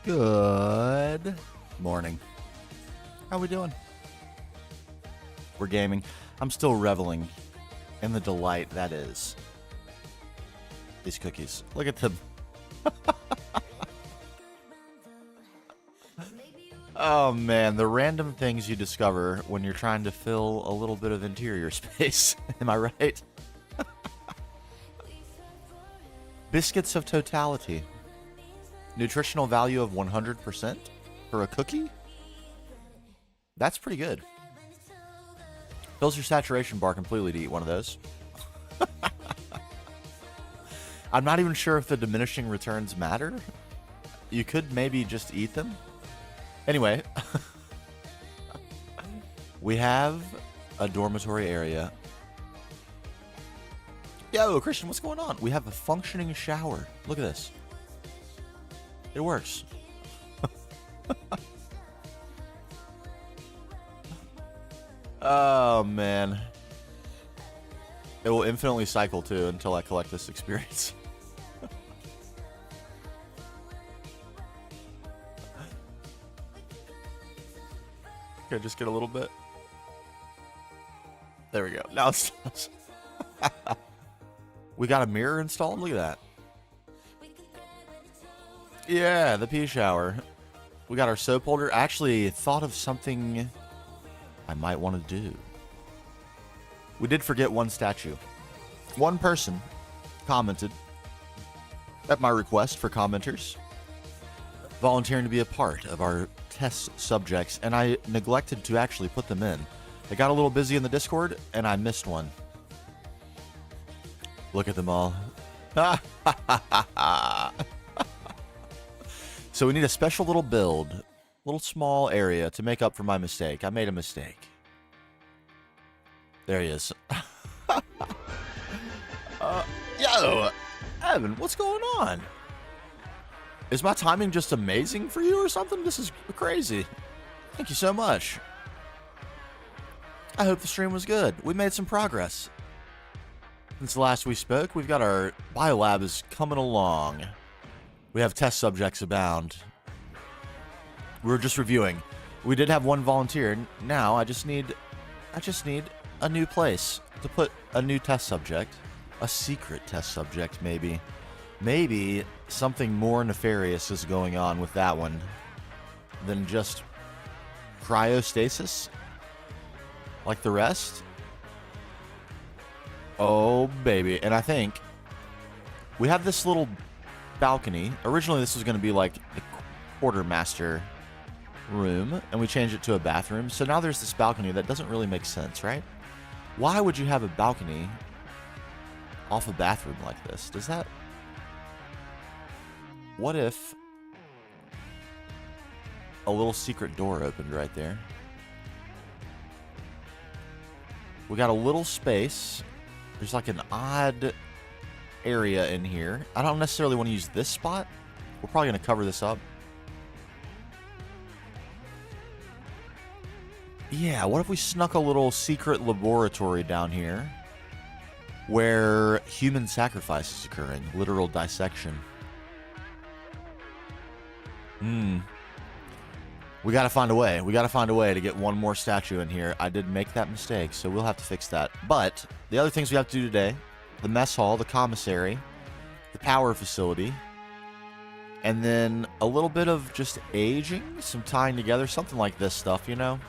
Good morning. How we doing? We're gaming. I'm still reveling in the delight that is these cookies. Look at them. Oh man, the random things you discover when you're trying to fill a little bit of interior space. Am I right? Biscuits of totality. Nutritional value of 100% for a cookie? That's pretty good. Fills your saturation bar completely to eat one of those. I'm not even sure if the diminishing returns matter. You could maybe just eat them. Anyway, we have a dormitory area. Yo, Christian, what's going on? We have a functioning shower. Look at this. It works. Oh, man. It will infinitely cycle, too, until I collect this experience. Okay, just get a little bit. There we go. Now it stops. We got a mirror installed? Look at that. Yeah, the pea shower. We got our soap holder. I actually thought of something I might want to do. We did forget one statue. One person commented at my request for commenters, volunteering to be a part of our test subjects, and I neglected to actually put them in. It got a little busy in the Discord, and I missed one. Look at them all. So we need a special little build, little small area to make up for my mistake. I made a mistake. There he is. Yo, Evan, what's going on? Is my timing just amazing for you or something? This is crazy. Thank you so much. I hope the stream was good. We made some progress. Since the last we spoke, we've got our Biolab is coming along. We have test subjects abound. We were just reviewing. We did have one volunteer. Now I just need a new place to put a new test subject. A secret test subject, maybe. Maybe something more nefarious is going on with that one than just cryostasis like the rest. Oh, baby. And I think we have this little balcony. Originally, this was going to be like the quartermaster room, and we changed it to a bathroom. So now there's this balcony that doesn't really make sense, right? Why would you have a balcony off a bathroom like this? Does that... What if a little secret door opened right there? We got a little space. There's like an odd area in here. I don't necessarily want to use this spot. We're probably going to cover this up. Yeah, what if we snuck a little secret laboratory down here where human sacrifice is occurring? Literal dissection. We gotta find a way. We gotta find a way to get one more statue in here. I did make that mistake, so we'll have to fix that. But the other things we have to do today, the mess hall, the commissary, the power facility, and then a little bit of just aging, some tying together, something like this stuff, you know?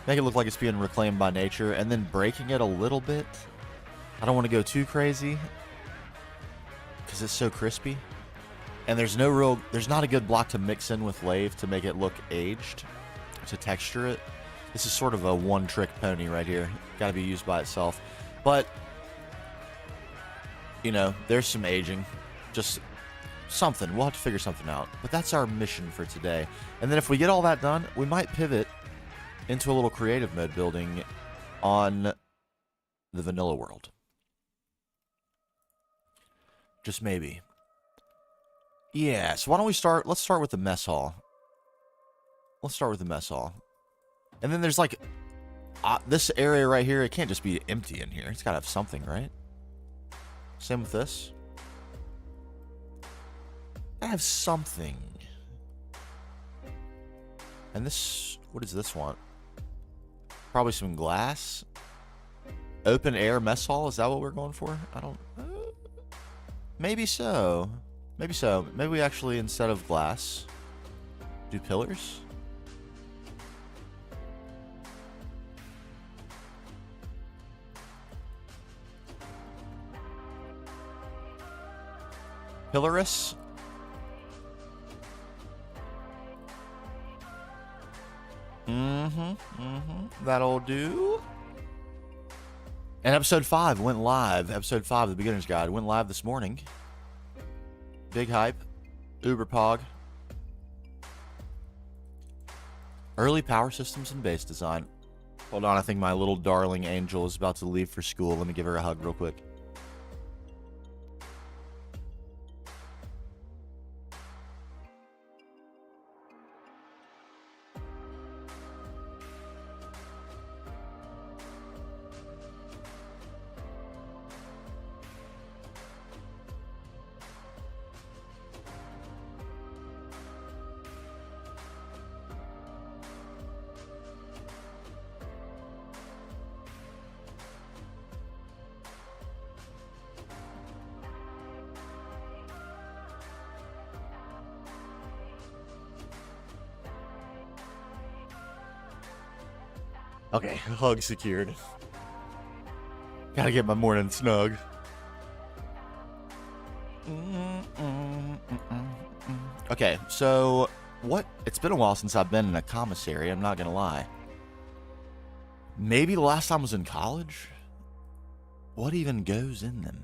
Make it look like it's being reclaimed by nature, and then breaking it a little bit. I don't want to go too crazy, because it's so crispy. And there's not a good block to mix in with lathe to make it look aged, to texture it. This is sort of a one-trick pony right here. Got to be used by itself. But, you know, there's some aging. Just something. We'll have to figure something out. But that's our mission for today. And then if we get all that done, we might pivot into a little creative mode building on the vanilla world. Just maybe. Yeah, so why don't we start... Let's start with the mess hall. Let's start with the mess hall. And then there's like... this area right here, it can't just be empty in here. It's got to have something, right? Same with this. I have something. And this, what does this want? Probably some glass. Open air mess hall, is that what we're going for? I don't... maybe so. Maybe so. Maybe we actually, instead of glass, do pillars? Pillarous? That'll do. And episode 5 went live. Episode 5 of the Beginner's Guide went live this morning. Big hype. Uber Pog. Early power systems and base design. Hold on, I think my little darling angel is about to leave for school. Let me give her a hug real quick. Okay, hug secured. Gotta get my morning snug. Okay, so what? It's been a while since I've been in a commissary, I'm not gonna lie. Maybe the last time was in college? What even goes in them?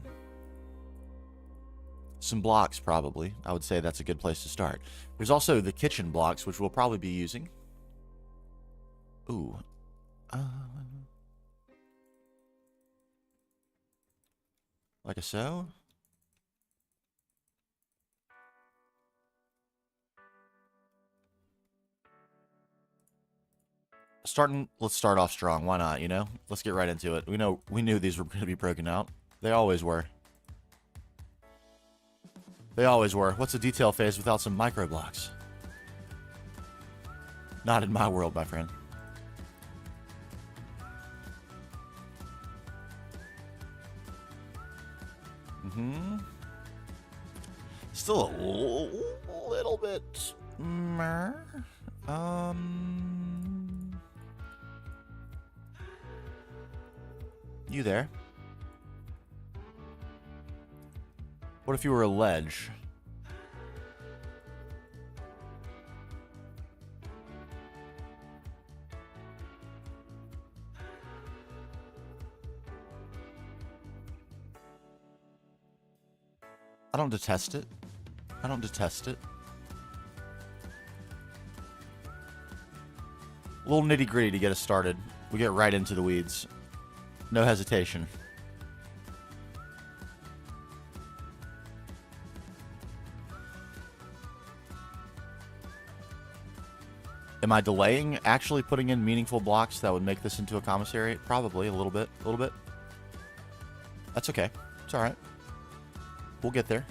Some blocks, probably. I would say that's a good place to start. There's also the kitchen blocks, which we'll probably be using. Ooh. Like so. Let's start off strong. Why not, you know? Let's get right into it. We knew these were going to be broken out. They always were. They always were. What's a detail phase without some micro blocks? Not in my world, my friend. Still a little bit. You there? What if you were a ledge? I don't detest it. I don't detest it. A little nitty gritty to get us started. We get right into the weeds. No hesitation. Am I delaying actually putting in meaningful blocks that would make this into a commissary? Probably a little bit. A little bit. That's okay. It's alright. We'll get there.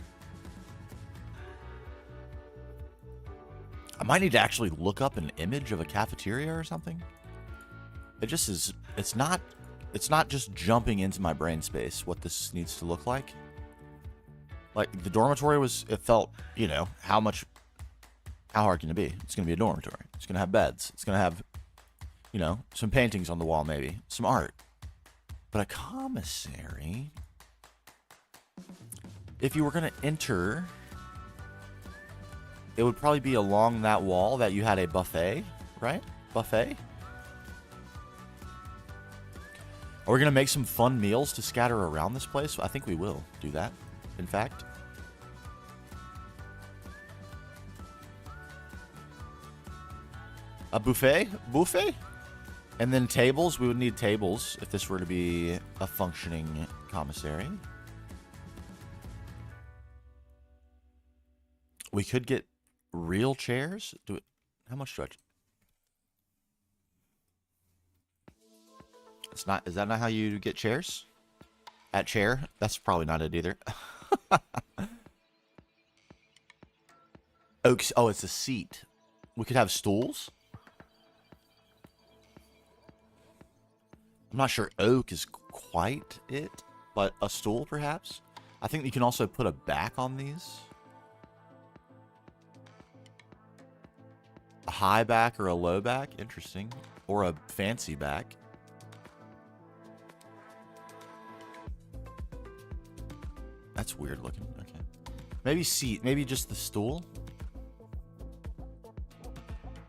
I might need to actually look up an image of a cafeteria or something. It just is, it's not just jumping into my brain space what this needs to look like. Like, the dormitory was, it felt, you know, how hard can it be? It's going to be a dormitory. It's going to have beds. It's going to have, you know, some paintings on the wall maybe. Some art. But a commissary, if you were going to enter, it would probably be along that wall that you had a buffet, right? Buffet? Are we going to make some fun meals to scatter around this place? I think we will do that, in fact. A buffet? Buffet? And then tables. We would need tables if this were to be a functioning commissary. We could get real chairs. Do it. How much do I... It's not... Is that not how you get chairs? At chair? That's probably not it either. Oaks. Oh, it's a seat. We could have stools. I'm not sure oak is quite it, but a stool perhaps. I think you can also put a back on these. A high back or a low back, interesting. Or a fancy back. That's weird looking. Okay. Maybe seat, maybe just the stool.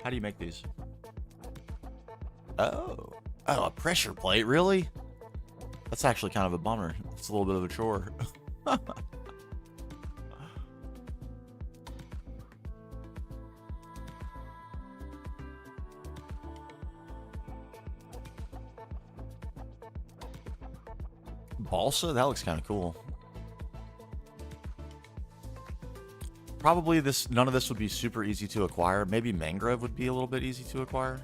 How do you make these? Oh, a pressure plate, really? That's actually kind of a bummer. It's a little bit of a chore. Balsa? That looks kind of cool. Probably none of this would be super easy to acquire. Maybe mangrove would be a little bit easy to acquire.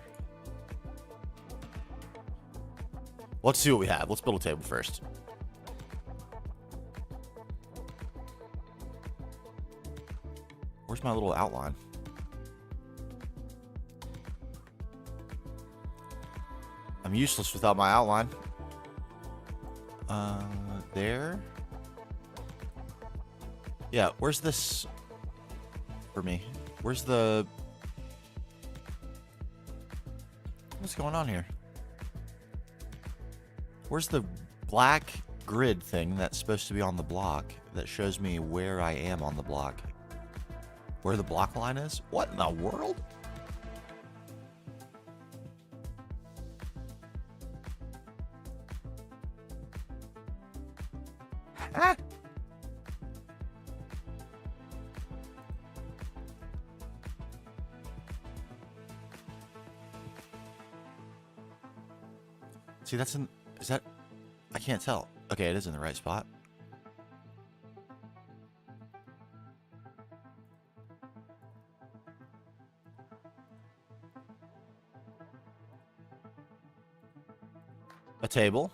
Let's see what we have. Let's build a table first. Where's my little outline? I'm useless without my outline. There. Yeah, where's this for me? Where's the... What's going on here? Where's the black grid thing that's supposed to be on the block that shows me where I am on the block? Where the block line is? What in the world? Ah. See, that's in... Is that... I can't tell. Okay, it is in the right spot. A table.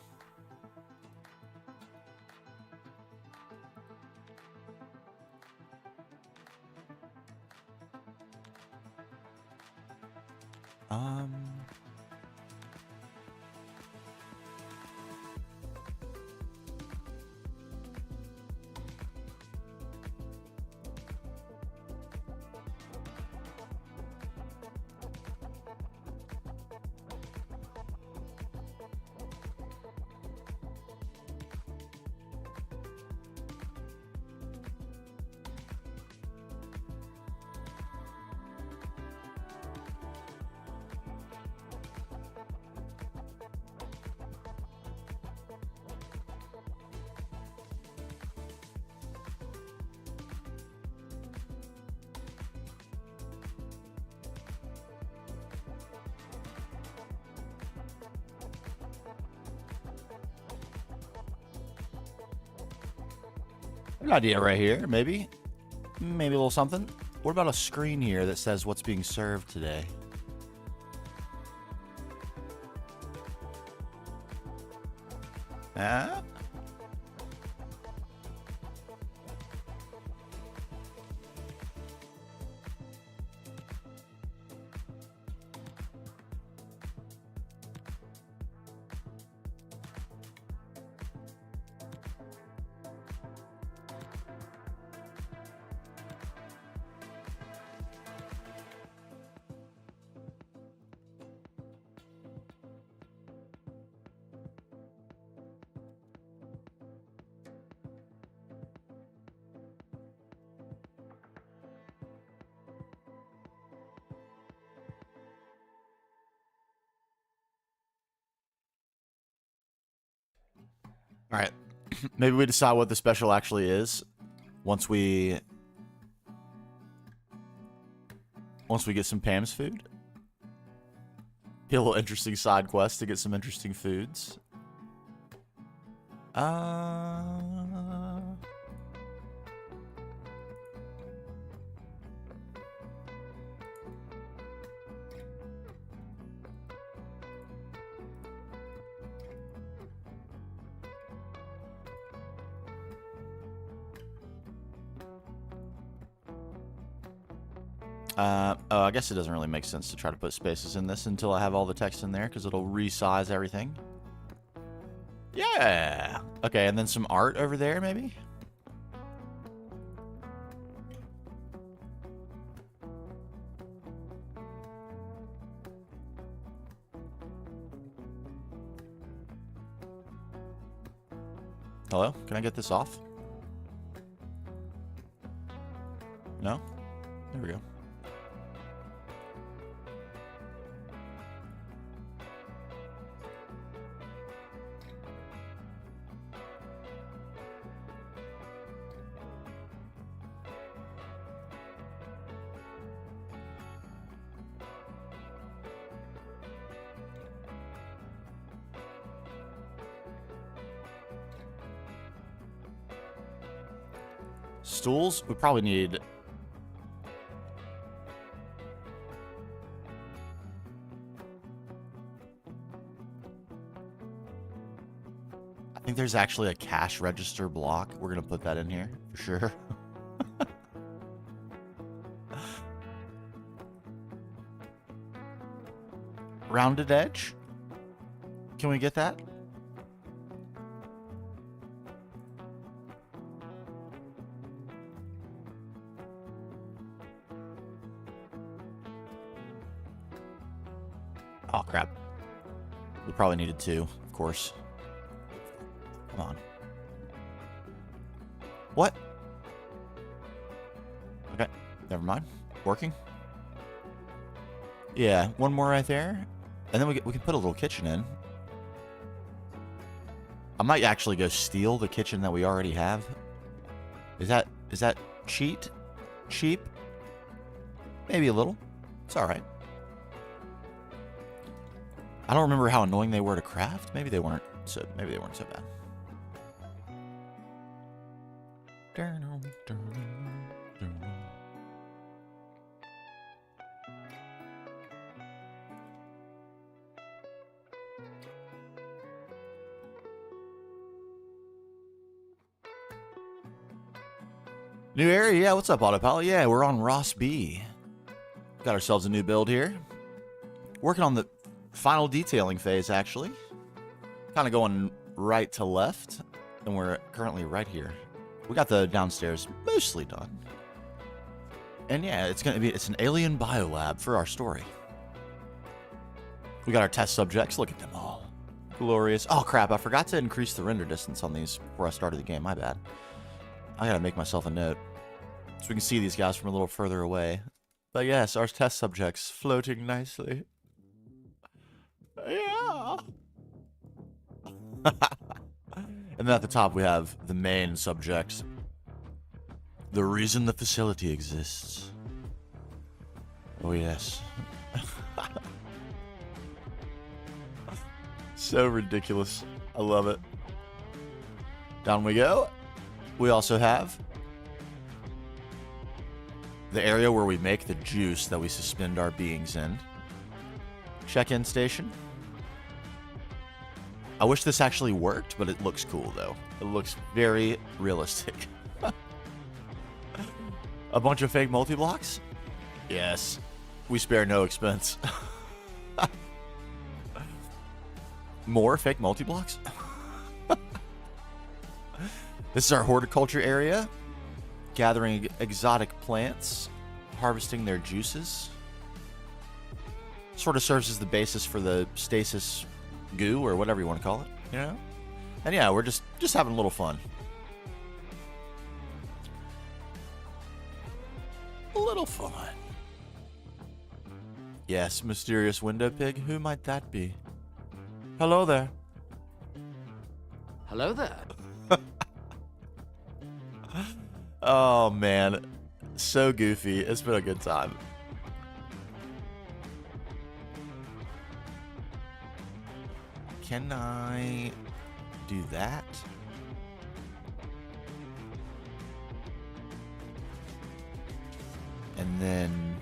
An idea right here, maybe. Maybe a little something. What about a screen here that says what's being served today? Ah? All right. Maybe we decide what the special actually is once we get some Pam's food. Be a little interesting side quest to get some interesting foods. Oh, I guess it doesn't really make sense to try to put spaces in this until I have all the text in there, because it'll resize everything. Yeah. Okay, and then some art over there, maybe? Hello? Can I get this off? No? There we go. Stools? We probably need... I think there's actually a cash register block. We're going to put that in here for sure. Rounded edge? Can we get that? Oh, crap. We probably needed two, of course. Come on. What? Okay, never mind. Working? Yeah, one more right there. And then we can put a little kitchen in. I might actually go steal the kitchen that we already have. Is that cheap? Maybe a little. It's all right. I don't remember how annoying they were to craft. Maybe they weren't so bad. New area, yeah. What's up, Autopilot? Yeah, we're on Ross B. Got ourselves a new build here. Working on the final detailing phase, actually. Kind of going right to left, and we're currently right here. We got the downstairs mostly done. And yeah, it's an alien biolab for our story. We got our test subjects. Look at them all. Glorious. Oh, crap. I forgot to increase the render distance on these before I started the game. My bad. I gotta make myself a note so we can see these guys from a little further away. But yes, our test subjects floating nicely. Yeah. And then at the top we have the main subject. The reason the facility exists. Oh yes. So ridiculous. I love it. Down we go. We also have the area where we make the juice that we suspend our beings in. Check-in station. I wish this actually worked, but it looks cool, though. It looks very realistic. A bunch of fake multi-blocks? Yes. We spare no expense. More fake multi-blocks? This is our horticulture area. Gathering exotic plants. Harvesting their juices. Sort of serves as the basis for the stasis goo, or whatever you want to call it, you know? And yeah, we're just having a little fun. A little fun. Yes, mysterious window pig. Who might that be? Hello there. Hello there. Oh, man. So goofy. It's been a good time. Can I do that? And then...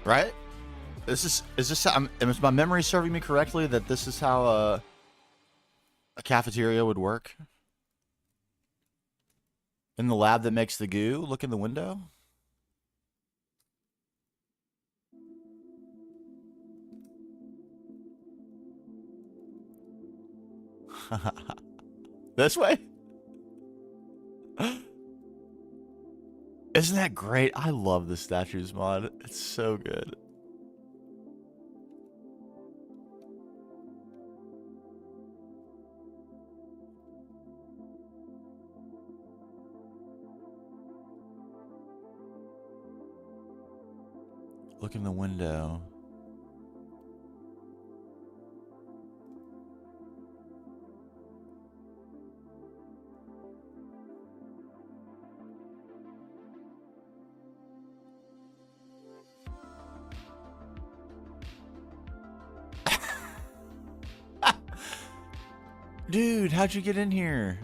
Right? Is this is my memory serving me correctly that this is how a cafeteria would work? In the lab that makes the goo, look in the window. This way? Isn't that great? I love the statues mod. It's so good. Look in the window. Dude, how'd you get in here?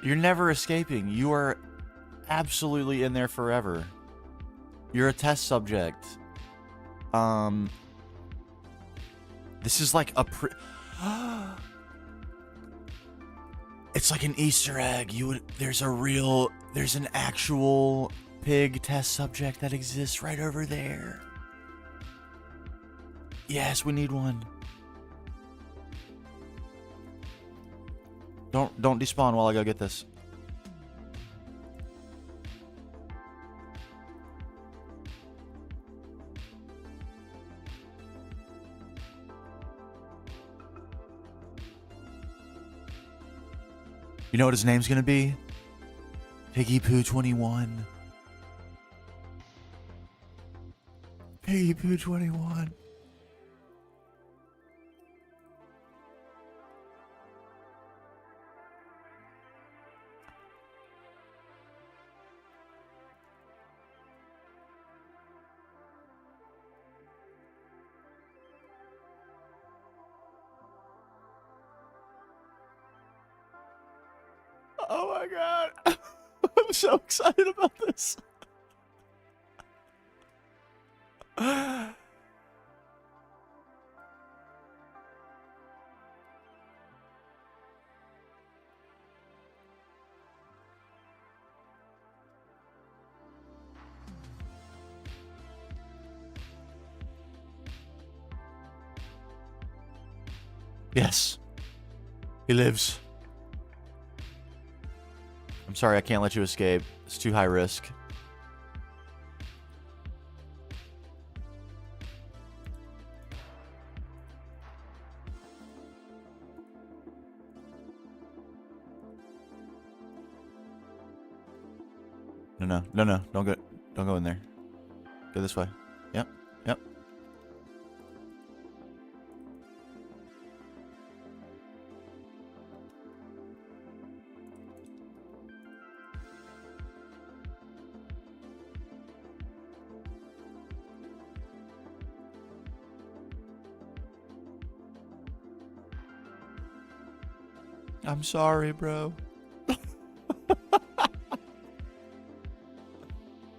You're never escaping. You are absolutely in there forever. You're a test subject. This is like a it's like an Easter egg. There's an actual pig test subject that exists right over there. Yes, we need one. Don't despawn while I go get this. You know what his name's gonna be? Piggy Poo 21. Piggy Poo 21. Oh my god. I'm so excited about this. Yes. He lives. I'm sorry, I can't let you escape. It's too high risk. No. Don't go in there. Go this way. Yep. I'm sorry, bro.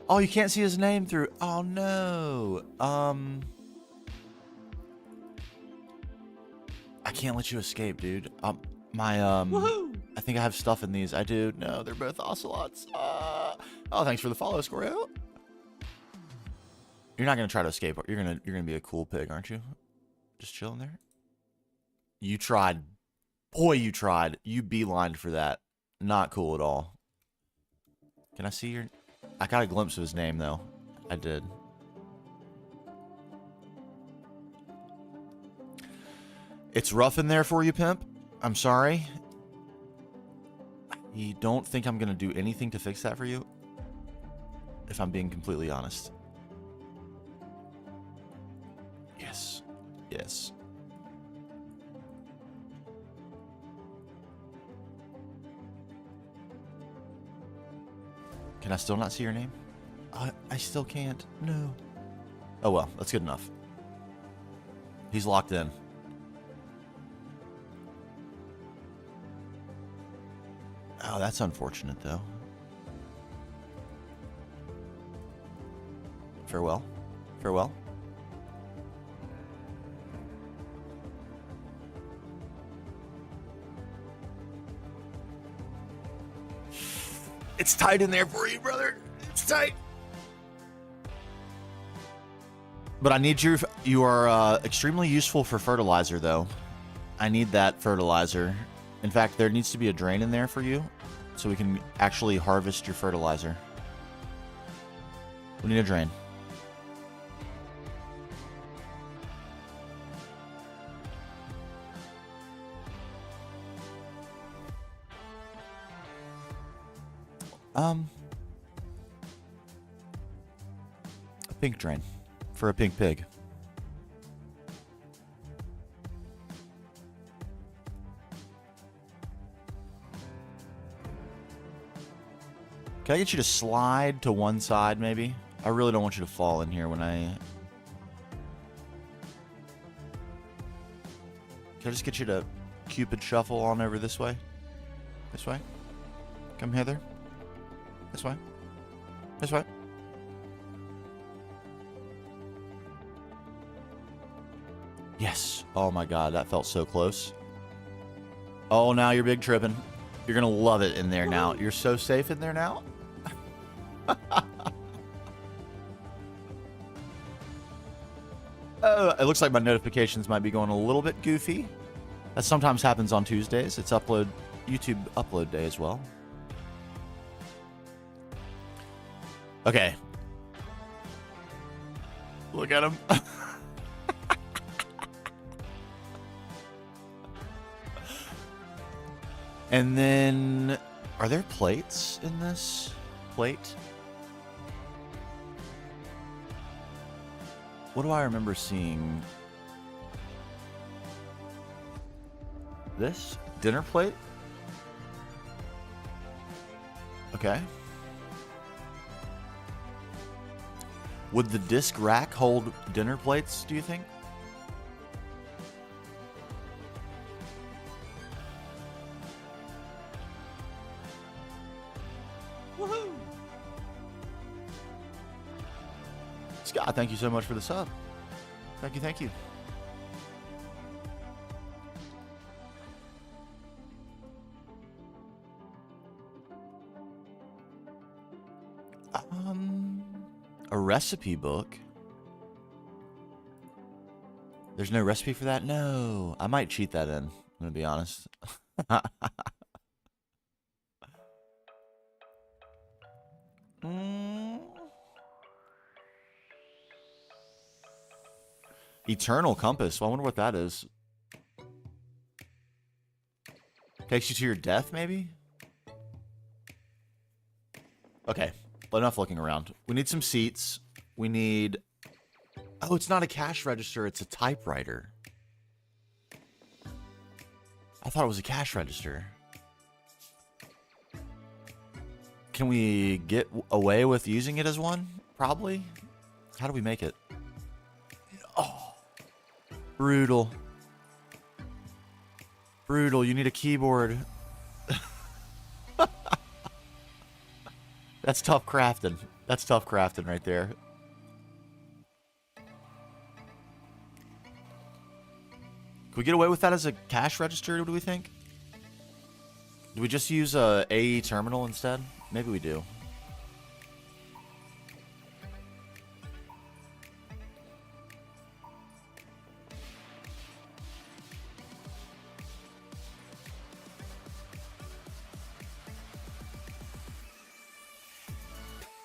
Oh, you can't see his name through. Oh no. I can't let you escape, dude. Woohoo! I think I have stuff in these. I do. No, they're both ocelots. Oh, thanks for the follow, Squirrel. You're not gonna try to escape. You're gonna be a cool pig, aren't you? Just chilling there. You tried. Boy, you tried. You beelined for that. Not cool at all. Can I see your... I got a glimpse of his name, though. I did. It's rough in there for you, pimp. I'm sorry. You don't think I'm going to do anything to fix that for you? If I'm being completely honest. Yes. Yes. Can I still not see your name? I still can't. No. Oh well, that's good enough. He's locked in. Oh, that's unfortunate, though. Farewell. Farewell. It's tight in there for you, brother. It's tight. But I need you. You are extremely useful for fertilizer, though. I need that fertilizer. In fact, there needs to be a drain in there for you, so we can actually harvest your fertilizer. We need a drain. A pink drain for a pink pig. Can I get you to slide to one side, maybe? I really don't want you to fall in here when I... Can I just get you to Cupid shuffle on over this way? This way? Come hither. This way. This way. Yes. Oh my god, that felt so close. Oh, now you're big tripping. You're gonna love it in there now. You're so safe in there now. It looks like my notifications might be going a little bit goofy. That sometimes happens on Tuesdays. It's YouTube upload day as well. Okay. Look at him. And then, are there plates in this plate? What do I remember seeing? This? Dinner plate? Okay. Would the disc rack hold dinner plates, do you think? Woohoo! Scott, thank you so much for the sub. Thank you, thank you. A recipe book? There's no recipe for that? No. I might cheat that in, I'm gonna be honest. Eternal compass. Well, I wonder what that is. Takes you to your death, maybe? Okay. Enough looking around. We need some seats. We need... Oh, it's not a cash register. It's a typewriter. I thought it was a cash register. Can we get away with using it as one? Probably. How do we make it? Oh. Brutal. Brutal. You need a keyboard. That's tough crafting. That's tough crafting right there. Can we get away with that as a cash register, what do we think? Do we just use a AE terminal instead? Maybe we do.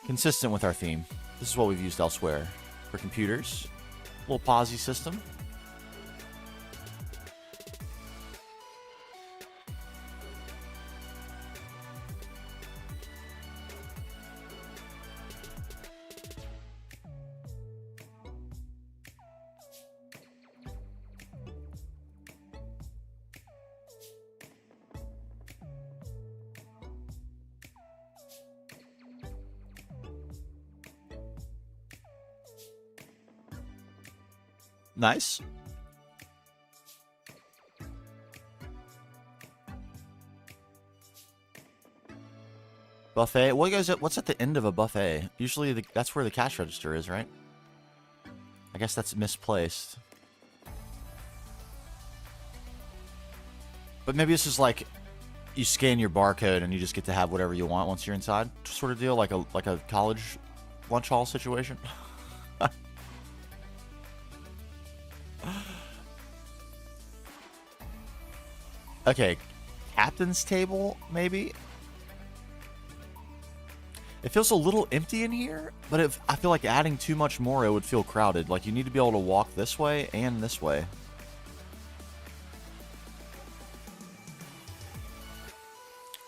Consistent with our theme. This is what we've used elsewhere. For computers. Little POSI system. Nice. Buffet. What's at the end of a buffet? Usually that's where the cash register is, right? I guess that's misplaced. But maybe this is like you scan your barcode and you just get to have whatever you want once you're inside, sort of deal, like a college lunch hall situation. Okay, captain's table, maybe? It feels a little empty in here, but if I feel like adding too much more, it would feel crowded. Like, you need to be able to walk this way and this way.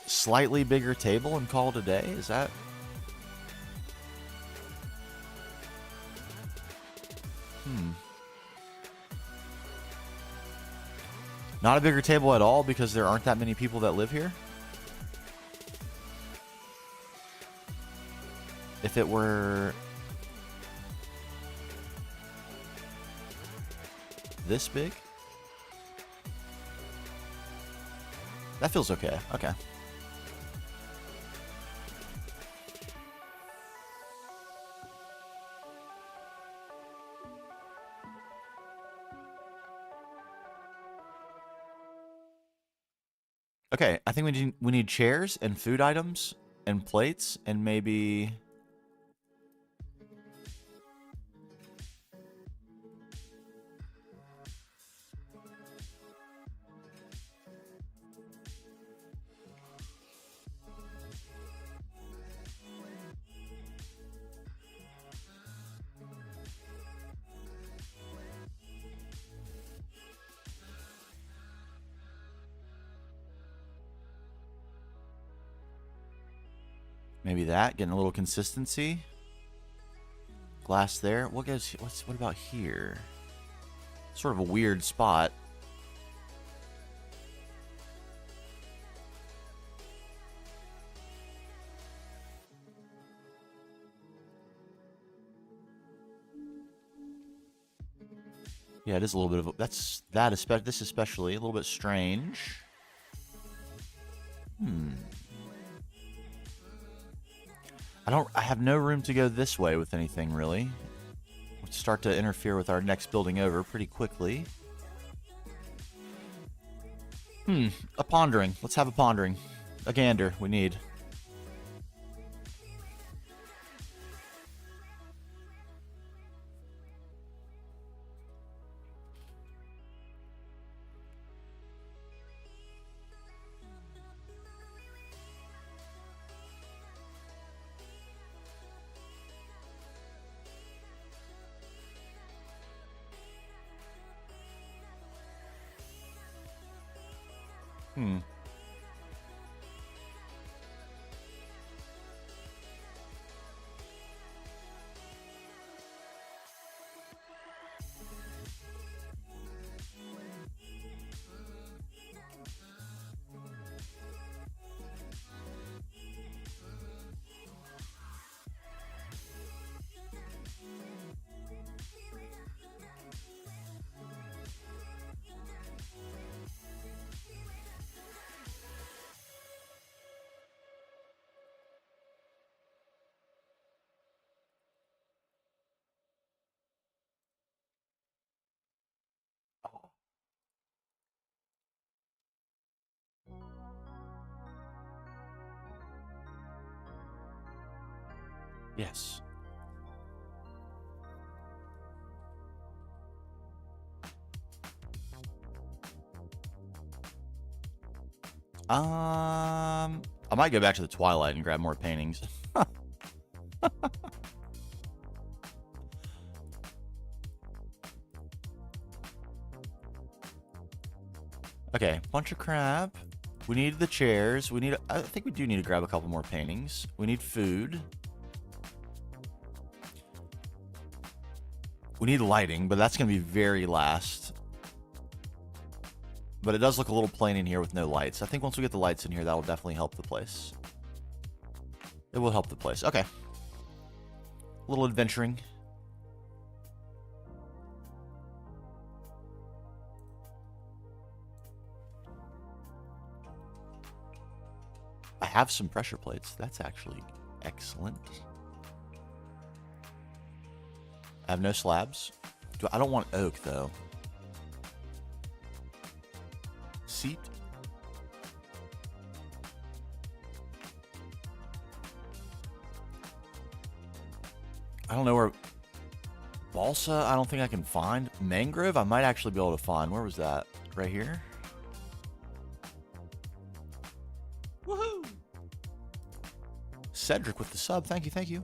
Slightly bigger table and call it a day? Is that... Not a bigger table at all because there aren't that many people that live here? If it were... this big? That feels okay. Okay. Okay, I think we need chairs and food items and plates and maybe... maybe that, getting a little consistency. Glass there. What about here? Sort of a weird spot. Yeah, it is a little bit of a, this especially a little bit strange. I have no room to go this way with anything, really. We'll start to interfere with our next building over pretty quickly. A pondering. Let's have a pondering. A gander, we need. Yes. I might go back to the Twilight and grab more paintings. Okay, bunch of crap. We need the chairs. I think we do need to grab a couple more paintings. We need food. We need lighting, but that's going to be very last. But it does look a little plain in here with no lights. I think once we get the lights in here, that will definitely help the place. It will help the place. Okay. A little adventuring. I have some pressure plates. That's actually excellent. I have no slabs. I don't want oak, though. Seat? I don't know where... Balsa, I don't think I can find. Mangrove, I might actually be able to find. Where was that? Right here? Woohoo! Cedric with the sub. Thank you, thank you.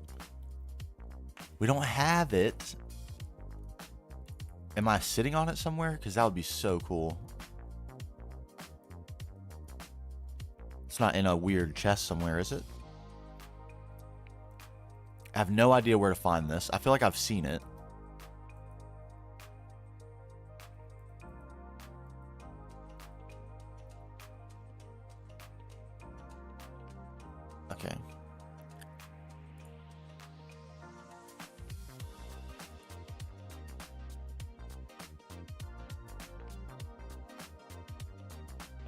We don't have it. Am I sitting on it somewhere? Because that would be so cool. It's not in a weird chest somewhere, is it? I have no idea where to find this. I feel like I've seen it. Okay.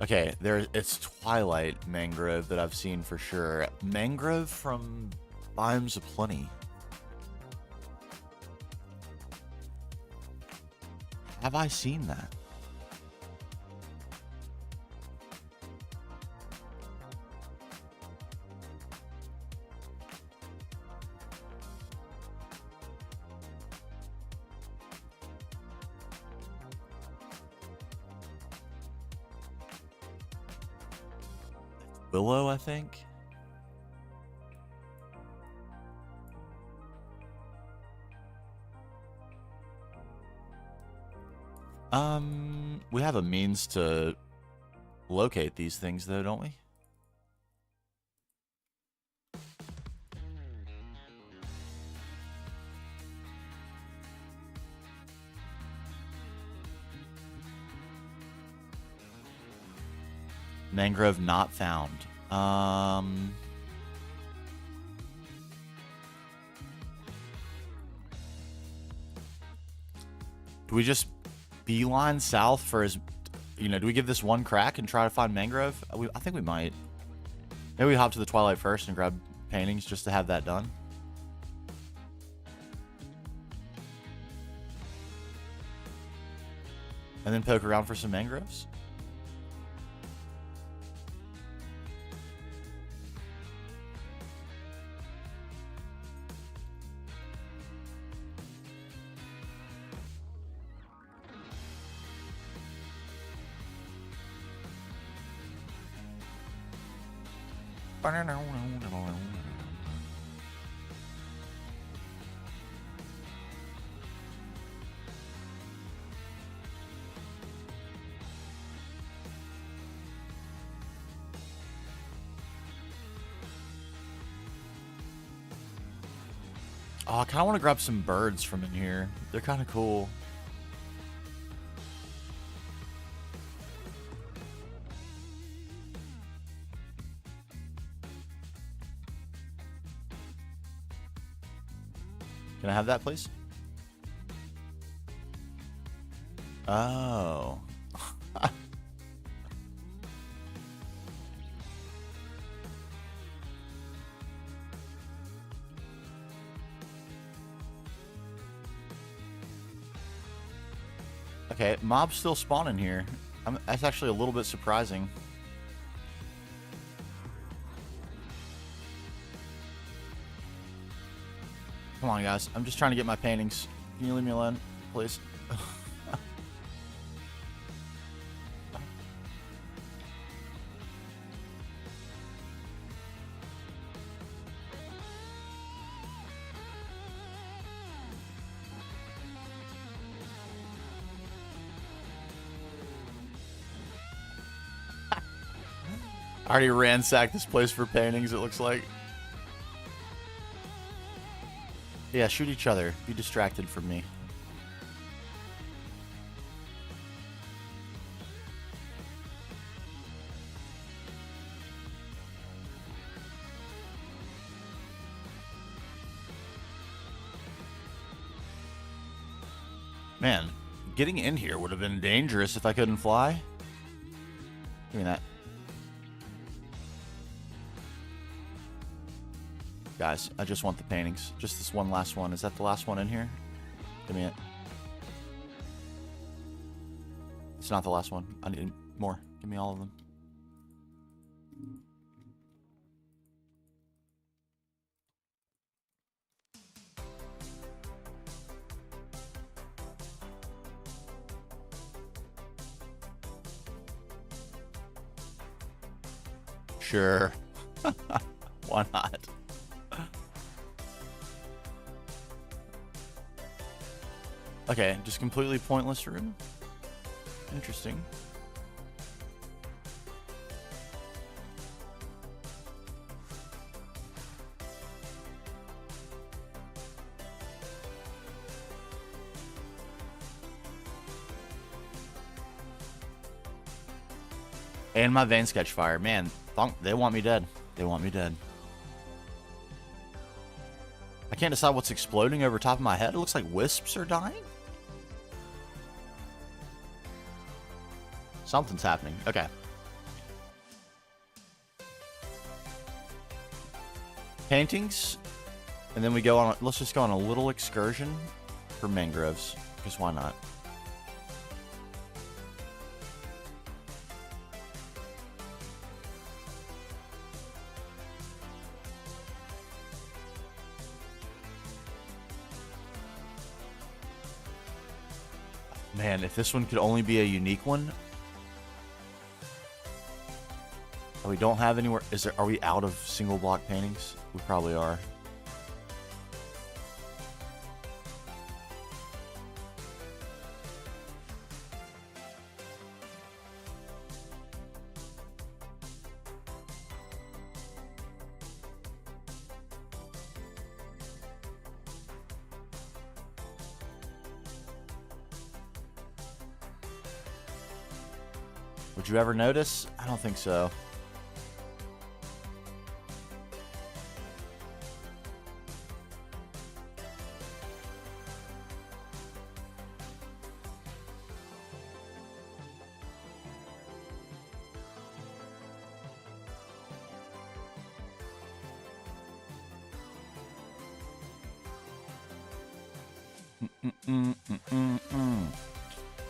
Okay, it's Twilight Mangrove that I've seen for sure. Mangrove from Biomes of Plenty. Have I seen that? Willow, I think. We have a means to locate these things, though, don't we? Mangrove not found. Do we just beeline south for his... You know, do we give this one crack and try to find mangrove? I think we might. Maybe we hop to the Twilight first and grab paintings just to have that done. And then poke around for some mangroves. Oh, I kind of want to grab some birds from in here. They're kind of cool. Can I have that, please? Oh. Okay, mobs still spawning here. That's actually a little bit surprising. Come on, guys. I'm just trying to get my paintings. Can you leave me alone, please? I already ransacked this place for paintings, it looks like. Yeah, shoot each other. Be distracted from me. Man, getting in here would have been dangerous if I couldn't fly. Give me that. Guys, I just want the paintings. Just this one last one. Is that the last one in here? Give me it. It's not the last one. I need more. Give me all of them. Sure. Why not? Okay, just completely pointless room. Interesting. And my vein sketch fire. Man, they want me dead. They want me dead. I can't decide what's exploding over top of my head. It looks like wisps are dying. Something's happening. Okay. Paintings. And then we go on, let's just go on a little excursion for mangroves. Because why not? Man, if this one could only be a unique one. Oh, we don't have anywhere. Are we out of single block paintings? We probably are. Would you ever notice? I don't think so.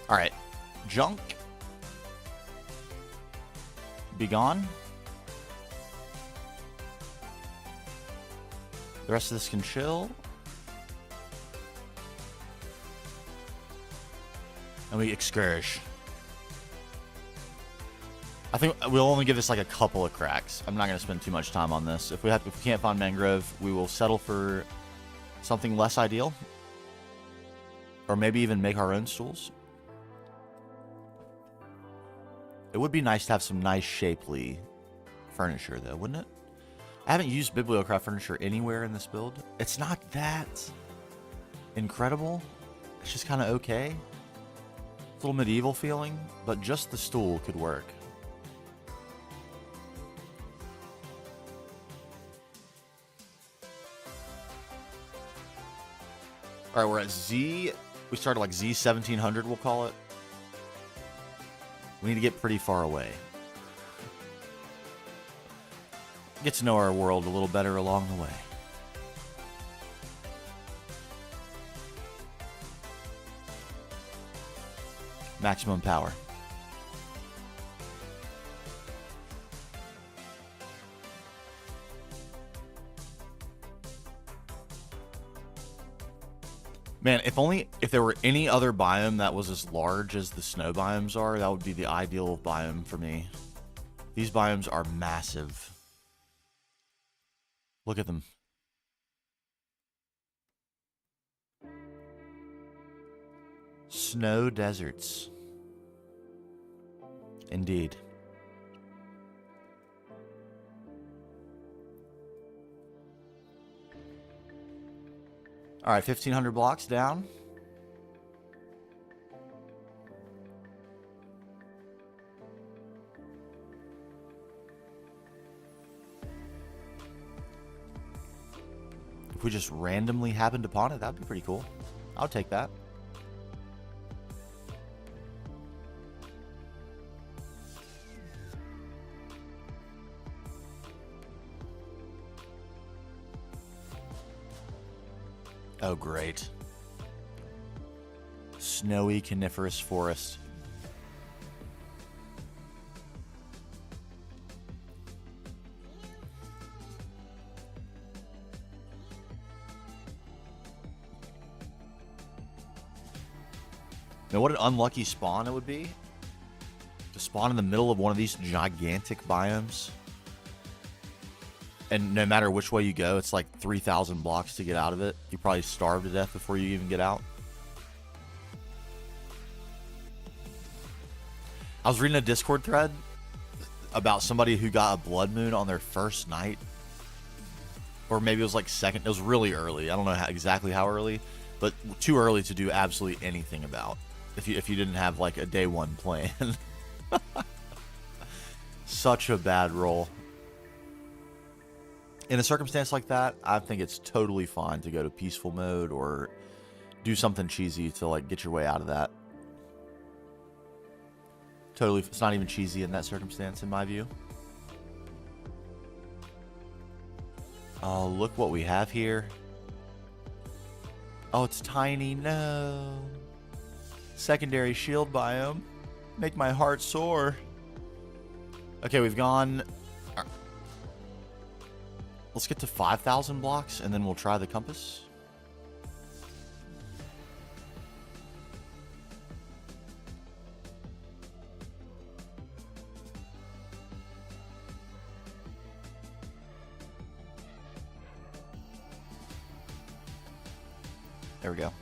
All right, junk. Be gone. The rest of this can chill. And we excurge. I think we'll only give this like a couple of cracks. I'm not going to spend too much time on this. If we can't find mangrove, we will settle for something less ideal. Or maybe even make our own stools. It would be nice to have some nice shapely furniture, though, wouldn't it? I haven't used Bibliocraft furniture anywhere in this build. It's not that incredible. It's just kind of okay. It's a little medieval feeling, but just the stool could work. All right, we're at Z. We started like Z1700, we'll call it. We need to get pretty far away. Get to know our world a little better along the way. Maximum power. Man, if there were any other biome that was as large as the snow biomes are, that would be the ideal biome for me. These biomes are massive. Look at them. Snow deserts. Indeed. All right, 1,500 blocks down. If we just randomly happened upon it, that'd be pretty cool. I'll take that. Oh, great. Snowy coniferous forest. Now, what an unlucky spawn it would be to spawn in the middle of one of these gigantic biomes. And no matter which way you go, it's like 3,000 blocks to get out of it. You probably starve to death before you even get out. I was reading a Discord thread about somebody who got a blood moon on their first night. Or maybe it was like second. It was really early. I don't know exactly how early, but too early to do absolutely anything about. If you didn't have like a day one plan. Such a bad roll. In a circumstance like that, I think it's totally fine to go to peaceful mode or do something cheesy to like get your way out of that. Totally, it's not even cheesy in that circumstance, in my view. Oh, look what we have here. Oh, it's tiny. No. Secondary shield biome. Make my heart sore. Okay, we've gone. Let's get to 5,000 blocks, and then we'll try the compass. There we go.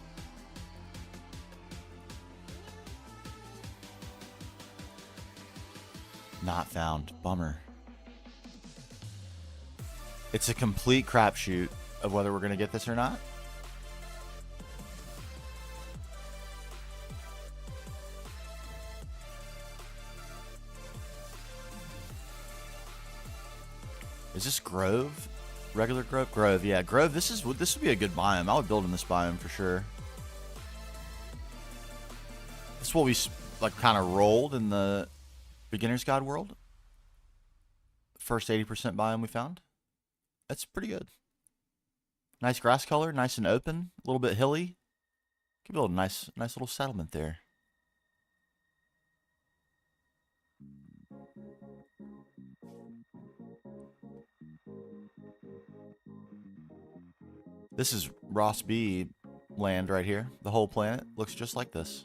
Not found. Bummer. It's a complete crapshoot of whether we're going to get this or not. Is this Grove? Regular Grove? Grove, yeah. Grove, this would be a good biome. I would build in this biome for sure. This is what we like kind of rolled in the Beginner's Guide world. First 80% biome we found. That's pretty good. Nice grass color, nice and open, a little bit hilly. Could build a nice little settlement there. This is Ross B land right here. The whole planet looks just like this.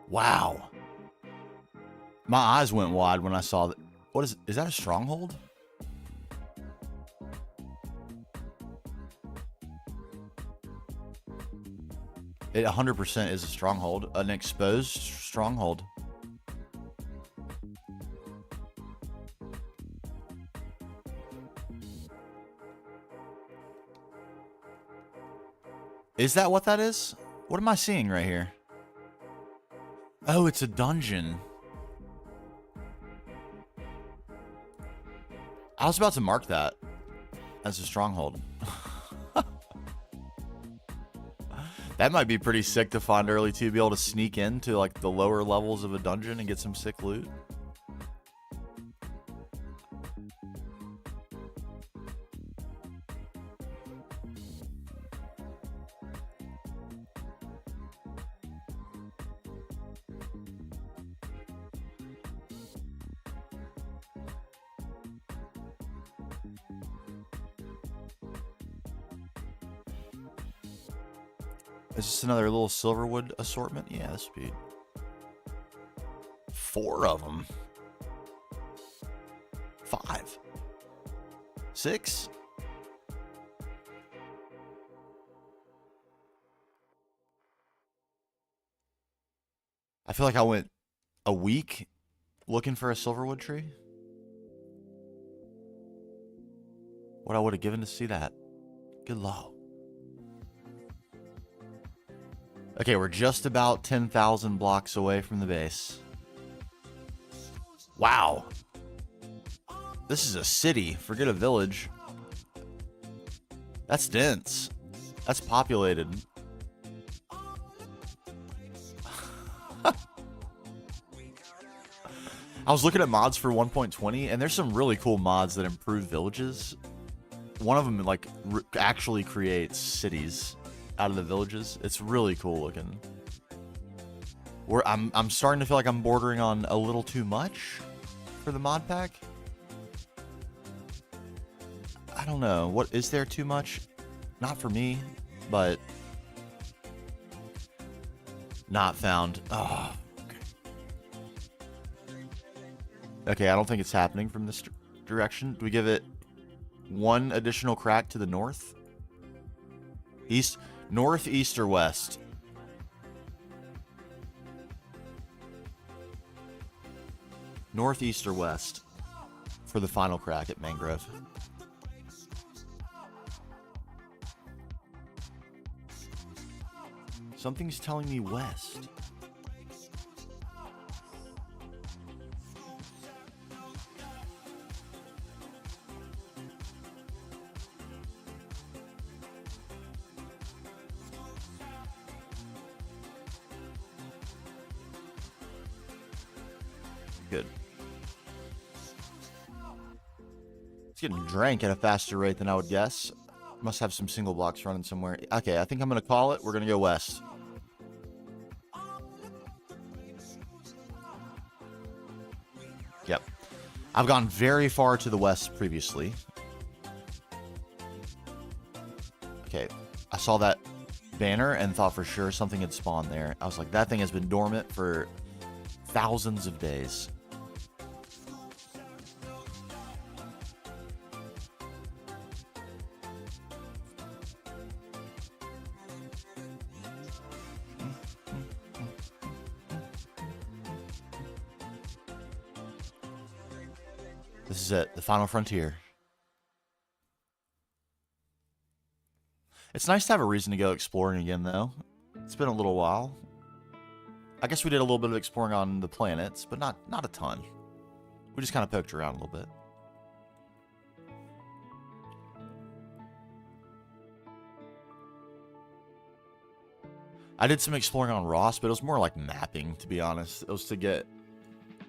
Wow. My eyes went wide when I saw that. What is that a stronghold? It 100% is a stronghold, an exposed stronghold. Is that what that is? What am I seeing right here? Oh, it's a dungeon. I was about to mark that as a stronghold. That might be pretty sick to find early too, be able to sneak into like the lower levels of a dungeon and get some sick loot. Is this another little silverwood assortment? Yeah, this would be 4 of them. 5. 6. I feel like I went a week looking for a silverwood tree. What I would have given to see that. Good lord. Okay, we're just about 10,000 blocks away from the base. Wow. This is a city. Forget a village. That's dense. That's populated. I was looking at mods for 1.20, and there's some really cool mods that improve villages. One of them, like, actually creates cities out of the villages. It's really cool looking. I'm starting to feel like I'm bordering on a little too much for the mod pack. I don't know. What is there too much? Not for me, but not found. Oh, okay, I don't think it's happening from this direction. Do we give it one additional crack to the north? East, north, east, or west? North, east, or west for the final crack at Mangrove. Something's telling me west. Good. It's getting drank at a faster rate than I would guess. Must have some single blocks running somewhere. Okay, I think I'm going to call it. We're going to go west. Yep. I've gone very far to the west previously. Okay, I saw that banner and thought for sure something had spawned there. I was like, that thing has been dormant for thousands of days. This is it, the final frontier. It's nice to have a reason to go exploring again, though. It's been a little while. I guess we did a little bit of exploring on the planets, but not a ton. We just kind of poked around a little bit. I did some exploring on Ross, but it was more like mapping, to be honest. It was to get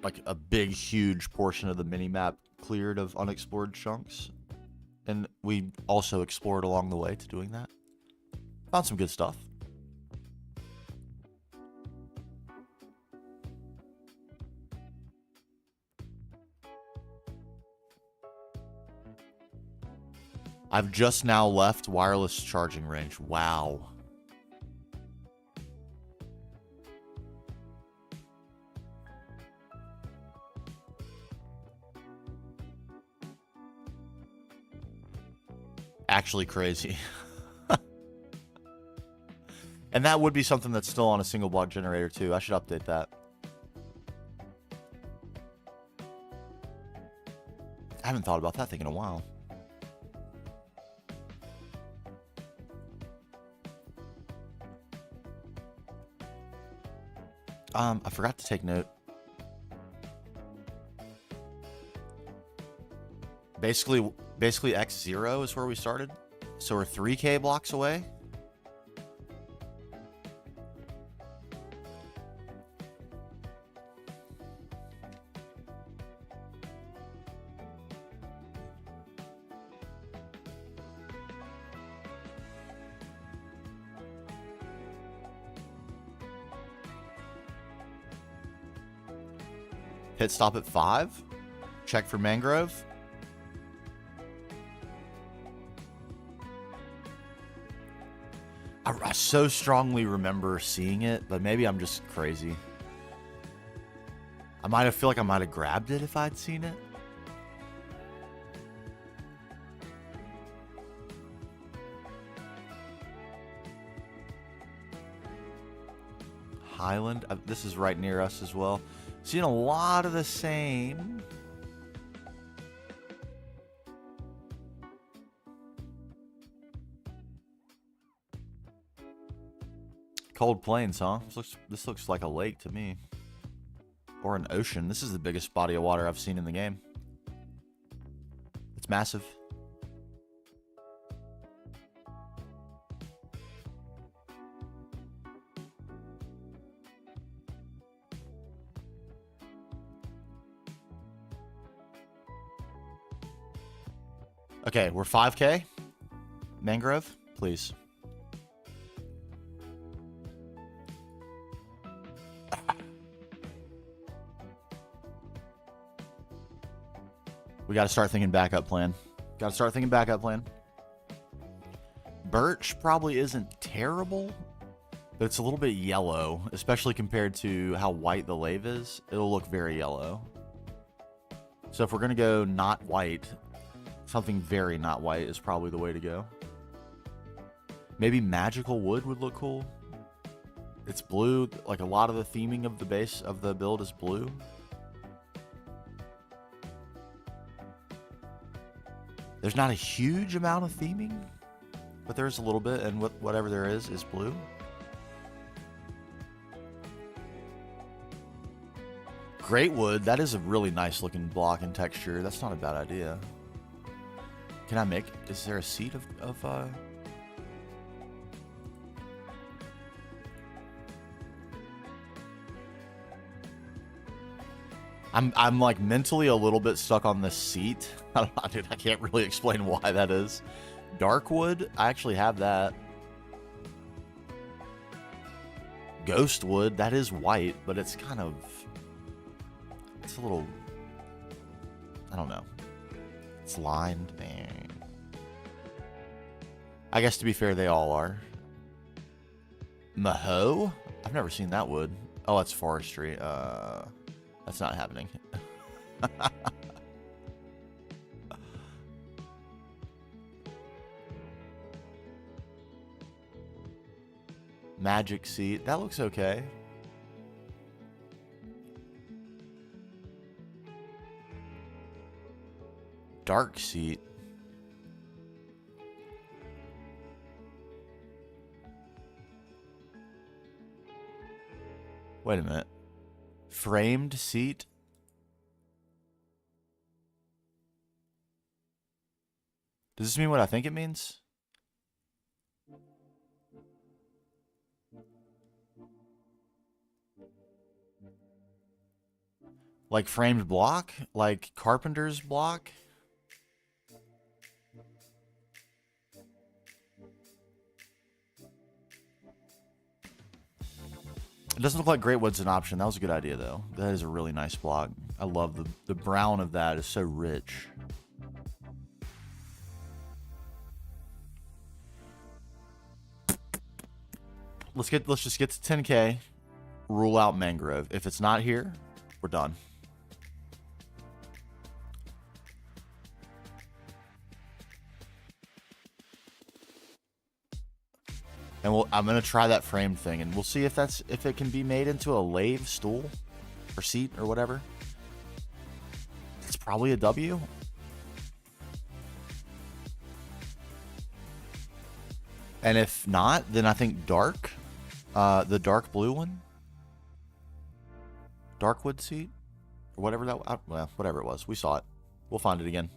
like a big, huge portion of the mini-map cleared of unexplored chunks. And we also explored along the way to doing that. Found some good stuff. I've just now left wireless charging range. Wow. Actually crazy. And that would be something that's still on a single block generator too. I should update that. I haven't thought about that thing in a while. I forgot to take note. Basically X0 is where we started. So we're 3K blocks away. Pit stop at 5. Check for mangrove. I so strongly remember seeing it, but maybe I'm just crazy. I feel like I might have grabbed it if I'd seen it. Highland, this is right near us as well. Seeing a lot of the same. Cold Plains, huh? This looks like a lake to me. Or an ocean. This is the biggest body of water I've seen in the game. It's massive. Okay, we're 5K. Mangrove, please. We got to start thinking backup plan. Got to start thinking backup plan. Birch probably isn't terrible, but it's a little bit yellow, especially compared to how white the lave is. It'll look very yellow. So if we're going to go not white, something very not white is probably the way to go. Maybe magical wood would look cool. It's blue. Like a lot of the theming of the base of the build is blue. There's not a huge amount of theming, but there's a little bit, and whatever there is blue. Great wood, that is a really nice looking block and texture. That's not a bad idea. Can I make, is there a seat of I'm like mentally a little bit stuck on this seat. I don't know, dude, I can't really explain why that is. Dark wood, I actually have that. Ghost wood, that is white, but it's kind of, it's a little, I don't know. It's lined. I guess to be fair, they all are. Maho? I've never seen that wood. Oh, that's forestry. That's not happening. Magic seat. That looks okay. Dark seat. Wait a minute. Framed seat? Does this mean what I think it means? Like framed block? Like carpenter's block? It doesn't look like Great Wood's an option. That was a good idea, though. That is a really nice block. I love the brown of that. Is so rich. Let's just get to 10K. Rule out mangrove. If it's not here, we're done. And I'm gonna try that frame thing, and we'll see if it can be made into a lathe stool or seat or whatever. It's probably a W. And if not, then I think dark, the dark blue one, dark wood seat, or whatever that. Well, whatever it was, we saw it. We'll find it again.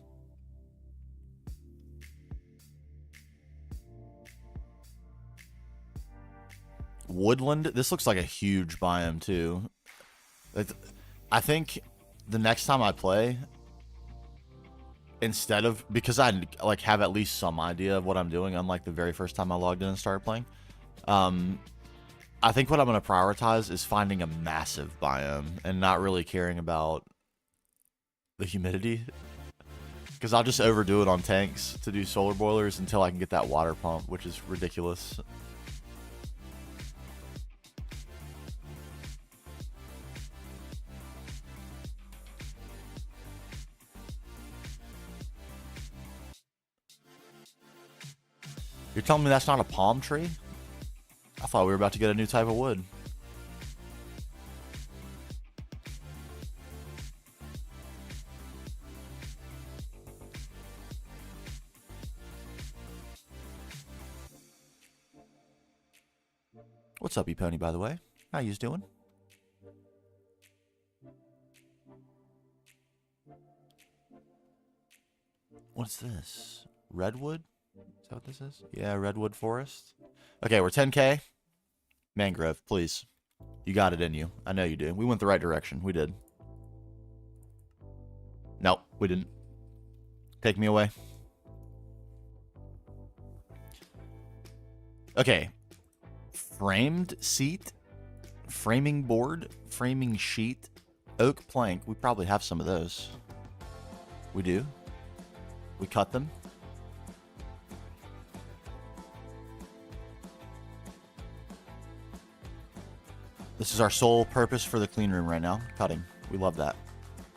Woodland. This looks like a huge biome too. I think the next time I play, instead of, because I like have at least some idea of what I'm doing, unlike the very first time I logged in and started playing, I think what I'm going to prioritize is finding a massive biome and not really caring about the humidity, because I'll just overdo it on tanks to do solar boilers until I can get that water pump, which is ridiculous. You're telling me that's not a palm tree? I thought we were about to get a new type of wood. What's up, E-Pony, by the way? How yous doing? What's this? Redwood? Is that what this is? Yeah, redwood forest. Okay, we're 10K. Mangrove, please. You got it in you. I know you do. We went the right direction. We did. No, we didn't. Take me away. Okay. Framed seat. Framing board. Framing sheet. Oak plank. We probably have some of those. We do. We cut them. This is our sole purpose for the clean room right now. Cutting. We love that.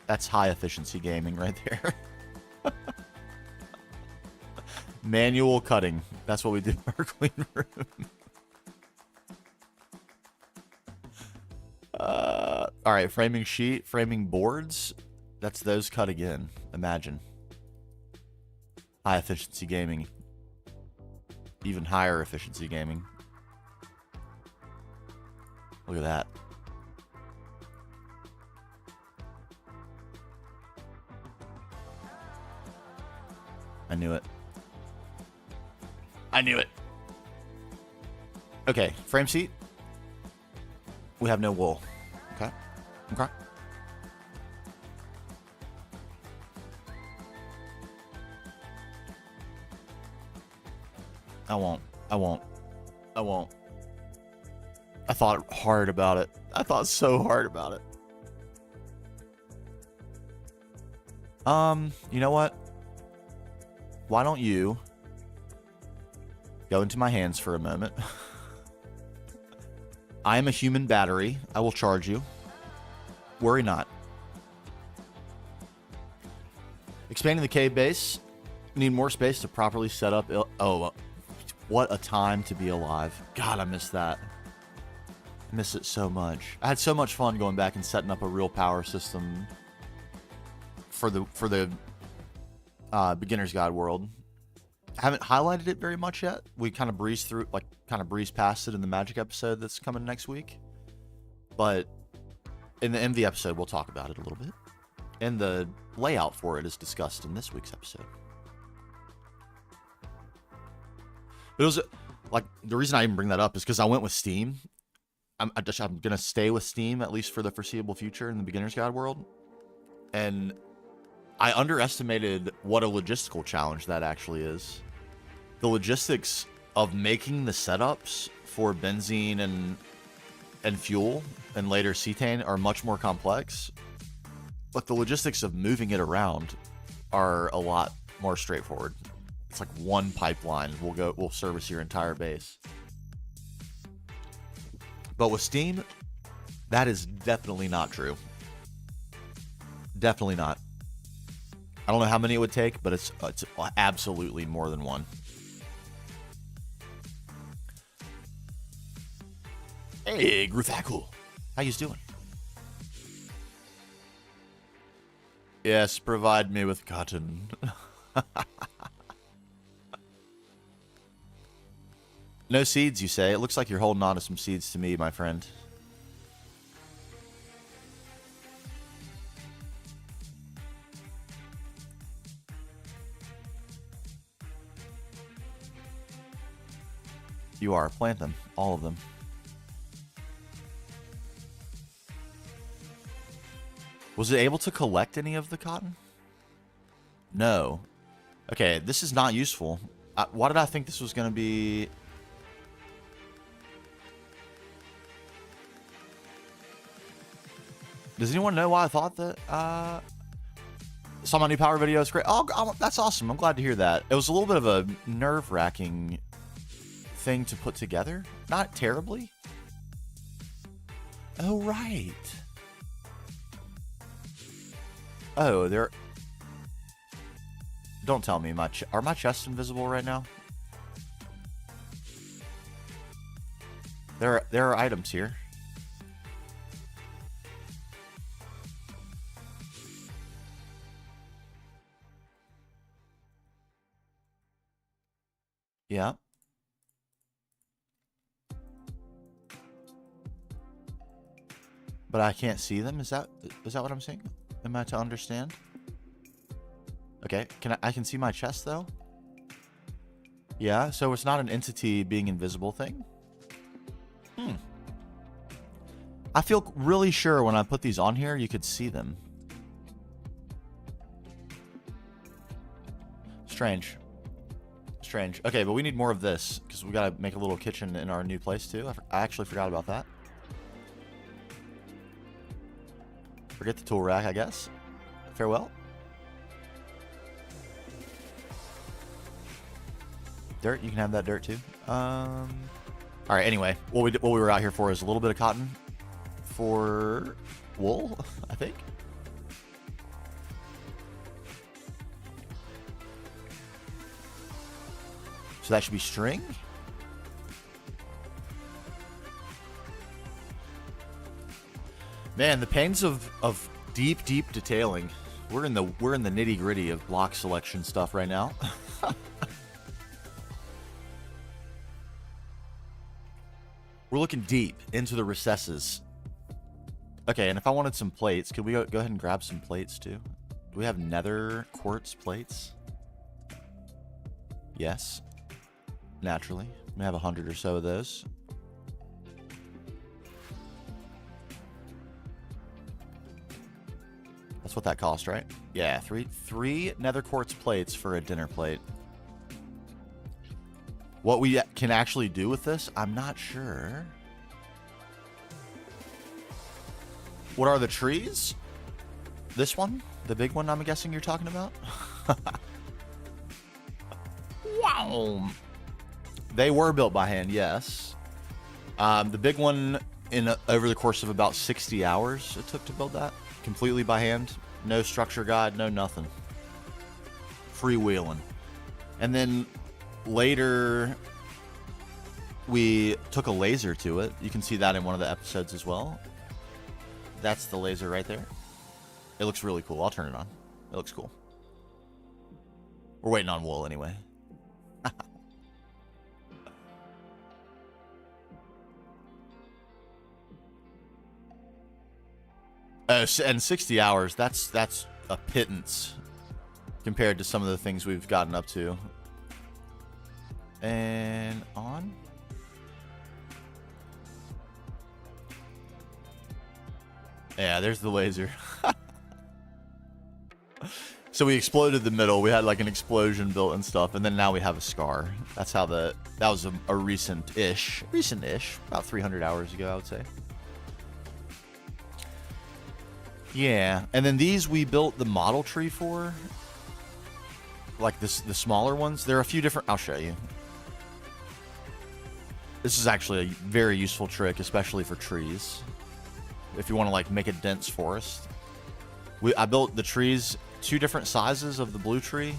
That's high efficiency gaming right there. Manual cutting. That's what we do in our clean room. All right, framing sheet, framing boards. That's those cut again. Imagine. High efficiency gaming. Even higher efficiency gaming. Look at that. I knew it. I knew it. Okay, frame sheet. We have no wool. Okay. Okay. I won't. I won't. I won't. I thought hard about it. I thought so hard about it. You know what? Why don't you go into my hands for a moment? I am a human battery. I will charge you. Worry not. Expanding the cave base. Need more space to properly set up. Oh, what a time to be alive. God, I miss that. I miss it so much. I had so much fun going back and setting up a real power system for the beginner's guide world. I haven't highlighted it very much yet. We kind of breezed through, like kind of breezed past it in the magic episode that's coming next week. But in the MV episode, we'll talk about it a little bit. And the layout for it is discussed in this week's episode. It was like the reason I even bring that up is because I went with Steam. I'm gonna stay with Steam at least for the foreseeable future in the beginner's guide world, and I underestimated what a logistical challenge that actually is. The logistics of making the setups for benzene and fuel and later cetane are much more complex, but the logistics of moving it around are a lot more straightforward. It's like one pipeline will service your entire base. But with Steam, that is definitely not true. Definitely not. I don't know how many it would take, but it's absolutely more than one. Hey, Gruthackle. How you doing? Yes, provide me with cotton. No seeds, you say? It looks like you're holding on to some seeds to me, my friend. You are. Plant them. All of them. Was it able to collect any of the cotton? No. Okay, this is not useful. Why did I think this was going to be... Does anyone know why I thought that? Saw my new power video. It's great. Oh, that's awesome. I'm glad to hear that. It was a little bit of a nerve-wracking thing to put together. Not terribly. Oh, right. Oh, there... Don't tell me. Are my chests invisible right now? There are items here. Yeah. But I can't see them? Is that what I'm saying? Am I to understand? Okay, I can see my chest though? Yeah, so it's not an entity being invisible thing? I feel really sure when I put these on here, you could see them. Strange. Strange. Okay, but we need more of this because we gotta make a little kitchen in our new place too. I actually forgot about that. Forget the tool rack, I guess. Farewell. Dirt, you can have that dirt too. All right. Anyway, what we were out here for is a little bit of cotton for wool, I think. So that should be string. Man, the pains of deep detailing. We're in the nitty-gritty of block selection stuff right now. We're looking deep into the recesses. Okay, and if I wanted some plates, could we go ahead and grab some plates too? Do we have nether quartz plates? Yes. Naturally. We have 100 or so of those. That's what that cost, right? Yeah, three nether quartz plates for a dinner plate. What we can actually do with this, I'm not sure. What are the trees? This one? The big one I'm guessing you're talking about? Wow. They were built by hand, yes. The big one, over the course of about 60 hours it took to build that. Completely by hand. No structure guide, no nothing. Freewheeling. And then later, we took a laser to it. You can see that in one of the episodes as well. That's the laser right there. It looks really cool. I'll turn it on. It looks cool. We're waiting on wool anyway. And 60 hours, that's a pittance compared to some of the things we've gotten up to. And on. Yeah, there's the laser. So we exploded the middle. We had like an explosion built and stuff, and then now we have a scar. That's how that was a recent-ish, about 300 hours ago, I would say. Yeah, and then these we built the model tree for. Like the smaller ones. There are a few different. I'll show you. This is actually a very useful trick, especially for trees. If you want to like make a dense forest. I built the trees 2 different sizes of the blue tree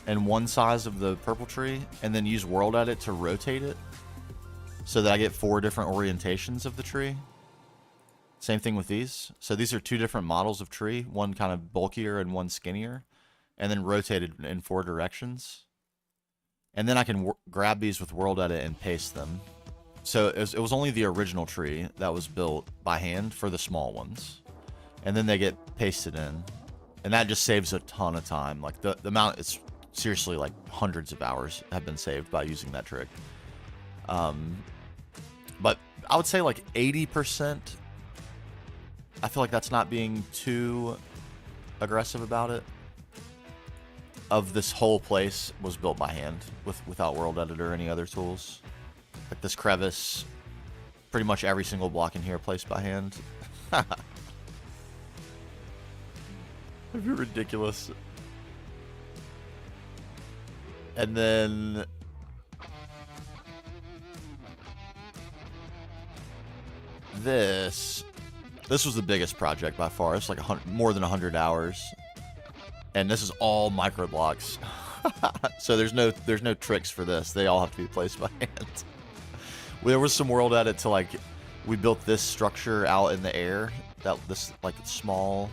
and 1 size of the purple tree, and then use World Edit to rotate it so that I get 4 different orientations of the tree. Same thing with these. So these are 2 different models of tree, one kind of bulkier and one skinnier, and then rotated in 4 directions. And then I can grab these with World Edit and paste them. So it was only the original tree that was built by hand for the small ones. And then they get pasted in. And that just saves a ton of time. Like the amount, it's seriously like hundreds of hours have been saved by using that trick. But I would say like 80%. I feel like that's not being too aggressive about it. Of this whole place was built by hand without World Editor or any other tools. Like this crevice, pretty much every single block in here placed by hand. That'd be ridiculous. And then this was the biggest project by far. It's like more than 100 hours. And this is all micro blocks. So there's no tricks for this. They all have to be placed by hand. There was some World Edit to like, we built this structure out in the air. This like small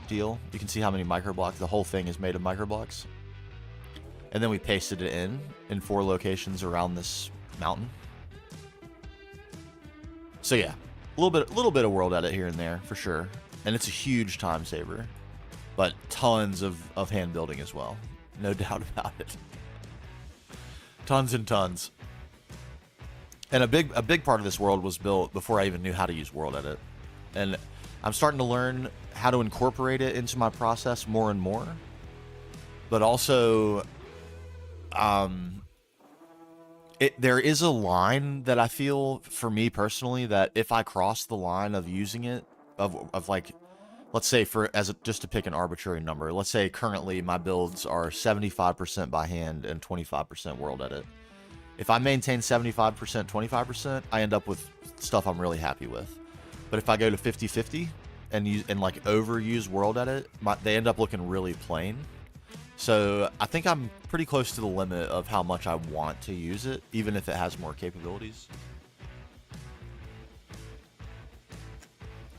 deal. You can see how many micro blocks. The whole thing is made of micro blocks. And then we pasted it in 4 locations around this mountain. So yeah, a little bit of World Edit here and there for sure. And it's a huge time saver. But tons of hand building as well. No doubt about it. Tons and tons. And a big part of this world was built before I even knew how to use World Edit. And I'm starting to learn how to incorporate it into my process more and more. But also, there is a line that I feel, for me personally, that if I cross the line of using it, of like let's say just to pick an arbitrary number, let's say currently my builds are 75% by hand and 25% world edit. If I maintain 75%, 25%, I end up with stuff I'm really happy with. But if I go to 50-50 and like overuse world edit, they end up looking really plain. So I think I'm pretty close to the limit of how much I want to use it, even if it has more capabilities.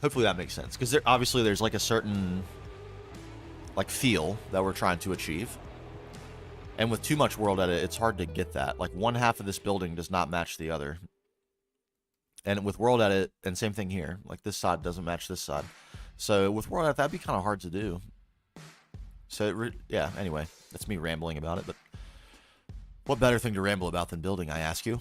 Hopefully that makes sense, because obviously there's like a certain like feel that we're trying to achieve. And with too much world edit, it's hard to get that. Like one half of this building does not match the other. And with world edit, and same thing here, like this side doesn't match this side. So with world edit, that'd be kind of hard to do. So yeah, anyway, that's me rambling about it, but what better thing to ramble about than building, I ask you?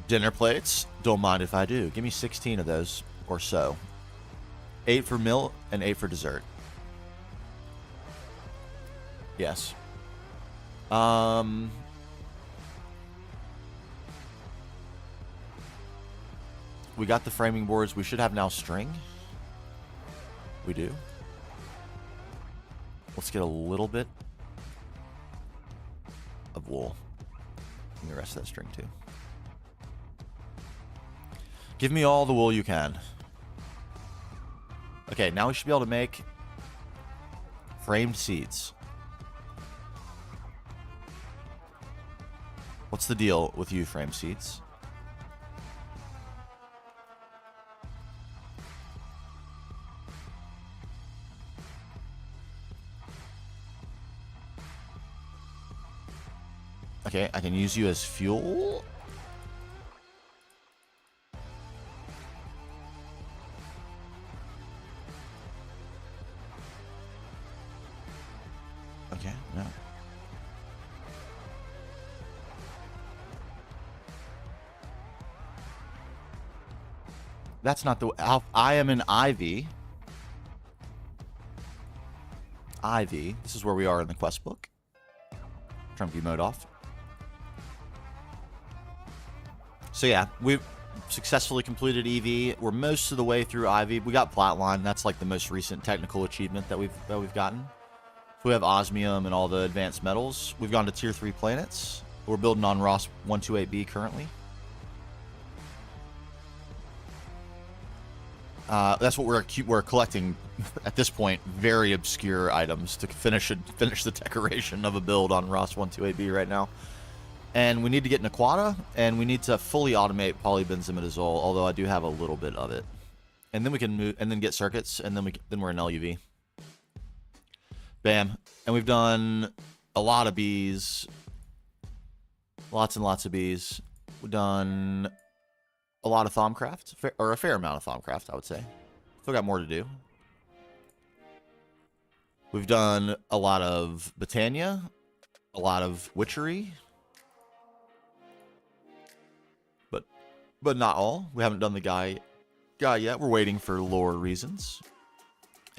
Dinner plates, don't mind if I do. Give me 16 of those or so. 8 for meal and 8 for dessert. Yes. We got the framing boards. We should have now string. We do. Let's get a little bit of wool. And the rest of that string too. Give me all the wool you can. Okay, now we should be able to make framed seats. What's the deal with you, frame seats? Okay, I can use you as fuel. Okay, no. That's not the... I am in Ivy. Ivy. This is where we are in the quest book. Turn view mode off. So yeah, we've successfully completed EV. We're most of the way through Ivy. We got Flatline. That's like the most recent technical achievement that we've gotten. We have osmium and all the advanced metals. We've gone to tier 3 planets. We're building on Ross 128B currently. That's what we're collecting at this point. Very obscure items to finish the decoration of a build on Ross 128B right now. And we need to get Naquata, and we need to fully automate polybenzimidazole, although I do have a little bit of it. And then we can move, and then get circuits, and then we're in LUV. Bam. And we've done a lot of bees. Lots and lots of bees. We've done a lot of Thaumcraft, or a fair amount of Thaumcraft, I would say. Still got more to do. We've done a lot of Botania, a lot of Witchery. But not all. We haven't done the guy yet. We're waiting for lore reasons.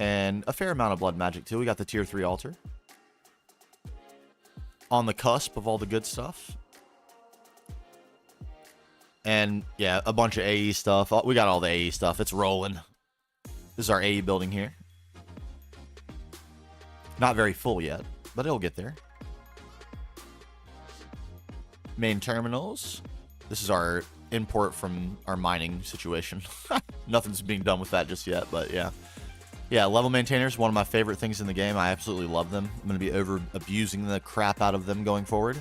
And a fair amount of blood magic too. We got the tier 3 altar. On the cusp of all the good stuff. And yeah, a bunch of AE stuff. We got all the AE stuff. It's rolling. This is our AE building here. Not very full yet, but it'll get there. Main terminals. This is our import from our mining situation. Nothing's being done with that just yet, but yeah. Yeah, level maintainers, one of my favorite things in the game. I absolutely love them. I'm going to be abusing the crap out of them going forward.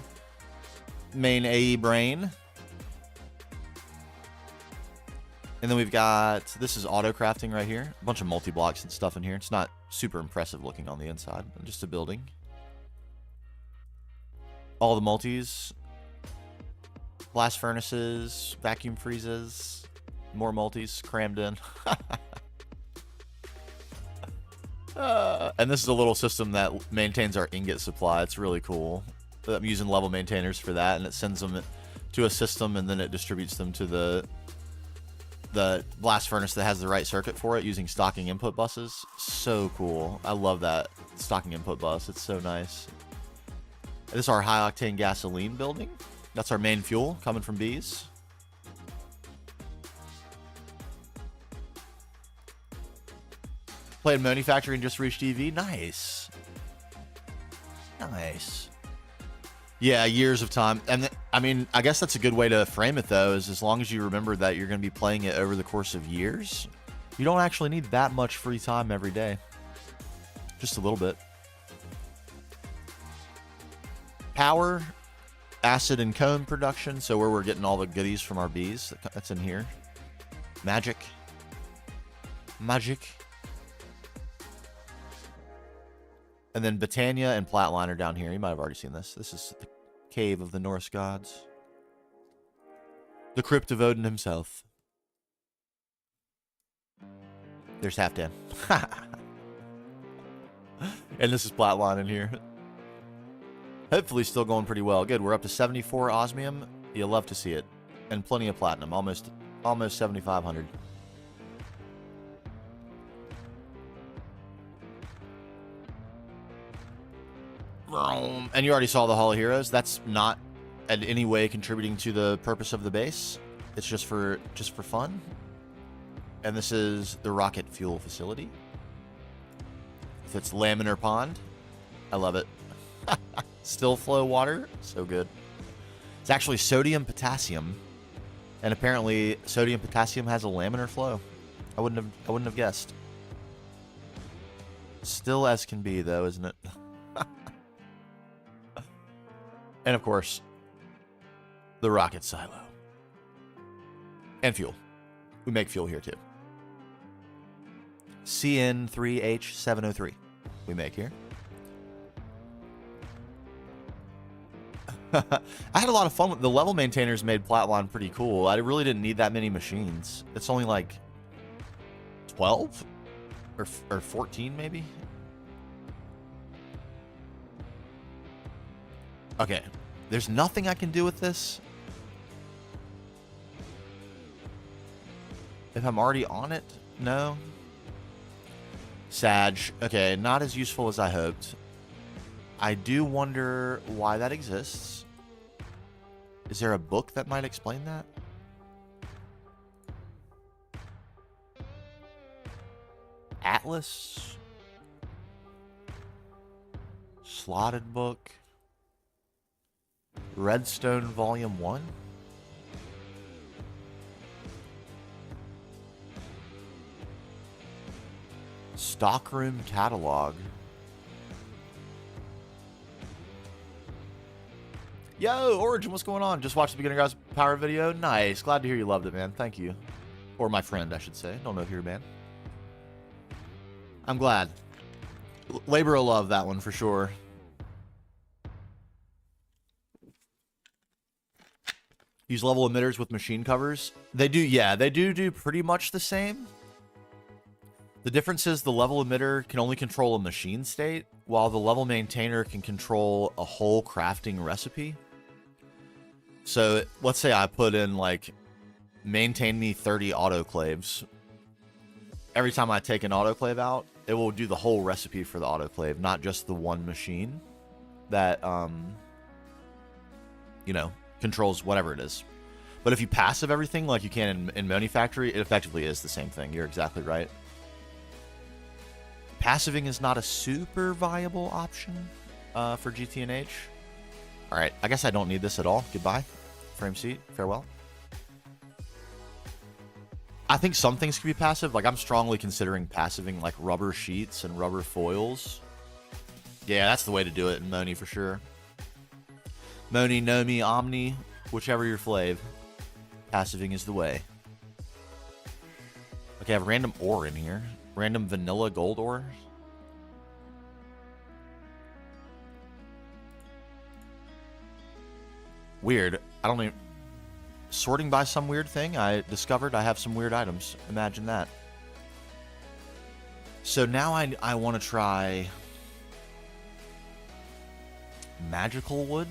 Main AE brain. And then we've got, this is auto crafting right here. A bunch of multi-blocks and stuff in here. It's not super impressive looking on the inside. Just a building. All the multis. Blast furnaces, vacuum freezes, more multis crammed in. And this is a little system that maintains our ingot supply. It's really cool. I'm using level maintainers for that, and it sends them to a system, and then it distributes them to the blast furnace that has the right circuit for it using stocking input buses. So cool. I love that stocking input bus. It's so nice. This is our high octane gasoline building. That's our main fuel coming from bees. Played Manufacturing and just reached EV. Nice. Nice. Yeah, years of time. And I mean, I guess that's a good way to frame it, though, is as long as you remember that you're going to be playing it over the course of years, you don't actually need that much free time every day. Just a little bit. Power, acid and cone production, so where we're getting all the goodies from our bees, that's in here. Magic. Magic. And then Botania and Flatline are down here. You might have already seen this. This is the cave of the Norse gods. The crypt of Odin himself. There's Halfdan. And this is Flatline in here. Hopefully still going pretty well. Good, we're up to 74 osmium. You'll love to see it. And plenty of platinum. Almost 7,500. And you already saw the Hall of Heroes. That's not in any way contributing to the purpose of the base. It's just for fun. And this is the rocket fuel facility. If it's laminar pond, I love it. Still flow water, so good. It's actually sodium potassium, and apparently sodium potassium has a laminar flow. I wouldn't have guessed. Still as can be, though, isn't it? And of course, the rocket silo. And fuel. We make fuel here too. CN3H703 we make here. I had a lot of fun with the level maintainers. Made Flatline pretty cool. I really didn't need that many machines. It's only like 12 or 14 maybe. Okay, there's nothing I can do with this. If I'm already on it, no. Sag, okay, not as useful as I hoped. I do wonder why that exists. Is there a book that might explain that? Atlas? Slotted book? Redstone Volume 1? Stockroom Catalog. Yo, Origin, what's going on? Just watched the Beginner Guys Power video. Nice. Glad to hear you loved it, man. Thank you. Or my friend, I should say. Don't know if you're a man. I'm glad. Labor of love, that one for sure. Use level emitters with machine covers. They do, yeah, they do pretty much the same. The difference is the level emitter can only control a machine state, while the level maintainer can control a whole crafting recipe. So let's say I put in like, maintain me 30 autoclaves. Every time I take an autoclave out, it will do the whole recipe for the autoclave, not just the one machine that, you know, controls whatever it is. But if you passive everything like you can in Manufactory, it effectively is the same thing. You're exactly right. Passiving is not a super viable option for GTNH. All right, I guess I don't need this at all. Goodbye. Frame seat. Farewell. I think some things can be passive. Like, I'm strongly considering passiving, like, rubber sheets and rubber foils. Yeah, that's the way to do it in Moni for sure. Moni, Nomi, Omni, whichever your flave. Passiving is the way. Okay, I have random ore in here. Random vanilla gold ore. Weird. I don't even... Sorting by some weird thing, I discovered I have some weird items. Imagine that. So now I want to try... magical wood.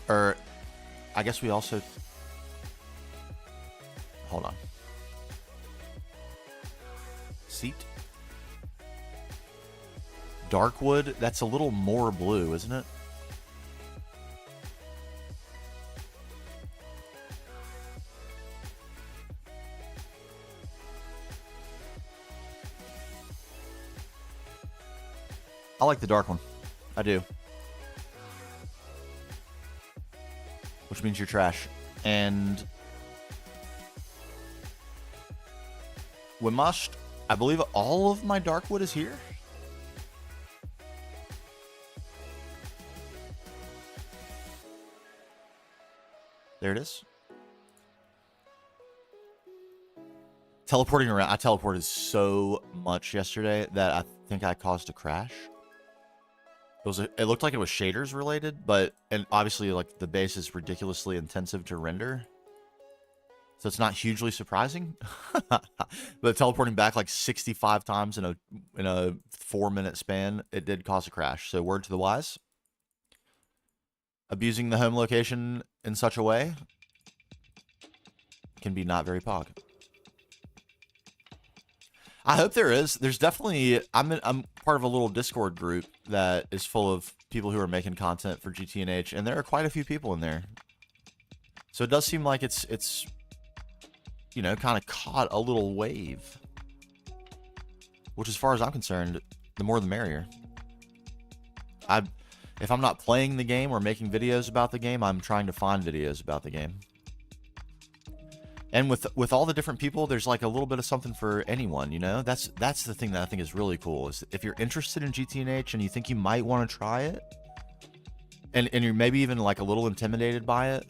Or, I guess we also... Hold on. Seat. Dark wood, that's a little more blue, isn't it? I like the dark one. I do. Which means you're trash. And we must, I believe all of my dark wood is here. There it is. Teleporting around. I teleported so much yesterday that I think I caused a crash. It looked like it was shaders related, and obviously like the base is ridiculously intensive to render. So it's not hugely surprising. But teleporting back like 65 times in a 4-minute span, it did cause a crash. So word to the wise. Abusing the home location in such a way can be not very pog. I hope there is. There's definitely, I'm part of a little Discord group that is full of people who are making content for GTNH, and there are quite a few people in there. So it does seem like it's you know, kind of caught a little wave. Which, as far as I'm concerned, the more the merrier. If I'm not playing the game or making videos about the game, I'm trying to find videos about the game. And with all the different people, there's like a little bit of something for anyone, you know? That's the thing that I think is really cool, is if you're interested in GTNH and you think you might want to try it, and you're maybe even like a little intimidated by it,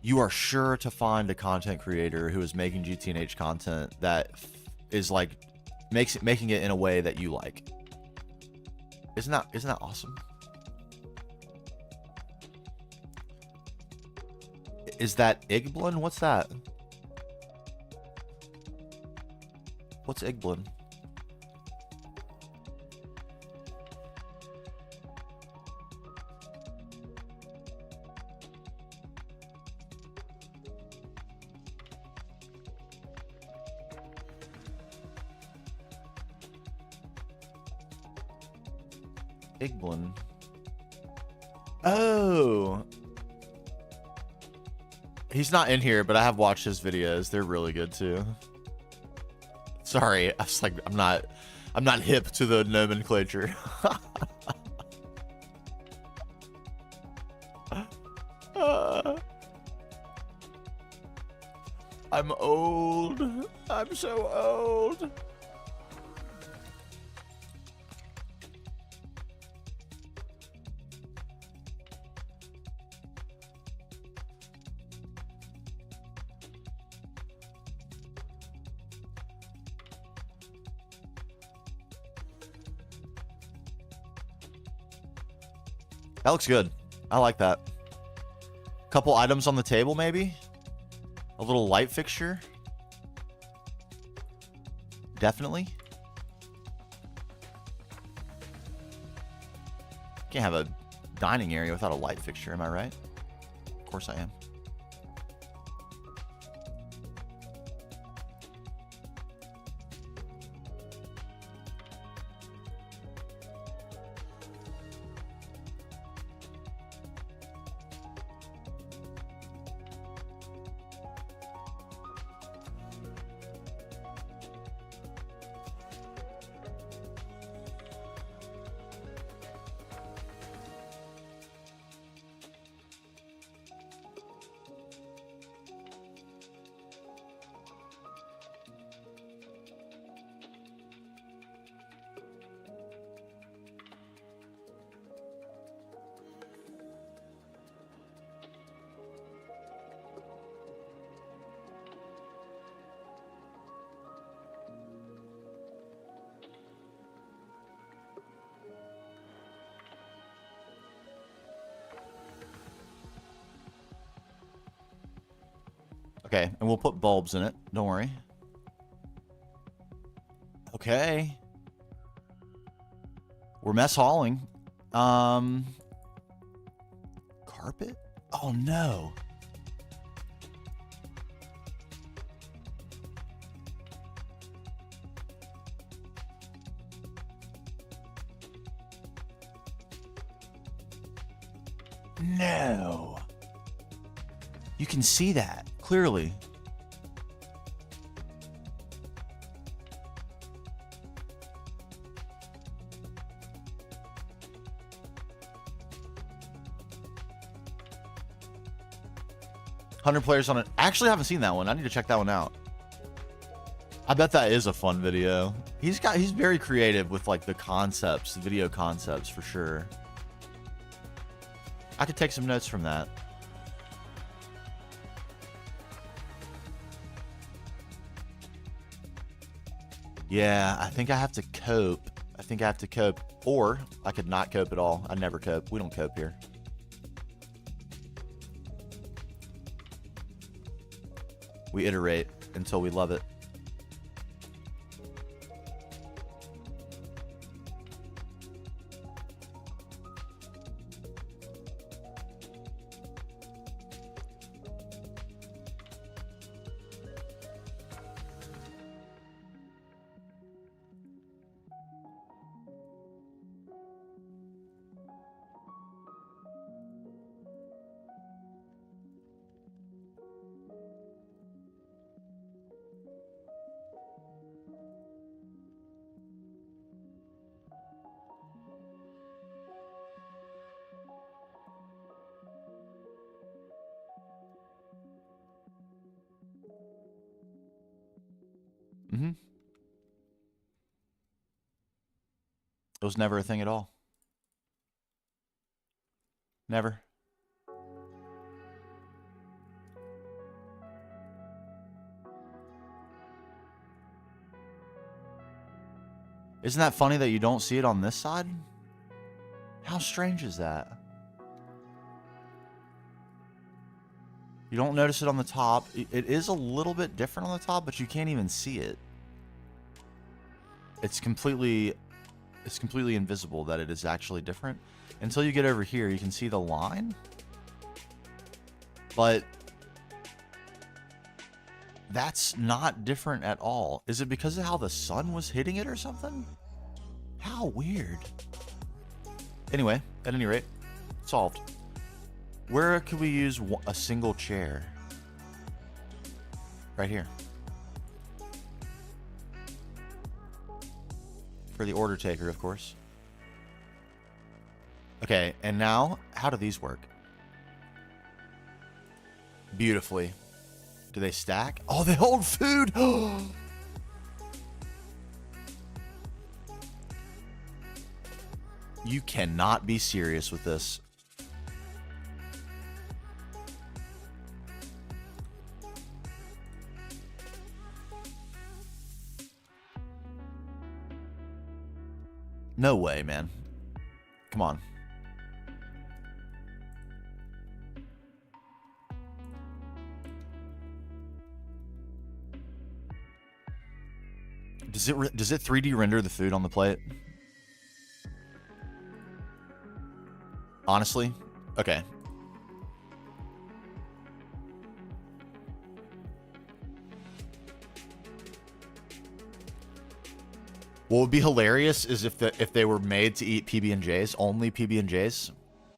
you are sure to find a content creator who is making GTNH content that is like making it in a way that you like. Isn't that awesome? Is that Igblin? What's that? What's Igblin? Igblin. Oh. He's not in here, but I have watched his videos. They're really good too. Sorry, I was like, I'm not hip to the nomenclature. I'm old. I'm so old. That looks good. I like that. Couple items on the table, maybe? A little light fixture? Definitely. Can't have a dining area without a light fixture, am I right? Of course I am. Okay, and we'll put bulbs in it. Don't worry. Okay. We're mess hauling. Carpet? Oh, no. No. You can see that clearly. 100 players on it. I actually haven't seen that one. I need to check that one out. I bet that is a fun video. He's very creative with like the concepts, the video concepts for sure. I could take some notes from that. Yeah, I think I have to cope. I think I have to cope, or I could not cope at all. I never cope. We don't cope here. We iterate until we love it. It was never a thing at all. Never. Isn't that funny that you don't see it on this side? How strange is that? You don't notice it on the top. It is a little bit different on the top, but you can't even see it. It's completely invisible that it is actually different. Until you get over here, you can see the line. But that's not different at all. Is it because of how the sun was hitting it or something? How weird. Anyway, at any rate, solved. Where could we use a single chair? Right here. For the order taker, of course. Okay, and now, how do these work? Beautifully. Do they stack? Oh, they hold food! You cannot be serious with this. No way, man. Come on. Does it 3D render the food on the plate? Honestly? Okay. What would be hilarious is if they were made to eat PB&Js, only PB&Js.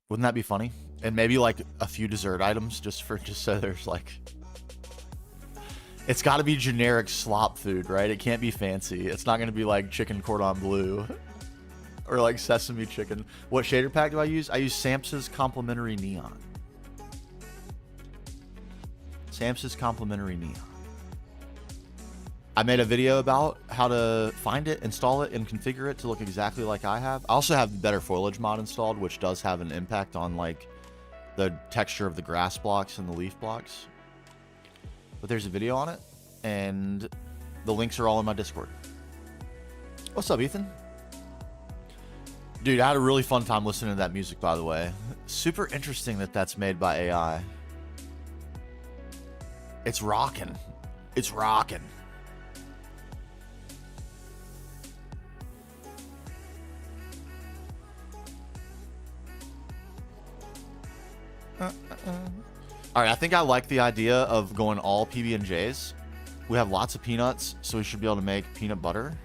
Wouldn't that be funny? And maybe like a few dessert items just so there's like... It's got to be generic slop food, right? It can't be fancy. It's not going to be like chicken cordon bleu or like sesame chicken. What shader pack do I use? I use Samsa's Complementary Neon. Samsa's Complementary Neon. I made a video about how to find it, install it, and configure it to look exactly like I have. I also have the Better Foliage mod installed, which does have an impact on like the texture of the grass blocks and the leaf blocks. But there's a video on it, and the links are all in my Discord. What's up, Ethan? Dude, I had a really fun time listening to that music, by the way. Super interesting that that's made by AI. It's rocking. It's rocking. All right, I think I like the idea of going all PB&Js. We have lots of peanuts, so we should be able to make peanut butter.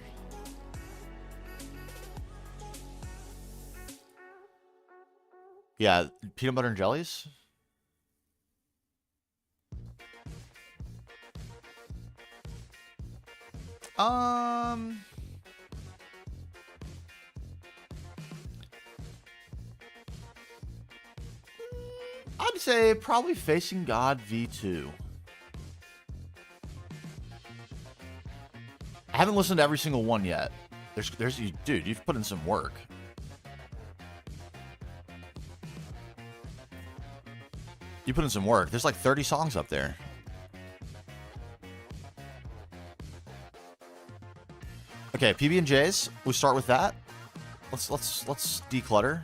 Yeah, peanut butter and jellies. I'd say probably Facing God V2. I haven't listened to every single one yet. Dude, you've put in some work. You put in some work. There's like 30 songs up there. Okay, PB&Js. We start with that. Let's declutter.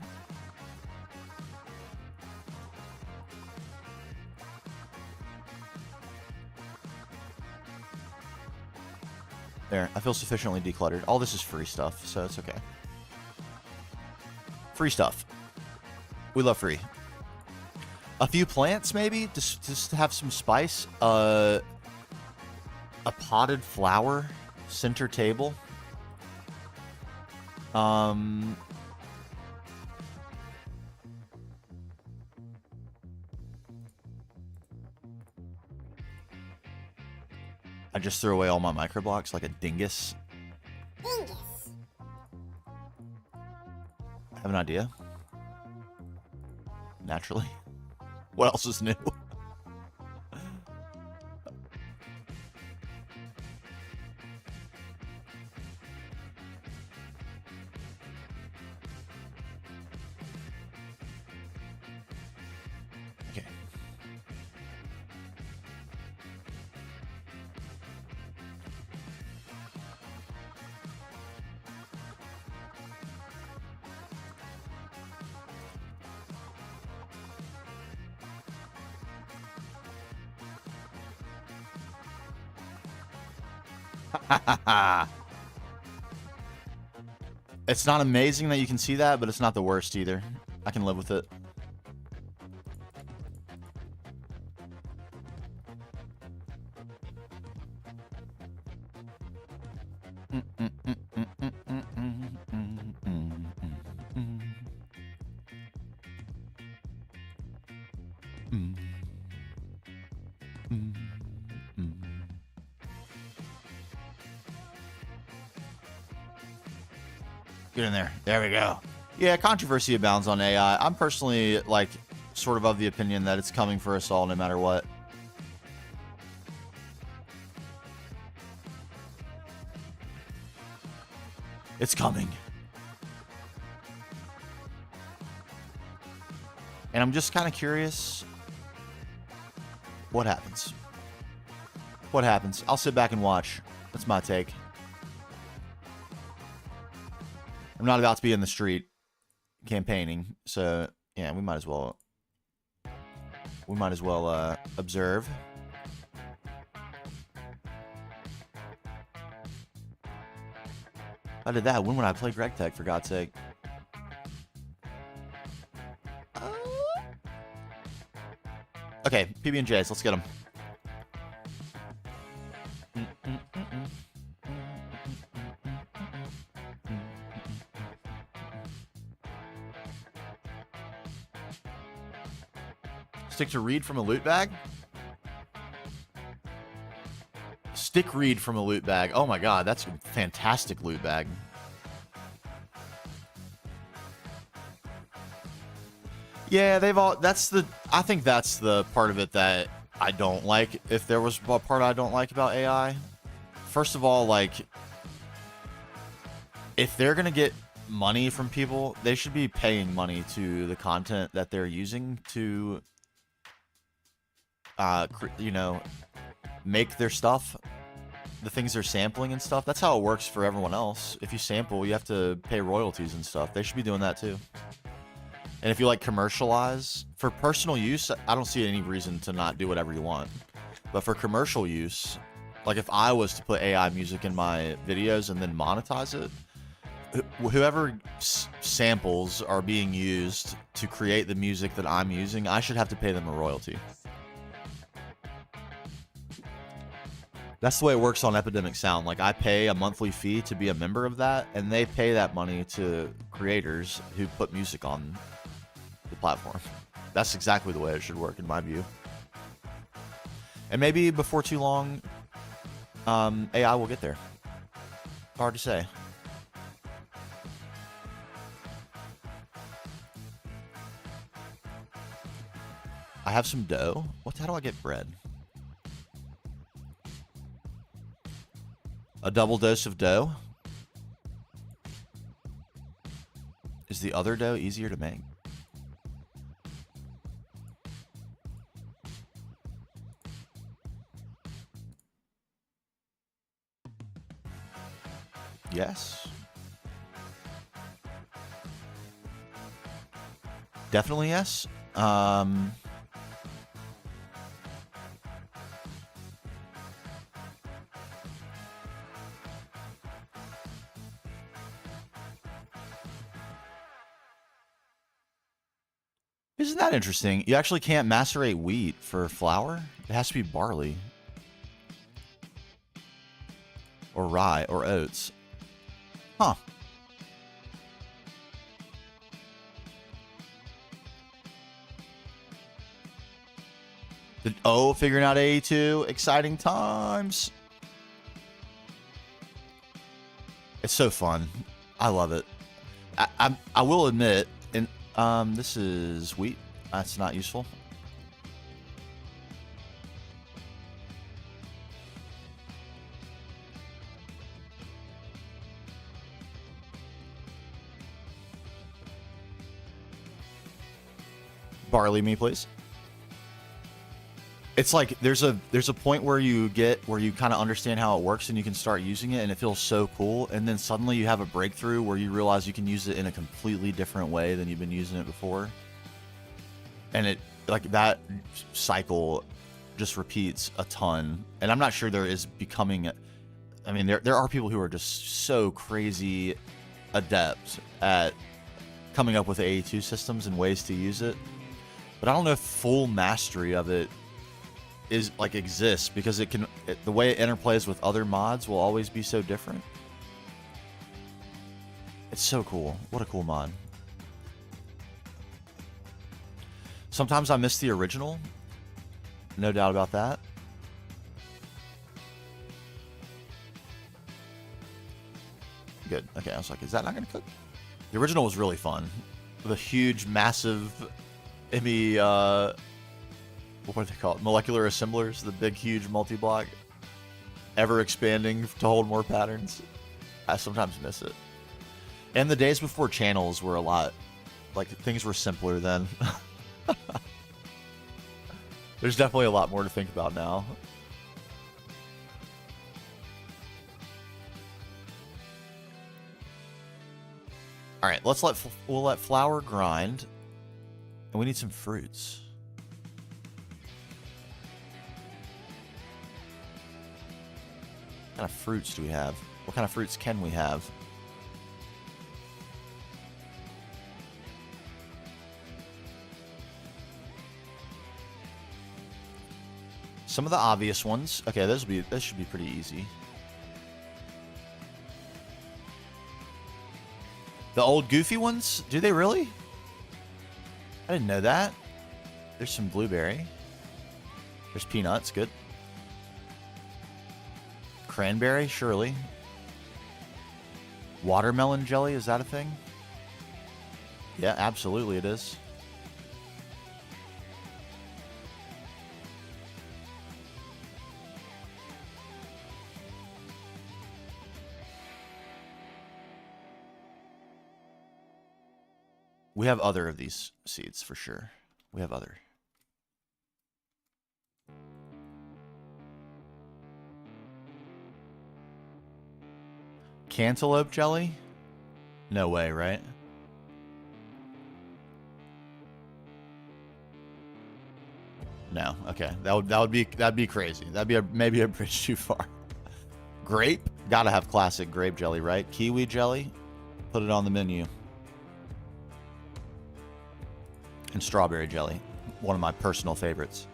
There, I feel sufficiently decluttered. All this is free stuff, so it's okay. Free stuff. We love free. A few plants, maybe? Just to have some spice. A potted flower. Center table. I just threw away all my microblocks like a dingus. Dingus. I have an idea. Naturally. What else is new? Okay. It's not amazing that you can see that, but it's not the worst either. I can live with it. Get in there. There we go. Yeah, controversy abounds on AI. I'm personally, like, sort of the opinion that it's coming for us all no matter what. It's coming. And I'm just kind of curious what happens. What happens? I'll sit back and watch. That's my take. I'm not about to be in the street campaigning, so yeah, we might as well observe. I did that. When would I play GregTech, for God's sake? Okay, PB&Js, let's get them. Stick to read from a loot bag? Stick read from a loot bag. Oh my god, that's a fantastic loot bag. Yeah, they've all... I think that's the part of it that I don't like. If there was a part I don't like about AI. First of all, like... if they're gonna get money from people, they should be paying money to the content that they're using to... you know, make their stuff, the things they're sampling and stuff. That's how it works for everyone else. If you sample, you have to pay royalties and stuff. They should be doing that too. And if you like commercialize for personal use, I don't see any reason to not do whatever you want. But for commercial use, like if I was to put AI music in my videos and then monetize it, whoever samples are being used to create the music that I'm using, I should have to pay them a royalty. That's the way it works on Epidemic Sound. Like, I pay a monthly fee to be a member of that, and they pay that money to creators who put music on the platform. That's exactly the way it should work, in my view. And maybe before too long, AI will get there. Hard to say. I have some dough. How do I get bread? A double dose of dough. Is the other dough easier to make? Yes. Definitely yes. Isn't that interesting? You actually can't macerate wheat for flour. It has to be barley. Or rye or oats. Huh. Oh, figuring out A2. Exciting times. It's so fun. I love it. I will admit, and this is wheat. That's not useful. Barley me, please. It's like there's a point where you kind of understand how it works and you can start using it and it feels so cool, and then suddenly you have a breakthrough where you realize you can use it in a completely different way than you've been using it before. And it like that cycle just repeats a ton. And I'm not sure there is becoming I mean there are people who are just so crazy adept at coming up with A2 systems and ways to use it. But I don't know if full mastery of it is like exists, because the way it interplays with other mods will always be so different. It's so cool. What a cool mod. Sometimes I miss the original. No doubt about that. Good. Okay, I was like, is that not going to cook? The original was really fun. The huge, massive, what are they called? Molecular assemblers, the big, huge multi-block, ever expanding to hold more patterns. I sometimes miss it. And the days before channels were a lot, like, things were simpler then. There's definitely a lot more to think about now. All right, we'll let flour grind, and we need some fruits. What kind of fruits do we have? What kind of fruits can we have? Some of the obvious ones. Okay, this should be pretty easy. The old goofy ones? Do they really? I didn't know that. There's some blueberry. There's peanuts, good. Cranberry, surely. Watermelon jelly, is that a thing? Yeah, absolutely it is. We have other of these seeds for sure. We have other. Cantaloupe jelly? No way, right? No. Okay. That'd be crazy. That'd be maybe a bridge too far. Grape? Gotta have classic grape jelly, right? Kiwi jelly? Put it on the menu. And strawberry jelly. One of my personal favorites.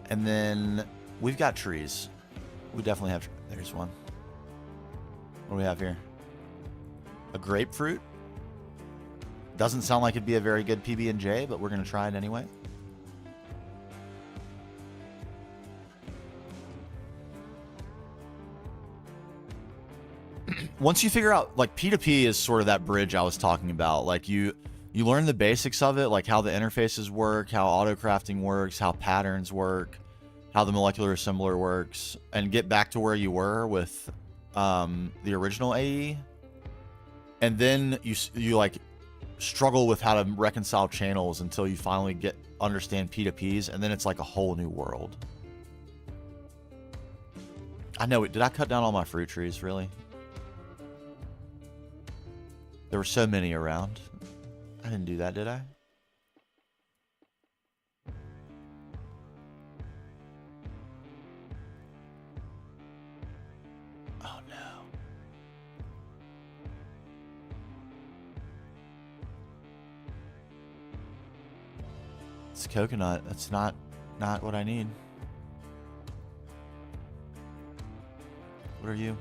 And then we've got trees. We definitely have. There's one. What do we have here? A grapefruit? Doesn't sound like it'd be a very good PB&J, but we're going to try it anyway. Once you figure out, like, P2P is sort of that bridge I was talking about. Like, you You learn the basics of it, like how the interfaces work, how auto crafting works, how patterns work, how the molecular assembler works, and get back to where you were with the original AE. And then you like struggle with how to reconcile channels until you finally understand P2Ps, and then it's like a whole new world. I know it. Did I cut down all my fruit trees, really? There were so many around. I didn't do that, did I? Oh no. It's coconut. That's not what I need. What are you?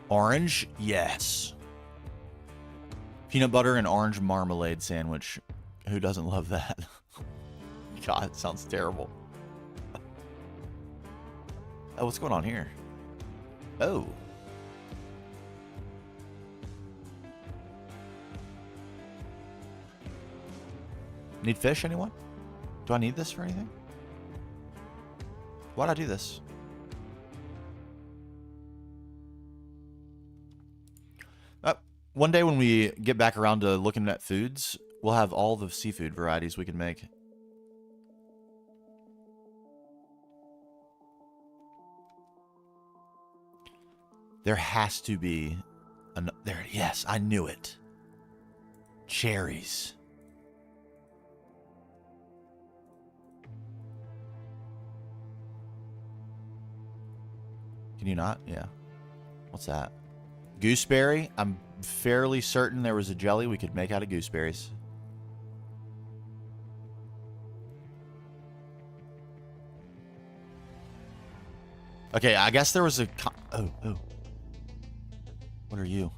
Orange? Yes. Peanut butter and orange marmalade sandwich. Who doesn't love that? God, it sounds terrible. Oh, what's going on here? Oh. Need fish, anyone? Do I need this for anything? Why'd I do this? One day when we get back around to looking at foods, we'll have all the seafood varieties we can make. There has to be there. Yes, I knew it. Cherries. Can you not? Yeah. What's that? Gooseberry? I'm fairly certain there was a jelly we could make out of gooseberries. Okay, I guess there was a... Oh. What are you?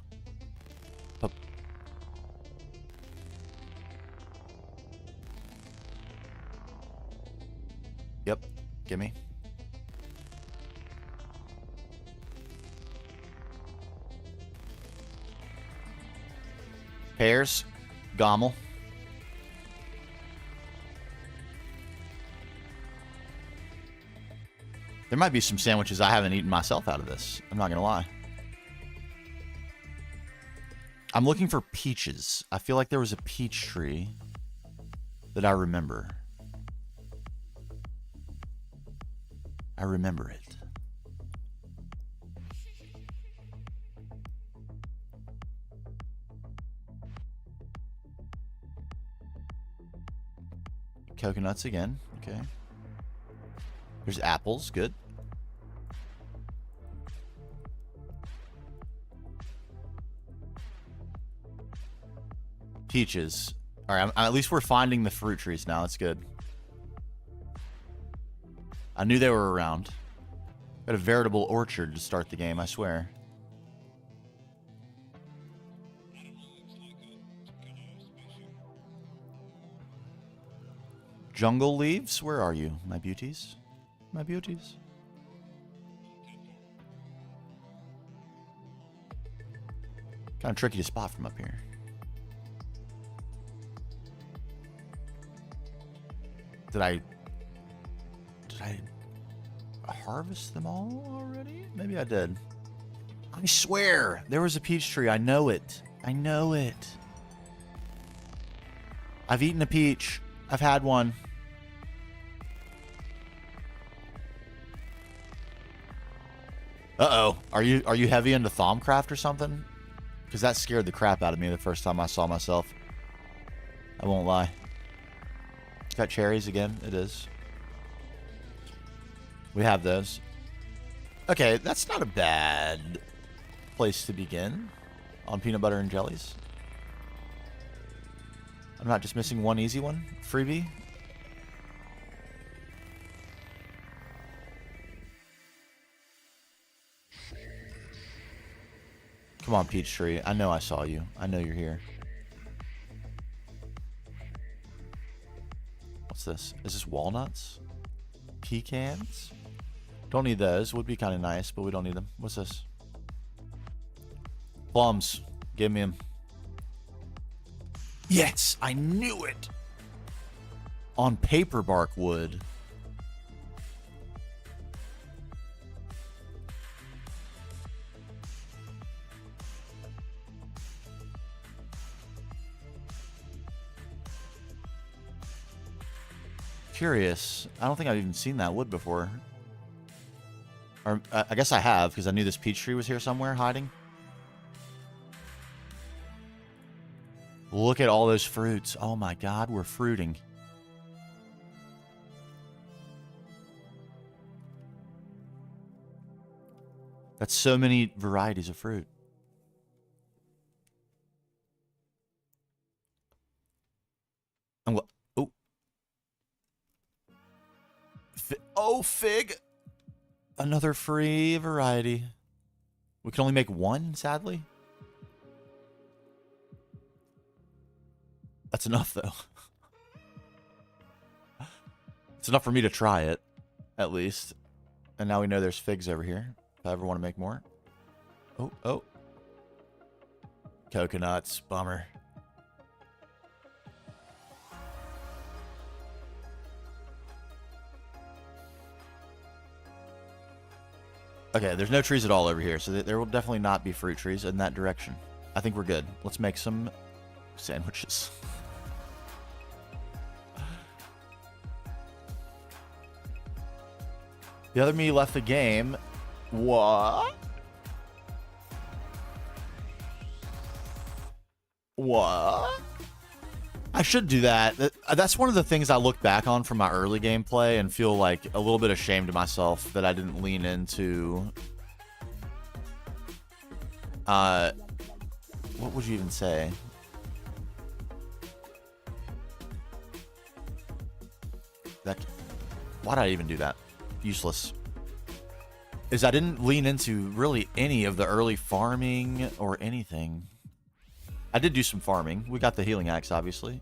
Yep. Gimme. Pears, Gommel. There might be some sandwiches I haven't eaten myself out of this. I'm not going to lie. I'm looking for peaches. I feel like there was a peach tree that I remember. I remember it. Coconuts again. Okay. There's apples. Good. Peaches. All right. At least we're finding the fruit trees now. That's good. I knew they were around. Got a veritable orchard to start the game, I swear. Jungle leaves? Where are you, my beauties? My beauties. Kind of tricky to spot from up here. Did I harvest them all already? Maybe I did. I swear there was a peach tree. I know it. I know it. I've eaten a peach. I've had one. Uh-oh. Are you heavy into Thaumcraft or something? Because that scared the crap out of me the first time I saw myself. I won't lie. Got cherries again? It is. We have those. Okay, that's not a bad place to begin on peanut butter and jellies. I'm not just missing one easy one. Freebie. Come on, Peachtree. I know I saw you. I know you're here. What's this? Is this walnuts? Pecans? Don't need those. Would be kind of nice, but we don't need them. What's this? Plums. Give me them. Yes, I knew it. On paper bark wood. Curious. I don't think I've even seen that wood before. Or I guess I have, because I knew this peach tree was here somewhere hiding. Look at all those fruits. Oh my god, we're fruiting. That's so many varieties of fruit. And what? Oh. Oh, fig. Another free variety. We can only make one, sadly. That's enough, though. It's enough for me to try it, at least. And now we know there's figs over here. If I ever want to make more. Oh, oh. Coconuts. Bummer. Okay, there's no trees at all over here, so there will definitely not be fruit trees in that direction. I think we're good. Let's make some sandwiches. The other me left the game. What? What? I should do that. That's one of the things I look back on from my early gameplay and feel like a little bit ashamed of myself that I didn't lean into. What would you even say? Why did I even do that? Useless. Is I didn't lean into really any of the early farming or anything. I did do some farming. We got the healing axe, obviously.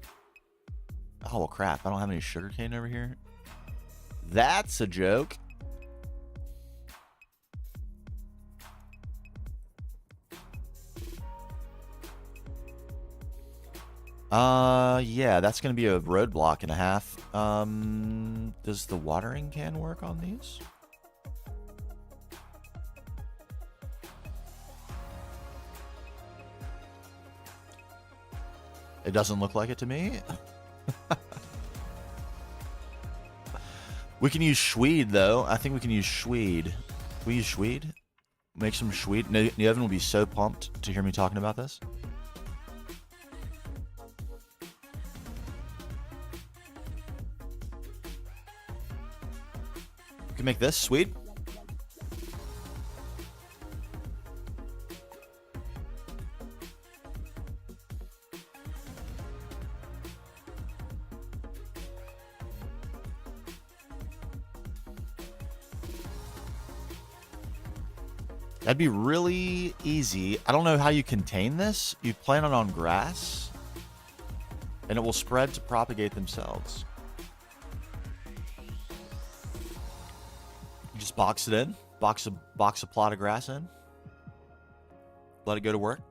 Oh, well, crap. I don't have any sugarcane over here. That's a joke. Yeah, that's going to be a roadblock and a half. Does the watering can work on these? It doesn't look like it to me. We can use Schweed, though. I think we can use Schweed. Can we use Schweed? Make some Schweed. Neven will be so pumped to hear me talking about this. We can make this Swede. That'd be really easy. I don't know how you contain this. You plant it on grass, and it will spread to propagate themselves. You just box it in, box a plot of grass in, let it go to work.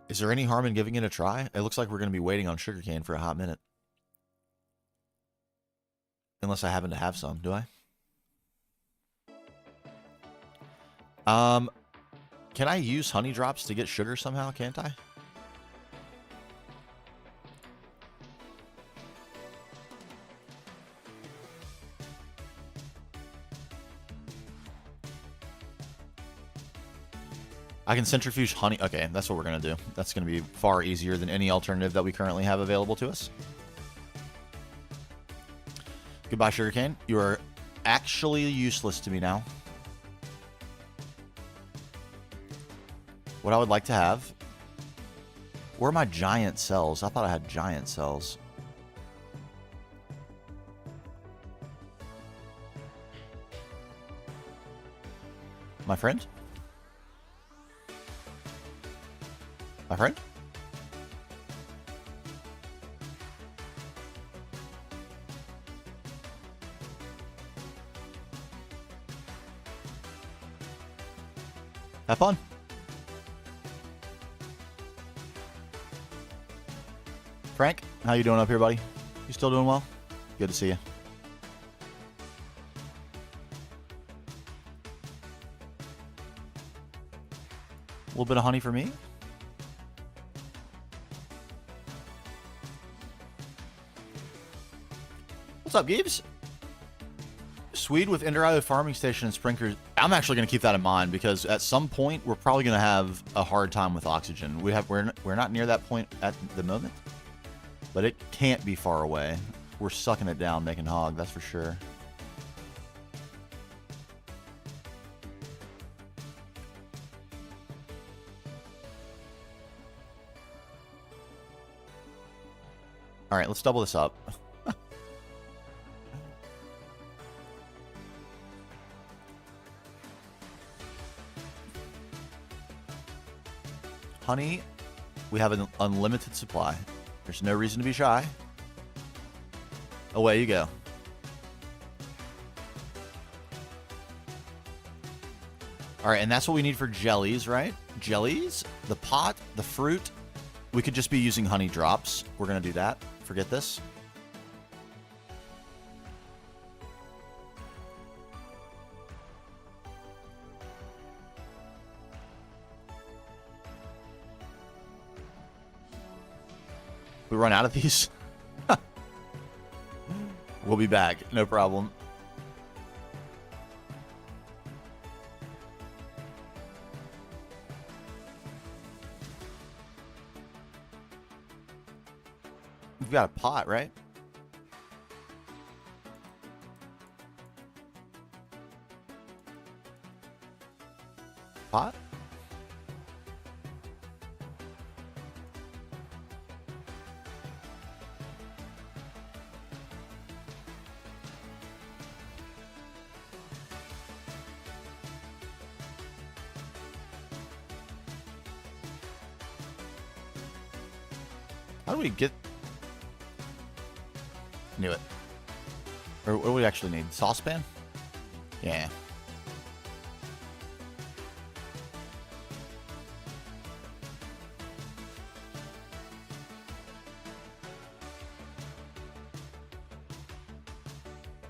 Is there any harm in giving it a try? It looks like we're going to be waiting on sugarcane for a hot minute. Unless I happen to have some, do I? Can I use honey drops to get sugar somehow, can't I? I can centrifuge honey. Okay, that's what we're going to do. That's going to be far easier than any alternative that we currently have available to us. Goodbye, sugarcane. You are actually useless to me now. What I would like to have... Where are my giant cells? I thought I had giant cells. My friend? My friend? Have fun. Frank, how you doing up here, buddy? You still doing well? Good to see you. A little bit of honey for me. What's up, Gibbs? Swede with Indorado farming station and sprinklers. I'm actually going to keep that in mind because at some point we're probably going to have a hard time with oxygen. We're not near that point at the moment, but it can't be far away. We're sucking it down, making hog, that's for sure. All right, let's double this up. Honey, we have an unlimited supply. There's no reason to be shy. Away you go. All right, and that's what we need for jellies, right? Jellies, the pot, the fruit. We could just be using honey drops. We're going to do that. Forget this. We run out of these. We'll be back. No problem. We've got a pot, right? Pot? How do we get... Knew it. Or what do we actually need? Saucepan? Yeah.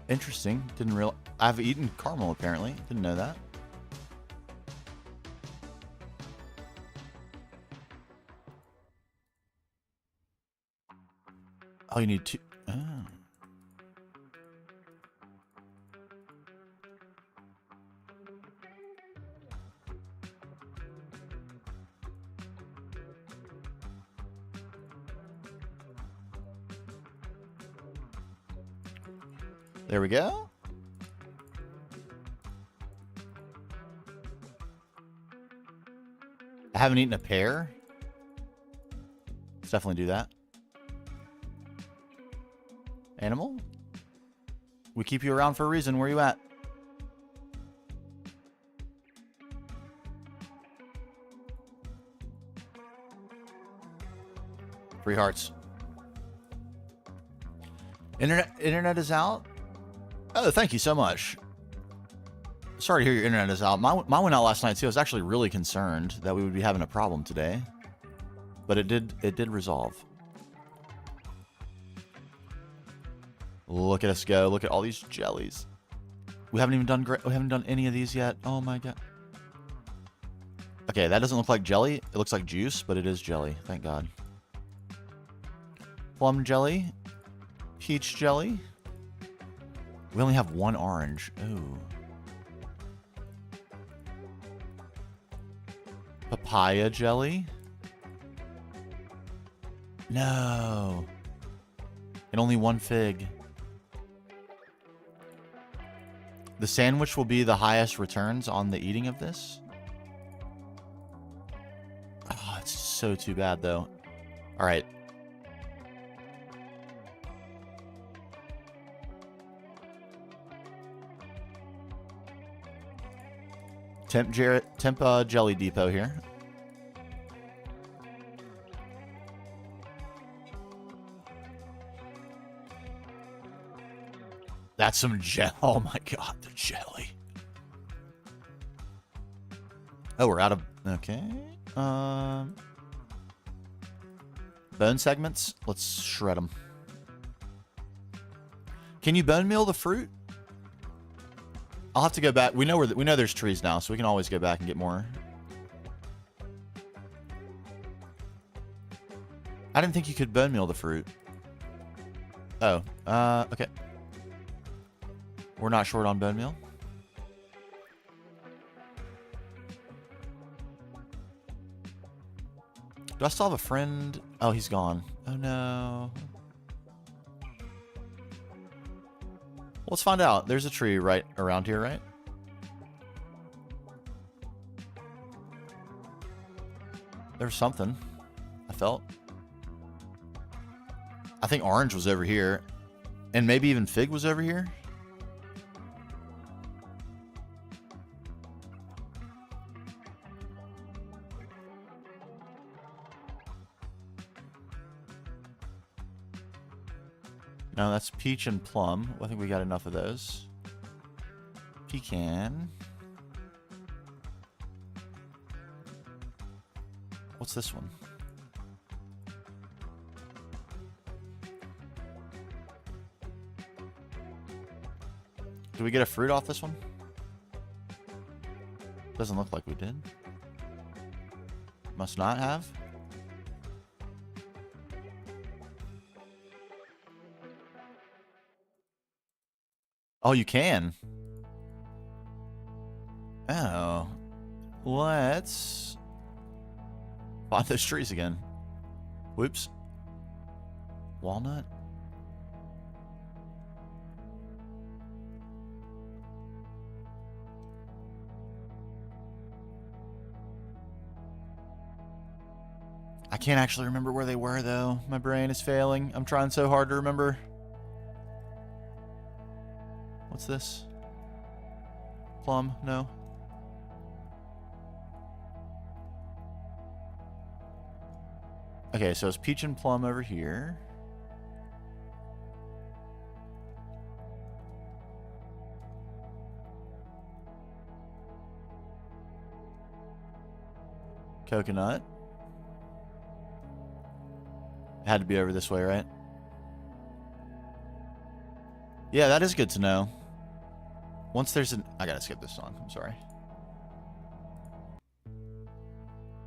Interesting. Didn't realize... I've eaten caramel, apparently. Didn't know that. Oh, you need two... Oh. There we go. I haven't eaten a pear. Let's definitely do that. Animal? We keep you around for a reason. Where you at? Free hearts. Internet is out? Oh, thank you so much. Sorry to hear your internet is out. Mine went out last night too. I was actually really concerned that we would be having a problem today. But it did resolve. Look at us go. Look at all these jellies. We haven't done any of these yet. Oh my god. Okay, that doesn't look like jelly. It looks like juice, but it is jelly. Thank God. Plum jelly. Peach jelly. We only have one orange. Ooh. Papaya jelly. No. And only one fig. The sandwich will be the highest returns on the eating of this. Oh, it's so too bad, though. All right. Temp Jelly Depot here. That's some jelly. Oh my god, the jelly. Oh, we're out of... Okay. Bone segments? Let's shred them. Can you bone meal the fruit? I'll have to go back. We know there's trees now, so we can always go back and get more. I didn't think you could bone meal the fruit. Oh, okay. We're not short on bone meal. Do I still have a friend? Oh, he's gone. Oh, no. Let's find out. There's a tree right around here, right? There's something. I felt. I think orange was over here. And maybe even fig was over here. No, that's peach and plum. I think we got enough of those. Pecan. What's this one? Did we get a fruit off this one? Doesn't look like we did. Must not have. Oh, you can. Oh. Let's find those trees again. Whoops. Walnut. I can't actually remember where they were, though. My brain is failing. I'm trying so hard to remember. What's this? Plum? No. Okay, so it's peach and plum over here. Coconut. Had to be over this way, right? Yeah, that is good to know. Once there's an... I gotta skip this song. I'm sorry.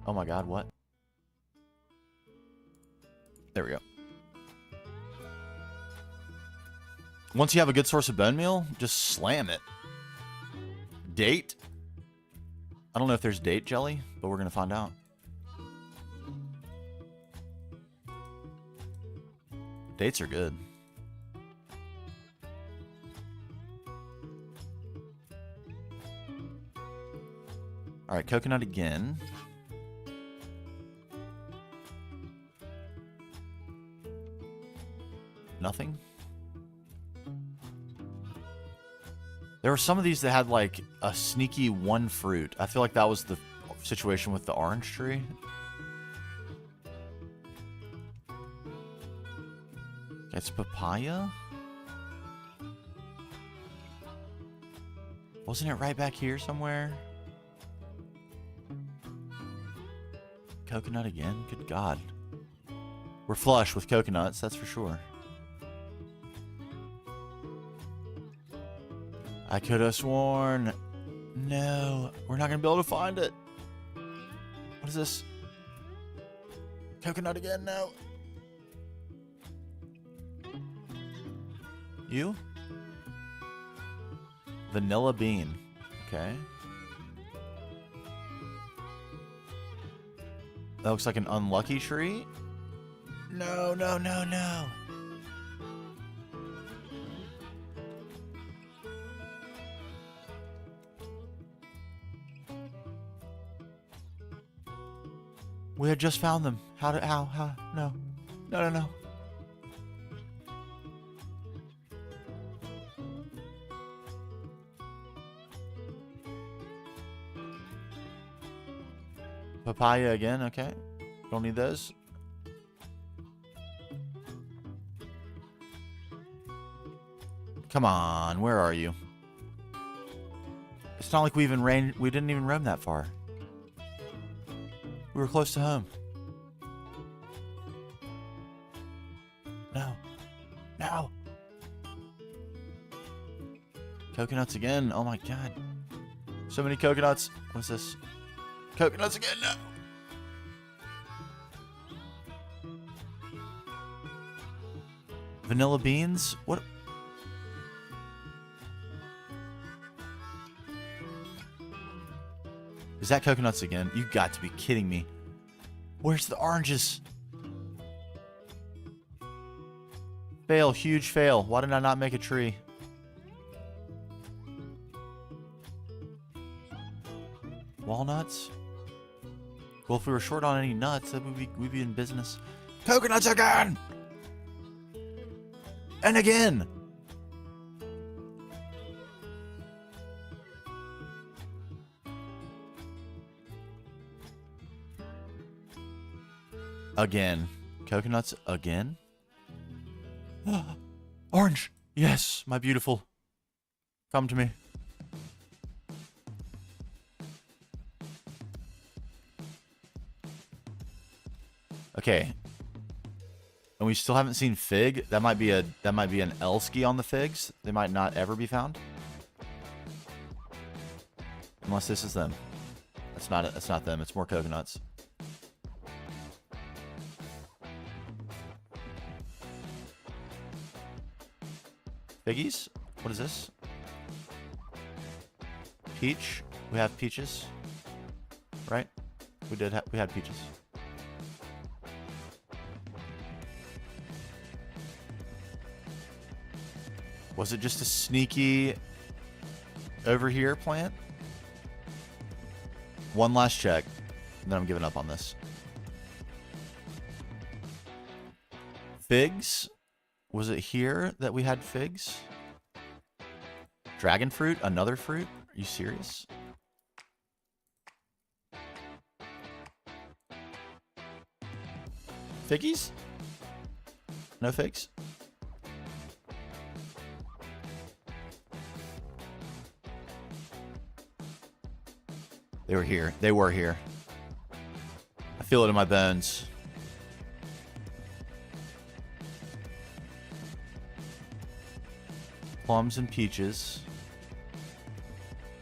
Oh my god, what? There we go. Once you have a good source of bone meal, just slam it. Date? I don't know if there's date jelly, but we're gonna find out. Dates are good. Alright, coconut again. Nothing? There were some of these that had like a sneaky one fruit. I feel like that was the situation with the orange tree. It's papaya? Wasn't it right back here somewhere? Coconut again? Good God. We're flush with coconuts, that's for sure. I could have sworn. No, we're not going to be able to find it. What is this? Coconut again? No. You? Vanilla bean. Okay. That looks like an unlucky tree. No, no, no, no. We had just found them. How? No. No, no, no. Papaya again, okay. Don't need those. Come on, where are you? It's not like we didn't even roam that far. We were close to home. No. No. Coconuts again. Oh my god. So many coconuts. What's this? Coconuts again. No. Vanilla beans? What? Is that coconuts again? You got to be kidding me. Where's the oranges? Fail. Huge fail. Why did I not make a tree? Walnuts? Well, if we were short on any nuts, then we'd be in business. Coconuts again! And again! Again. Coconuts again? Orange! Yes, my beautiful. Come to me. Okay. And we still haven't seen fig. That might be an L-ski on the figs. They might not ever be found. Unless this is them. That's not them. It's more coconuts. Figgies? What is this? Peach? We have peaches. Right? We had peaches. Was it just a sneaky over here plant? One last check. And then I'm giving up on this. Figs? Was it here that we had figs? Dragon fruit? Another fruit? Are you serious? Figgies? No figs? They were here. They were here. I feel it in my bones. Plums and peaches.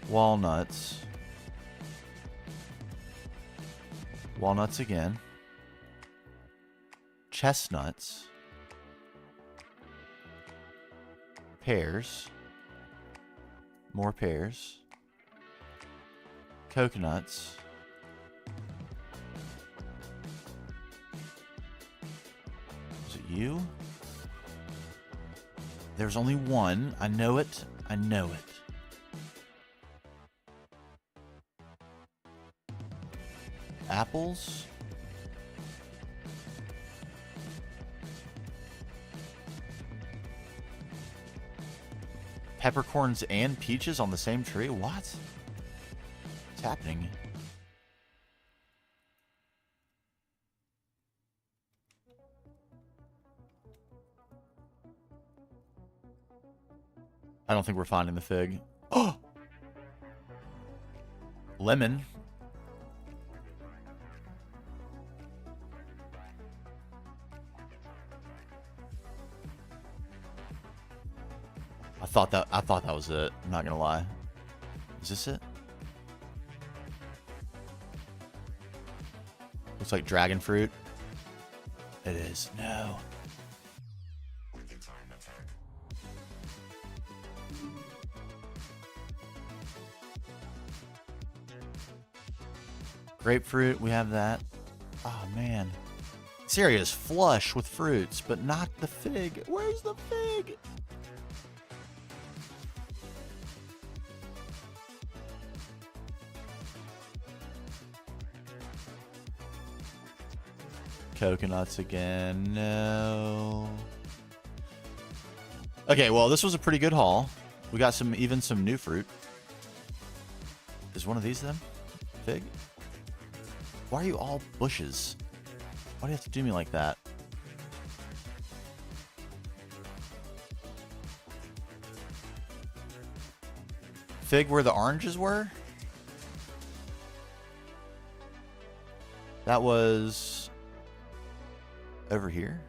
Walnuts. Walnuts again. Chestnuts. Pears. More pears. Coconuts. Is it you? There's only one. I know it. I know it. Apples. Peppercorns and peaches on the same tree? What? What's happening? I don't think we're finding the fig. Oh! Lemon. I thought that was it. I'm not gonna lie. Is this it? Looks like dragon fruit. It is. No. Grapefruit, we have that. Oh man. This area is flush with fruits, but not the fig. Where's the fig? Coconuts again. No. Okay, well, this was a pretty good haul. We got even some new fruit. Is one of these them? Fig? Why are you all bushes? Why do you have to do me like that? Fig where the oranges were? That was over here.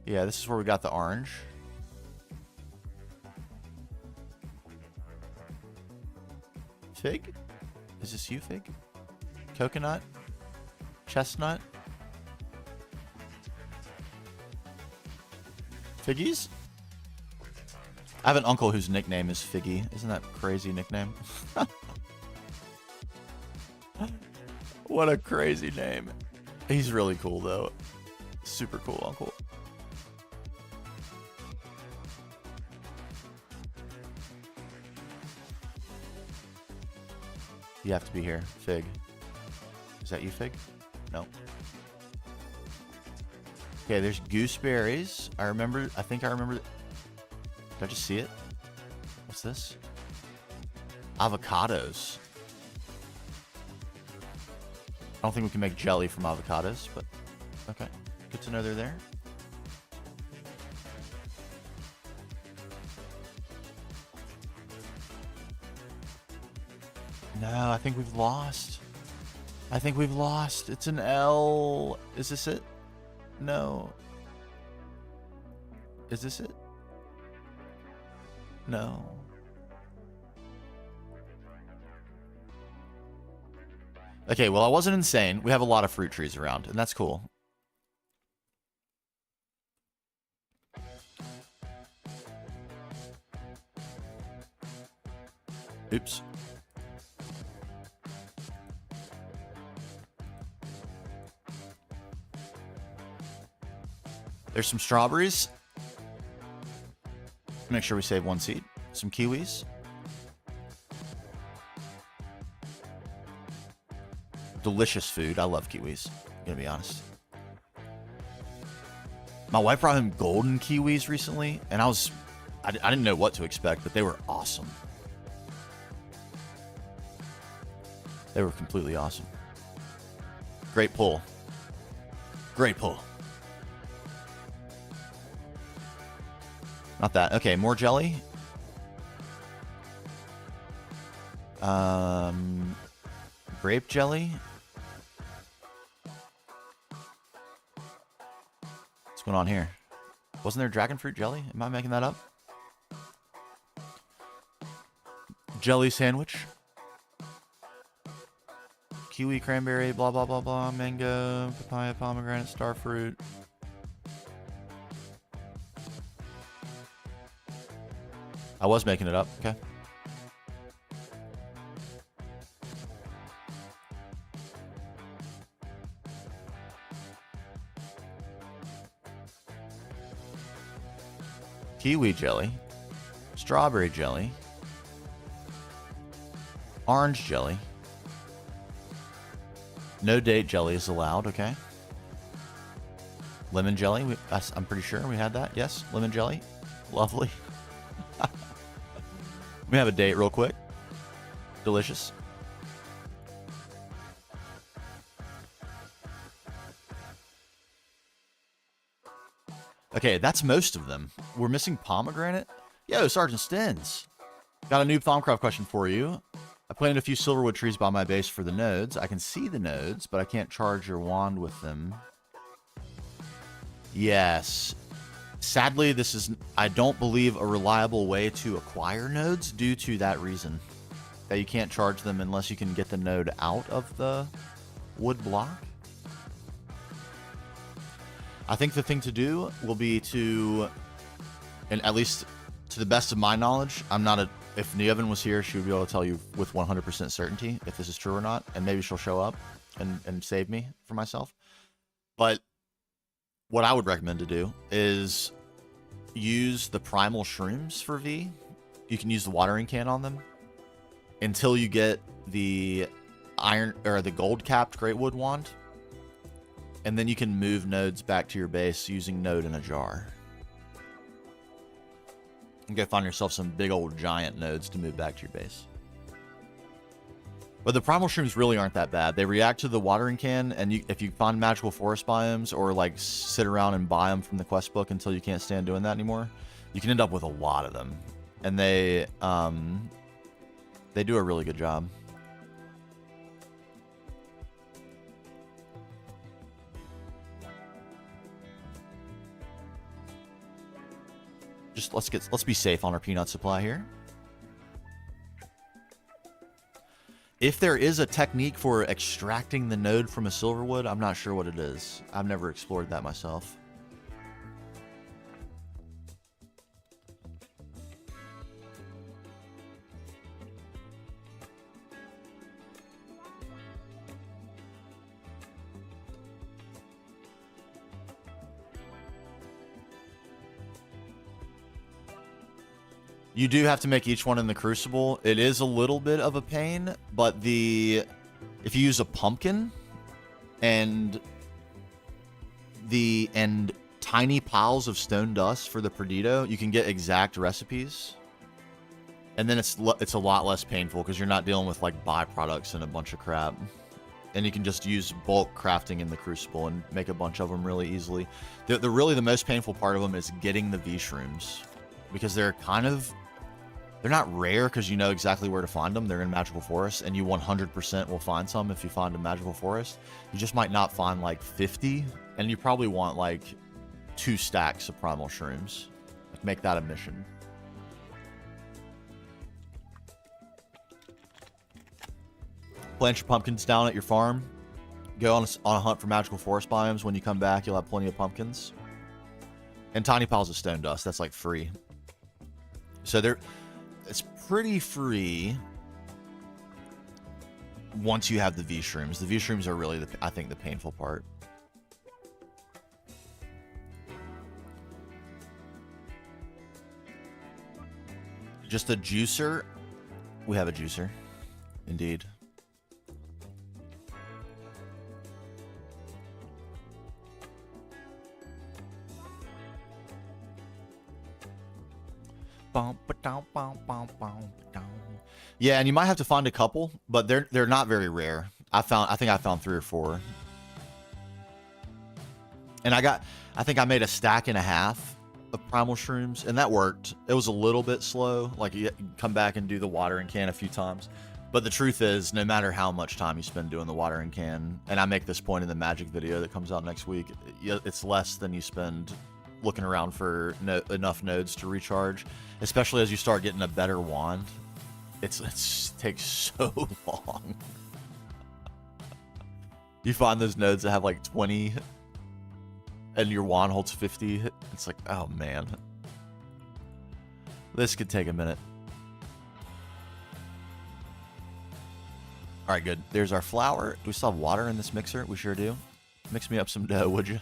Yeah, this is where we got the orange. Fig? Is this you, Fig? Coconut? Chestnut? Figgies? I have an uncle whose nickname is Figgy. Isn't that a crazy nickname? What a crazy name. He's really cool, though. Super cool uncle. You have to be here. Fig. Is that you, Fig? No. Okay, there's gooseberries. I think I remember. Did I just see it? What's this? Avocados. I don't think we can make jelly from avocados, but okay. Good to know they're there. No, I think we've lost. I think we've lost. It's an L. Is this it? No. Is this it? No. Okay, well, I wasn't insane. We have a lot of fruit trees around, and that's cool. Oops. There's some strawberries. Make sure we save one seed. Some kiwis. Delicious food. I love kiwis. I'm gonna be honest. My wife brought him golden kiwis recently, and I didn't know what to expect, but they were awesome. They were completely awesome. Great pull. Great pull. Not that. Okay, more jelly. Grape jelly. What's going on here? Wasn't there dragon fruit jelly? Am I making that up? Jelly sandwich. Kiwi, cranberry, blah, blah, blah, blah. Mango, papaya, pomegranate, starfruit. I was making it up. Okay. Kiwi jelly. Strawberry jelly. Orange jelly. No date jelly is allowed. Okay. Lemon jelly. I'm pretty sure we had that. Yes. Lemon jelly. Lovely. Let me have a date real quick. Delicious. Okay, that's most of them. We're missing pomegranate. Yo, Sergeant Stins. Got a noob Thaumcraft question for you. I planted a few silverwood trees by my base for the nodes. I can see the nodes, but I can't charge your wand with them. Yes. Sadly, this is, I don't believe, a reliable way to acquire nodes due to that reason. That you can't charge them unless you can get the node out of the wood block. I think the thing to do will be to, and at least to the best of my knowledge, I'm not a, if Neoven was here, she would be able to tell you with 100% certainty if this is true or not, and maybe she'll show up and save me for myself. But what I would recommend to do is use the primal shrooms for V. You can use the watering can on them until you get the iron or the gold capped great wood wand, and then you can move nodes back to your base using node in a jar. You can find yourself some big old giant nodes to move back to your base. But the primal shrooms really aren't that bad. They react to the watering can, and if you find magical forest biomes or like sit around and buy them from the quest book until you can't stand doing that anymore, you can end up with a lot of them, and they do a really good job. Just let's be safe on our peanut supply here. If there is a technique for extracting the node from a silverwood, I'm not sure what it is. I've never explored that myself. You do have to make each one in the crucible. It is a little bit of a pain, but if you use a pumpkin and tiny piles of stone dust for the Perdido, you can get exact recipes. And then it's a lot less painful because you're not dealing with like byproducts and a bunch of crap. And you can just use bulk crafting in the crucible and make a bunch of them really easily. Really the most painful part of them is getting the V-shrooms, because they're not rare because you know exactly where to find them. They're in magical forests, and you 100% will find some if you find a magical forest. You just might not find like 50, and you probably want like 2 stacks of primal shrooms. Like, make that a mission. Plant your pumpkins down at your farm. Go on a hunt for magical forest biomes. When you come back, you'll have plenty of pumpkins. And tiny piles of stone dust. That's like free. So it's pretty free once you have the V-shrooms. The V-shrooms are really, I think, the painful part. Just a juicer. We have a juicer. Indeed. Yeah, and you might have to find a couple, but they're not very rare. I think I found 3 or 4. And I think I made a stack and a half of primal shrooms, and that worked. It was a little bit slow, like you come back and do the watering can a few times. But the truth is, no matter how much time you spend doing the watering can, and I make this point in the magic video that comes out next week, it's less than you spend looking around for enough nodes to recharge, especially as you start getting a better wand. It takes so long. You find those nodes that have like 20 and your wand holds 50. It's like, oh man, this could take a minute. All right, good. There's our flour. Do we still have water in this mixer? We sure do. Mix me up some dough, would you?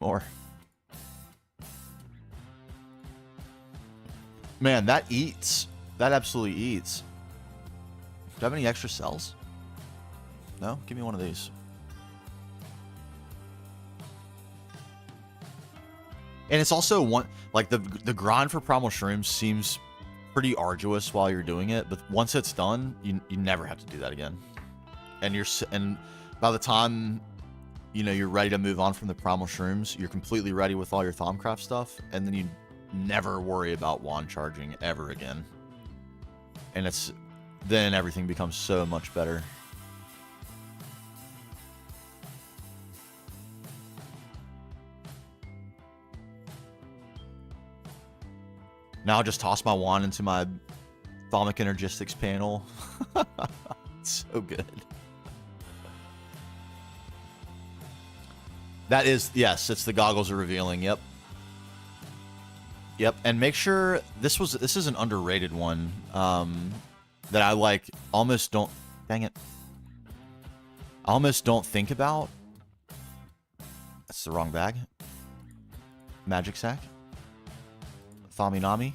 More. Man, that eats. That absolutely eats. Do I have any extra cells? No? Give me one of these. And it's also one, like the grind for primal shrooms seems pretty arduous while you're doing it, but once it's done, you never have to do that again. And by the time you're ready to move on from the primal shrooms, you're completely ready with all your Thaumcraft stuff, and then you never worry about wand charging ever again. And then everything becomes so much better. Now I'll just toss my wand into my Thaumic Energistics panel. It's so good. That is, yes, it's the goggles are revealing. Yep. Yep, and make sure this is an underrated one that I like almost don't, dang it. I almost don't think about. That's the wrong bag. Magic sack. Thauminami.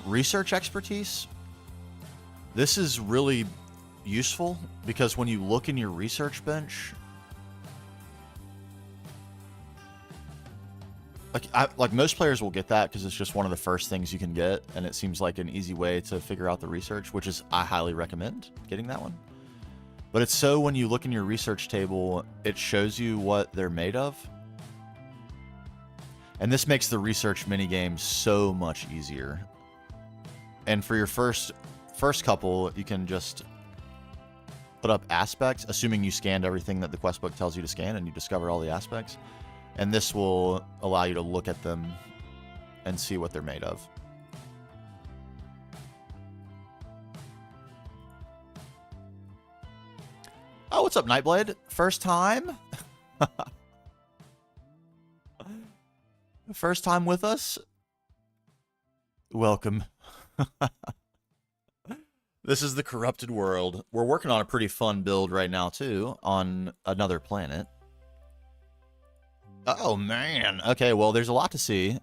Research expertise. This is really useful because when you look in your research bench, Like most players will get that because it's just one of the first things you can get, and it seems like an easy way to figure out the research, which is I highly recommend getting that one. But it's so when you look in your research table, it shows you what they're made of. And this makes the research minigame so much easier. And for your first couple, you can just put up aspects, assuming you scanned everything that the quest book tells you to scan and you discover all the aspects. And this will allow you to look at them and see what they're made of. Oh, what's up, Nightblade? First time? First time with us? Welcome. This is the corrupted world. We're working on a pretty fun build right now, too, on another planet. Oh, man. Okay, well, there's a lot to see.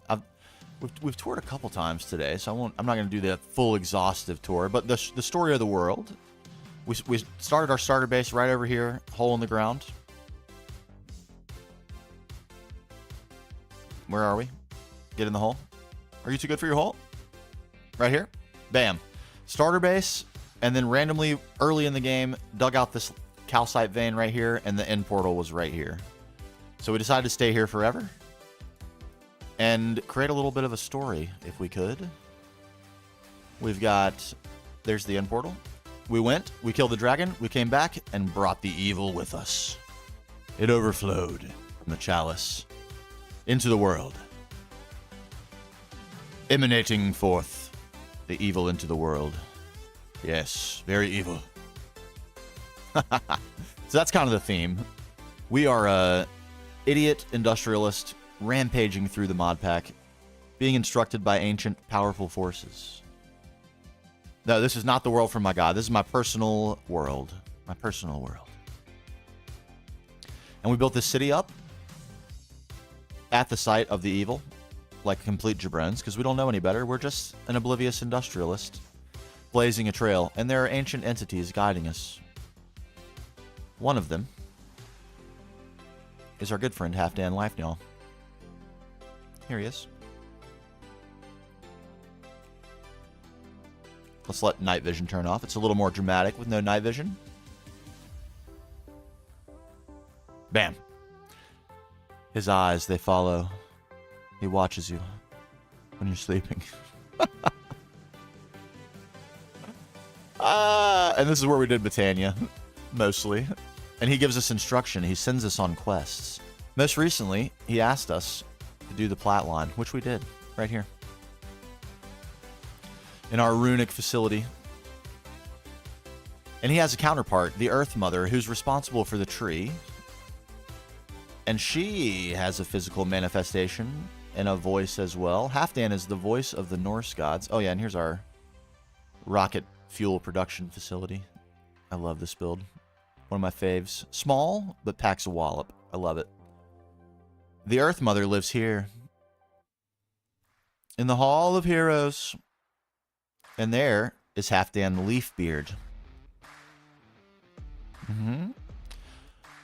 We've toured a couple times today, so I'm not going to do the full exhaustive tour, but the story of the world. We started our starter base right over here, hole in the ground. Where are we? Get in the hole. Are you too good for your hole? Right here. Bam. Starter base, and then randomly, early in the game, dug out this calcite vein right here, and the end portal was right here. So we decided to stay here forever and create a little bit of a story, if we could. We've got... There's the end portal. We went, we killed the dragon, we came back, and brought the evil with us. It overflowed from the chalice into the world, emanating forth the evil into the world. Yes, very evil. So that's kind of the theme. We are idiot industrialist rampaging through the mod pack, being instructed by ancient, powerful forces. No, this is not the world from my god. This is my personal world. My personal world. And we built this city up at the site of the evil, like complete jabrones, because we don't know any better. We're just an oblivious industrialist blazing a trail, and there are ancient entities guiding us. One of them is our good friend Halfdan Lifenall. Here he is. Let's let night vision turn off. It's a little more dramatic with no night vision. Bam. His eyes, they follow. He watches you when you're sleeping. And this is where we did Britannia, mostly. And he gives us instruction. He sends us on quests. Most recently, he asked us to do the plat line, which we did right here in our runic facility. And he has a counterpart, the Earth Mother, who's responsible for the tree. And she has a physical manifestation and a voice as well. Halfdan is the voice of the Norse gods. Oh yeah, and here's our rocket fuel production facility. I love this build. One of my faves. Small, but packs a wallop. I love it. The Earth Mother lives here in the Hall of Heroes. And there is Halfdan Leafbeard.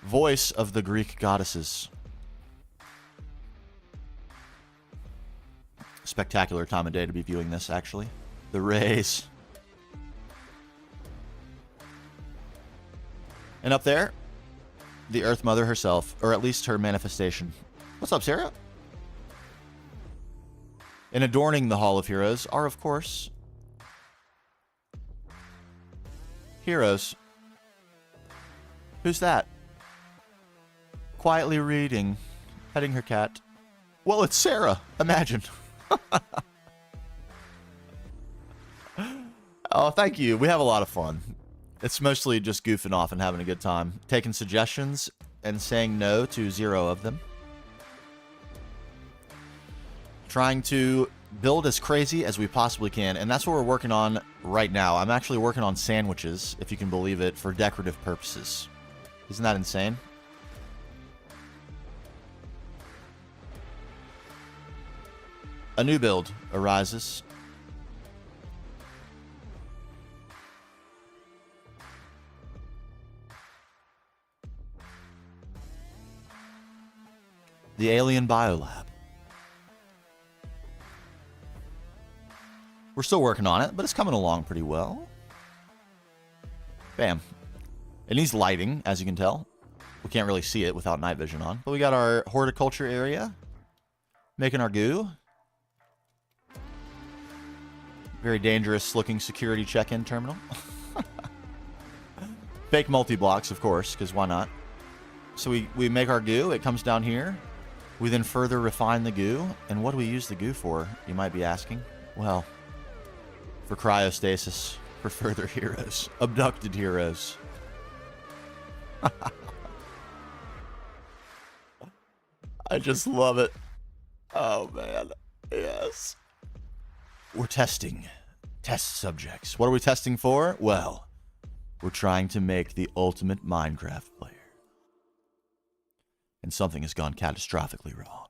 Voice of the Greek goddesses. Spectacular time of day to be viewing this, actually. The rays. And up there, the Earth Mother herself, or at least her manifestation. What's up, Sarah? And adorning the Hall of Heroes are, of course, heroes. Who's that? Quietly reading, petting her cat. Well, it's Sarah. Imagine. Oh, thank you. We have a lot of fun. It's mostly just goofing off and having a good time. Taking suggestions and saying no to 0 of them. Trying to build as crazy as we possibly can, and that's what we're working on right now. I'm actually working on sandwiches, if you can believe it, for decorative purposes. Isn't that insane? A new build arises. The Alien Biolab. We're still working on it, but it's coming along pretty well. Bam. It needs lighting, as you can tell. We can't really see it without night vision on. But we got our horticulture area. Making our goo. Very dangerous looking security check-in terminal. Fake multi-blocks, of course, because why not? So we make our goo. It comes down here. We then further refine the goo. And what do we use the goo for, you might be asking? Well, for cryostasis. For further heroes. Abducted heroes. I just love it. Oh, man. Yes. We're testing. Test subjects. What are we testing for? Well, we're trying to make the ultimate Minecraft player. And something has gone catastrophically wrong.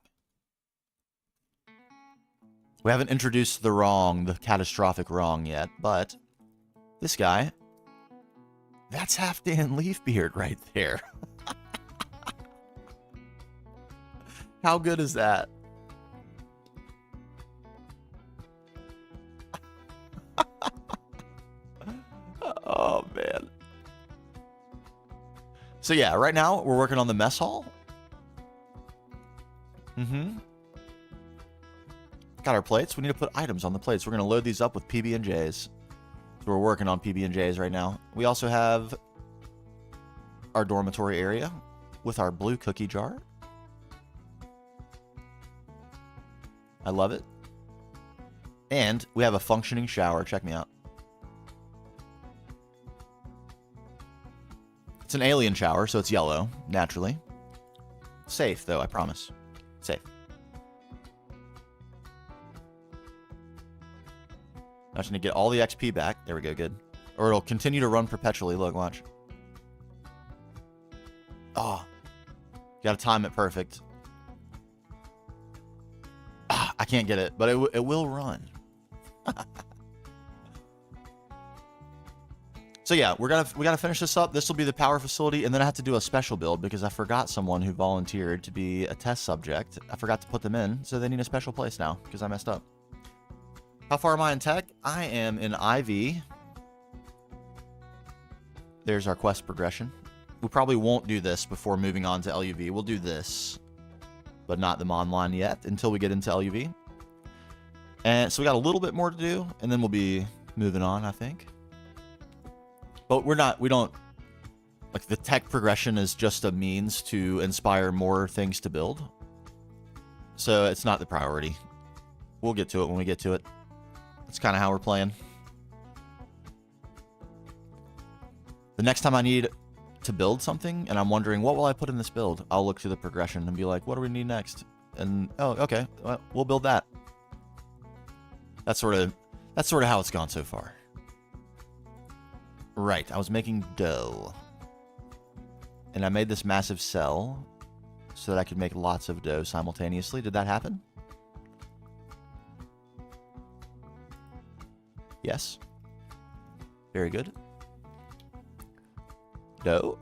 We haven't introduced the catastrophic wrong yet, but this guy, that's half Dan Leafbeard right there. How good is that? Oh, man. So, yeah, right now we're working on the mess hall. Got our plates. We need to put items on the plates. We're going to load these up with PB&Js. So we're working on PB&Js right now. We also have our dormitory area with our blue cookie jar. I love it. And we have a functioning shower. Check me out. It's an alien shower, so it's yellow, naturally. Safe, though, I promise. Safe. I just need to get all the XP back. There we go, good. Or it'll continue to run perpetually. Look, watch. Oh. Gotta time it perfect. Ah, I can't get it, but it will run. So yeah, we gotta finish this up. This will be the power facility, and then I have to do a special build because I forgot someone who volunteered to be a test subject. I forgot to put them in, so they need a special place now because I messed up. How far am I in tech? I am in IV. There's our quest progression. We probably won't do this before moving on to LUV. We'll do this, but not them online yet until we get into LUV. And so we got a little bit more to do, and then we'll be moving on, I think. But we don't, like, the tech progression is just a means to inspire more things to build. So it's not the priority. We'll get to it when we get to it. That's kind of how we're playing. The next time I need to build something, and I'm wondering, what will I put in this build? I'll look through the progression and be like, what do we need next? And, oh, okay, well, we'll build that. That's sort of how it's gone so far. Right, I was making dough. And I made this massive cell so that I could make lots of dough simultaneously. Did that happen? Yes. Very good. Dough.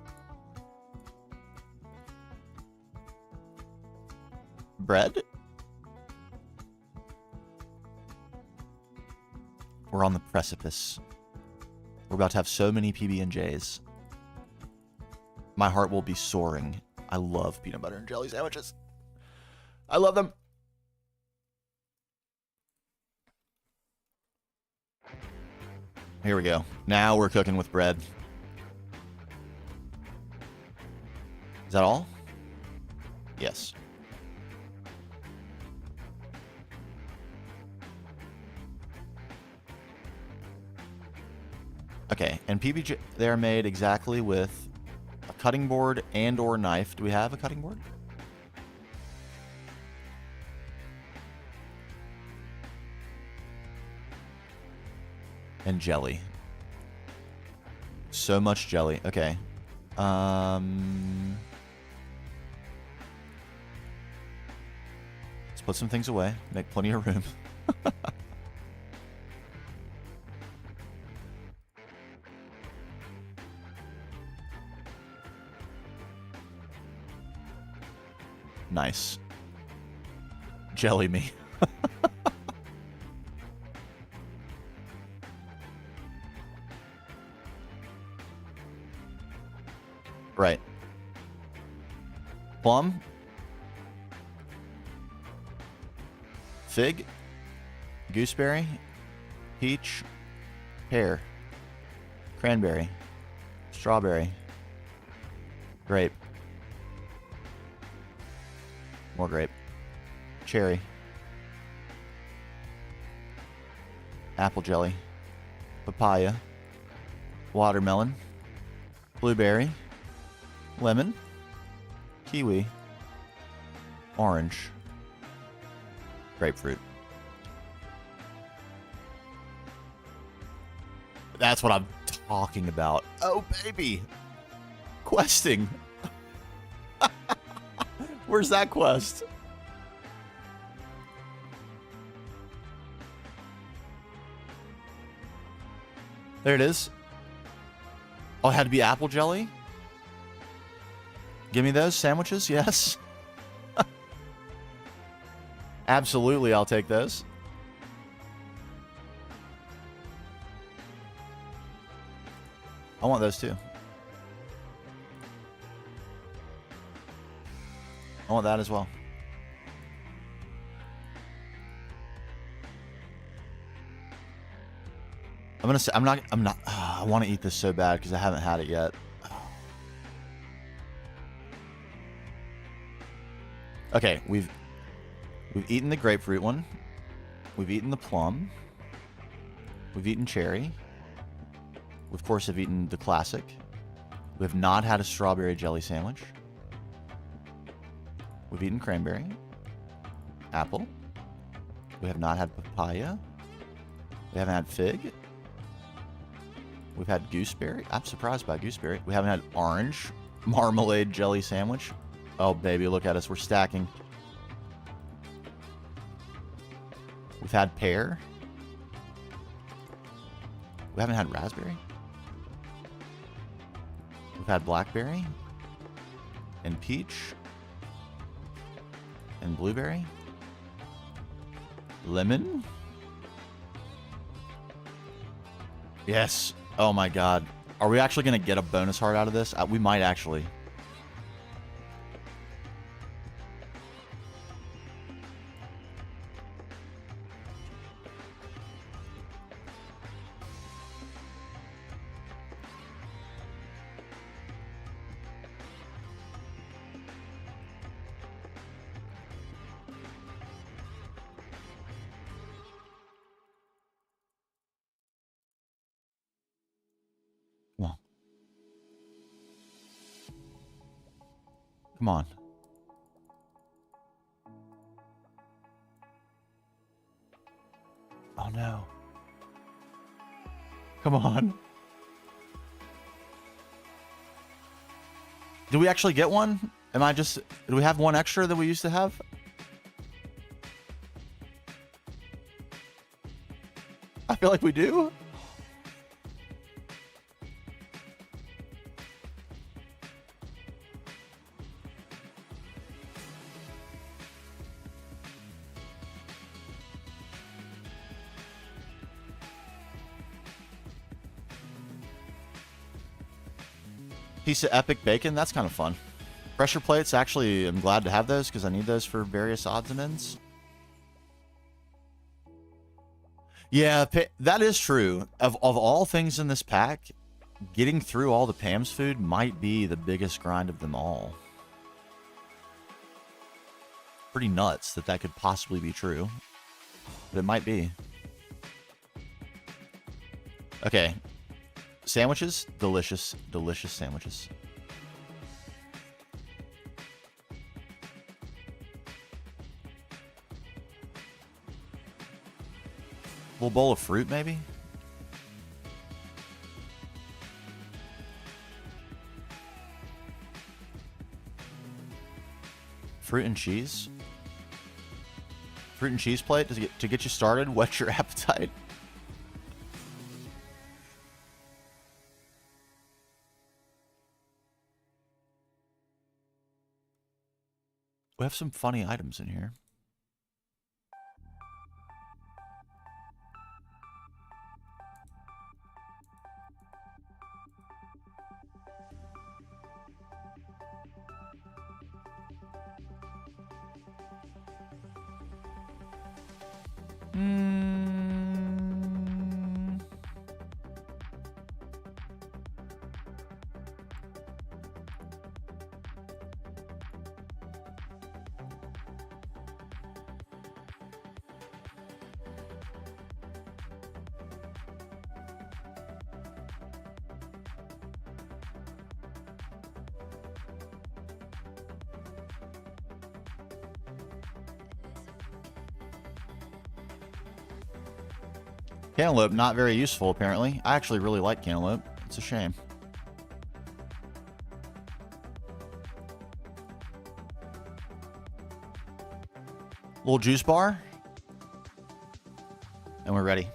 Bread. We're on the precipice. We're about to have so many PB&Js. My heart will be soaring. I love peanut butter and jelly sandwiches. I love them. Here we go. Now we're cooking with bread. Is that all? Yes. Okay, and PBJ, they're made exactly with a cutting board and or knife. Do we have a cutting board? And jelly. So much jelly. Okay. Let's put some things away. Make plenty of room. Nice. Jelly me. Right. Plum. Fig. Gooseberry. Peach. Pear. Cranberry. Strawberry. Grape. More grape. Cherry. Apple jelly. Papaya. Watermelon. Blueberry. Lemon. Kiwi. Orange. Grapefruit. That's what I'm talking about. Oh, baby. Questing. Where's that quest? There it is. Oh, it had to be apple jelly? Give me those sandwiches, yes. Absolutely, I'll take those. I want those too. I want that as well. I'm gonna say, I want to eat this so bad because I haven't had it yet. Okay, we've eaten the grapefruit one. We've eaten the plum. We've eaten cherry. We, of course, have eaten the classic. We have not had a strawberry jelly sandwich. We've eaten cranberry. Apple. We have not had papaya. We haven't had fig. We've had gooseberry. I'm surprised by gooseberry. We haven't had orange marmalade jelly sandwich. Oh, baby, look at us. We're stacking. We've had pear. We haven't had raspberry. We've had blackberry. And peach. And blueberry. Lemon. Yes. Oh my god. Are we actually going to get a bonus heart out of this? We might actually. Come on. Oh no. Come on. Do we actually get one? Do we have one extra that we used to have? I feel like we do. Piece of epic bacon, that's kind of fun. Pressure plates, actually, I'm glad to have those because I need those for various odds and ends. Yeah, that is true. Of all things in this pack, getting through all the Pam's food might be the biggest grind of them all. Pretty nuts that could possibly be true. But it might be. Okay. Sandwiches, delicious, delicious sandwiches. Little bowl of fruit, maybe? Fruit and cheese? Fruit and cheese plate to get you started, whet your appetite. We have some funny items in here. Cantaloupe, not very useful, apparently. I actually really like cantaloupe. It's a shame. Little juice bar. And we're ready.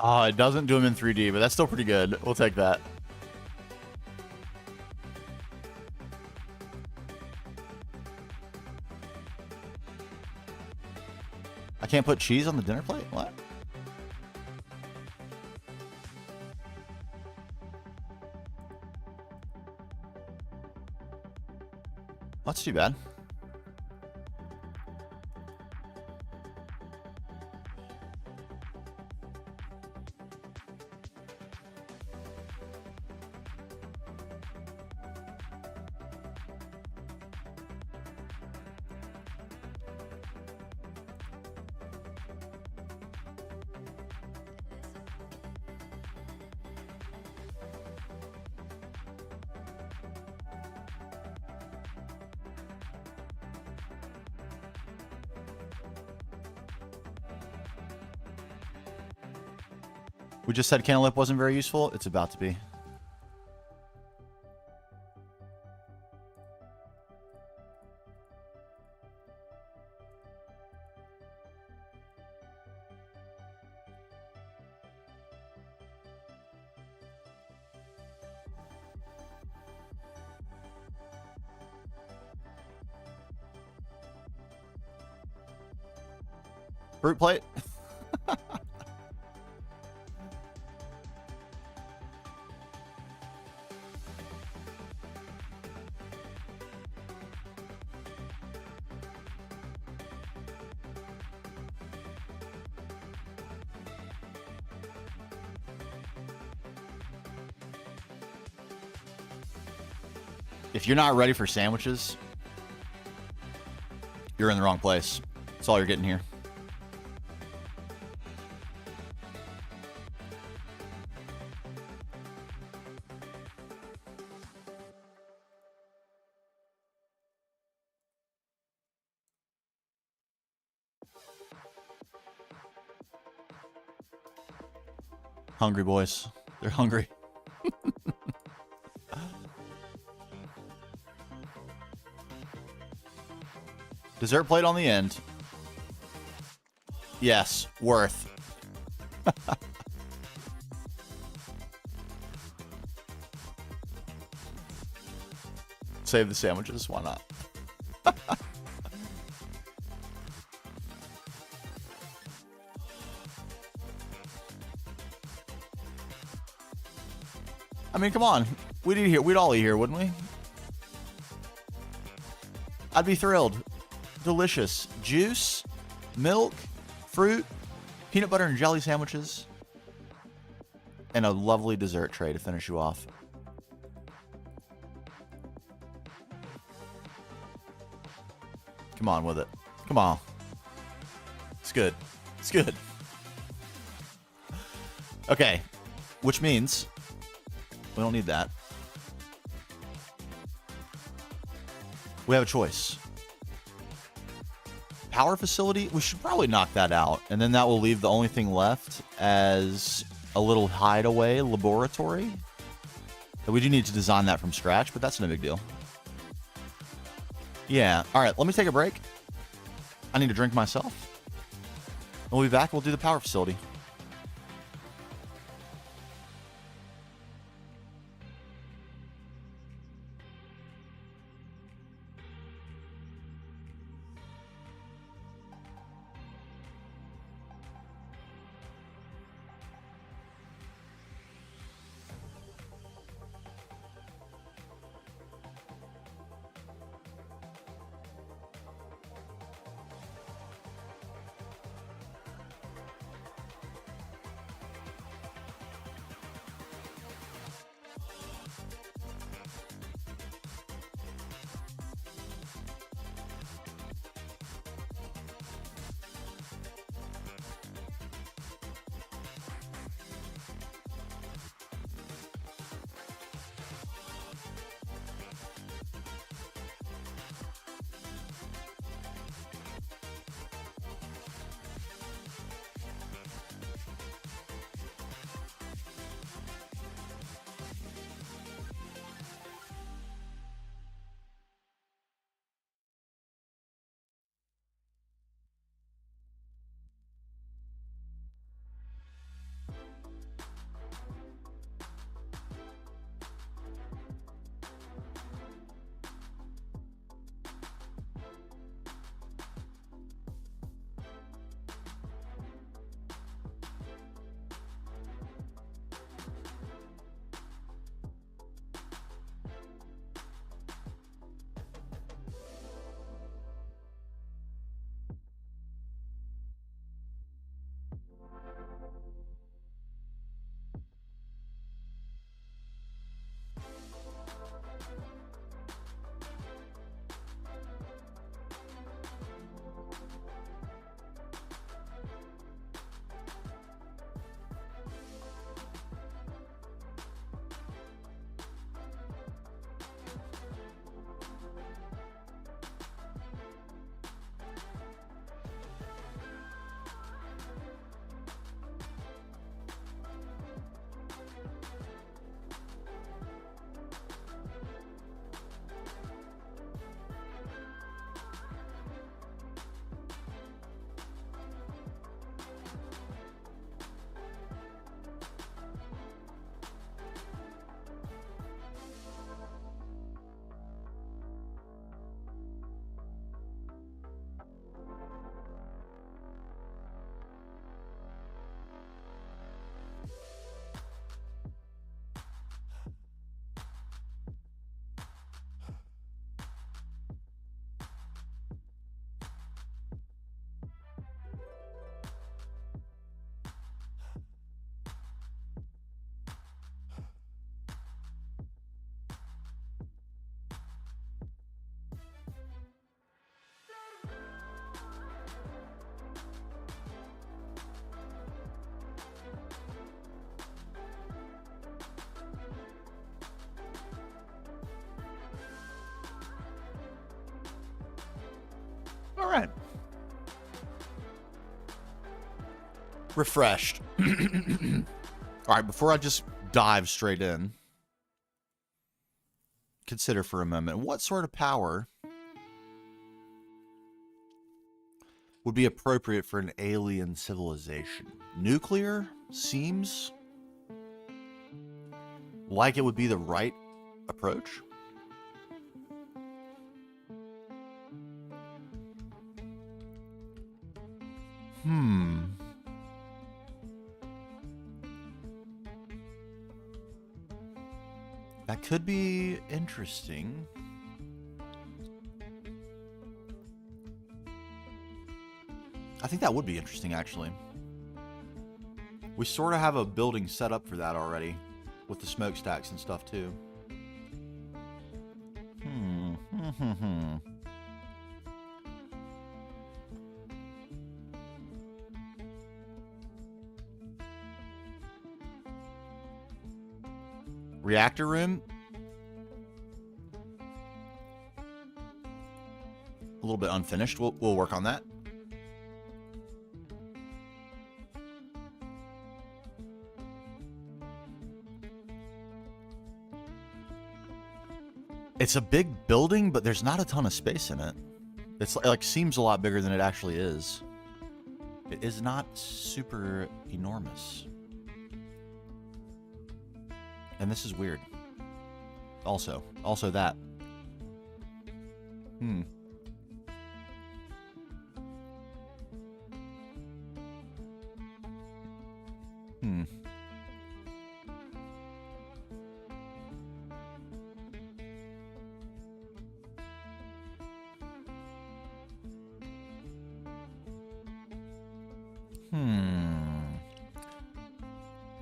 Oh, it doesn't do them in 3D, but that's still pretty good. We'll take that. I can't put cheese on the dinner plate? What? That's too bad. We just said cantaloupe wasn't very useful. It's about to be. Fruit plate. If you're not ready for sandwiches, you're in the wrong place. That's all you're getting here. Hungry boys. They're hungry. Dessert plate on the end. Yes, worth. Save the sandwiches, why not? I mean, come on. We'd all eat here, wouldn't we? I'd be thrilled. Delicious. Juice, milk, fruit, peanut butter and jelly sandwiches, and a lovely dessert tray to finish you off. Come on with it. Come on. It's good. It's good. Okay. Which means we don't need that. We have a choice. Power facility, we should probably knock that out. And then that will leave the only thing left as a little hideaway laboratory. We do need to design that from scratch, but that's no big deal. Yeah. All right, let me take a break. I need to drink myself. We'll be back. We'll do the power facility. All right. Refreshed. All right, before I just dive straight in, consider for a moment, what sort of power would be appropriate for an alien civilization? Nuclear seems like it would be the right approach. That could be interesting. I think that would be interesting, actually. We sort of have a building set up for that already, with the smokestacks and stuff, too. Reactor room? A little bit unfinished. We'll work on that. It's a big building, but there's not a ton of space in it. It's like seems a lot bigger than it actually is. It is not super enormous. And this is weird. Also that.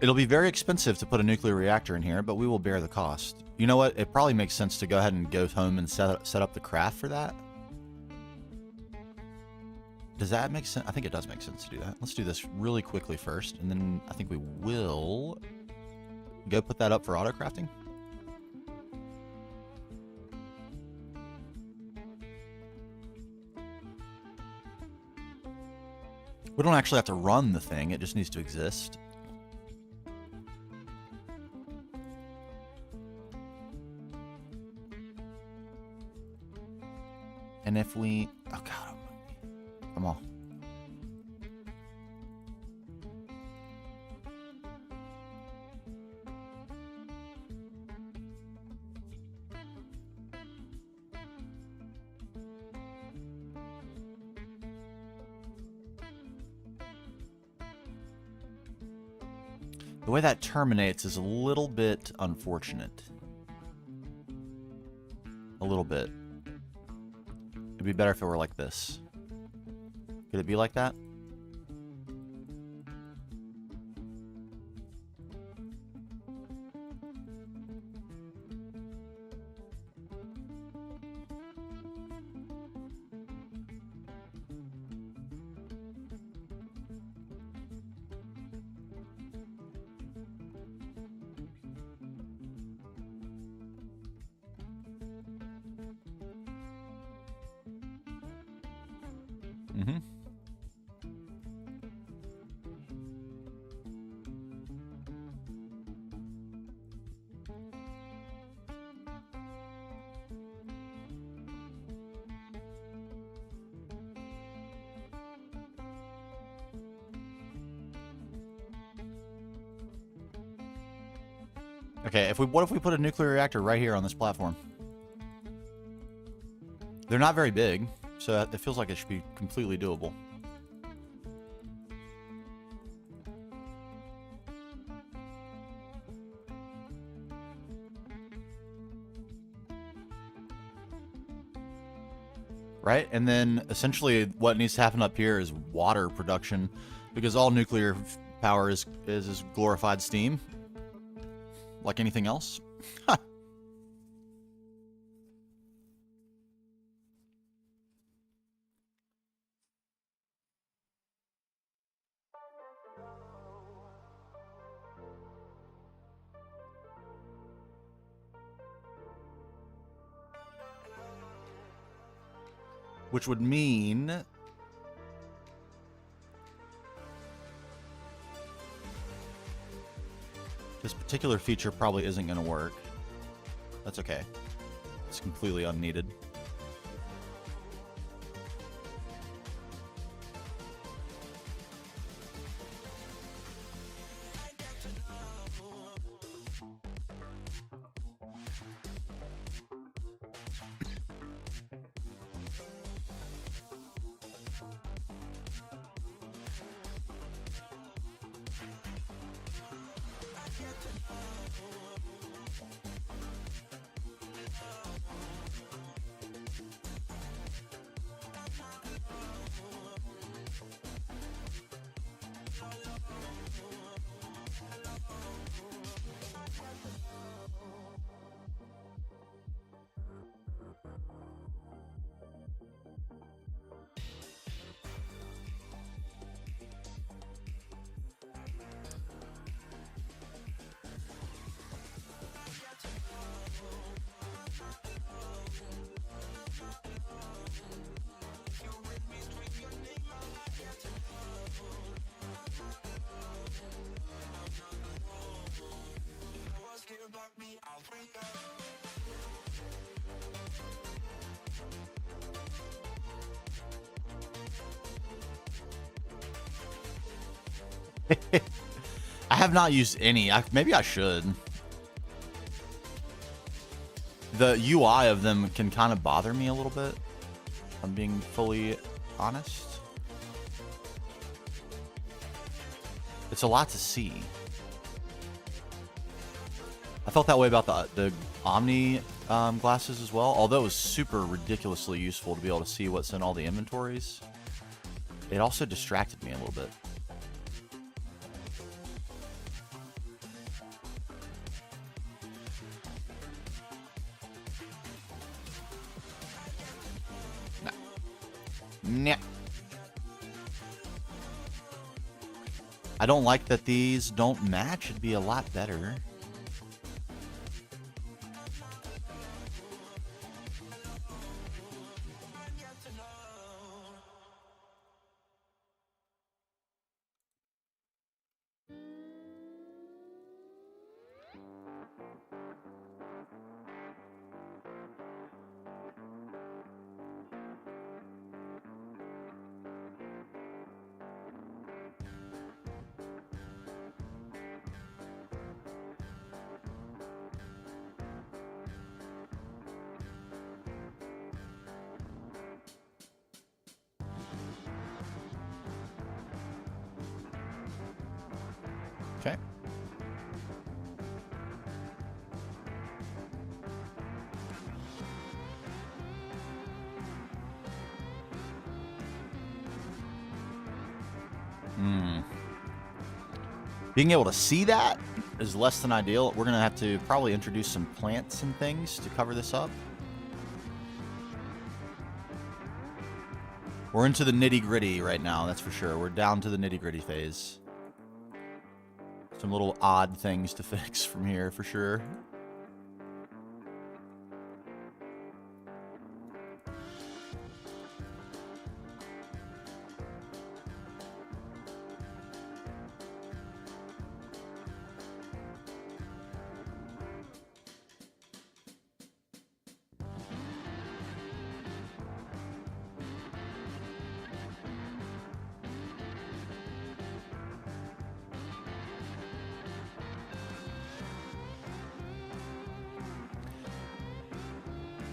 It'll be very expensive to put a nuclear reactor in here, but we will bear the cost. You know what? It probably makes sense to go ahead and go home and set up the craft for that. Does that make sense? I think it does make sense to do that. Let's do this really quickly first, and then I think we will go put that up for auto crafting. We don't actually have to run the thing. It just needs to exist. And if we... Oh, God. Come on. The way that terminates is a little bit unfortunate. A little bit. It'd be better if it were like this. Could it be like that? Okay, what if we put a nuclear reactor right here on this platform? They're not very big, so it feels like it should be completely doable. Right? And then essentially what needs to happen up here is water production, because all nuclear power is glorified steam. Like anything else. Which would mean this particular feature probably isn't going to work. That's okay. It's completely unneeded. I have not used any. Maybe I should. The UI of them can kind of bother me a little bit, if I'm being fully honest. It's a lot to see. I felt that way about the Omni glasses as well, although it was super ridiculously useful to be able to see what's in all the inventories. It also distracted me a little bit. Nah. I don't like that these don't match. It'd be a lot better. Okay. Being able to see that is less than ideal. We're going to have to probably introduce some plants and things to cover this up. We're into the nitty-gritty right now, that's for sure. We're down to the nitty-gritty phase. Some little odd things to fix from here, for sure.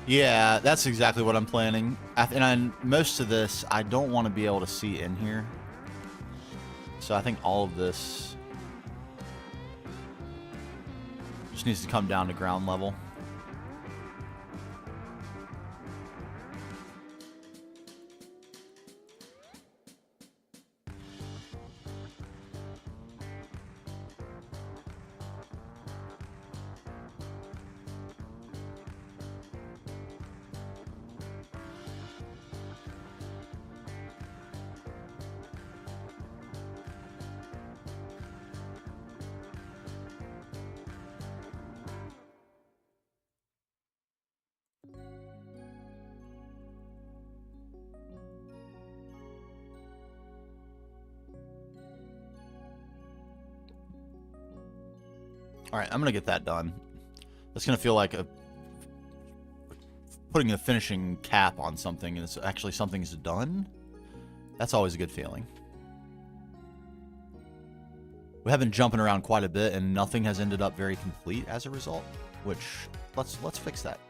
Yeah, that's exactly what I'm planning. And most of this, I don't want to be able to see in here. So I think all of this just needs to come down to ground level. All right, I'm going to get that done. That's going to feel like putting a finishing cap on something and it's actually something's done. That's always a good feeling. We have been jumping around quite a bit and nothing has ended up very complete as a result, which let's fix that.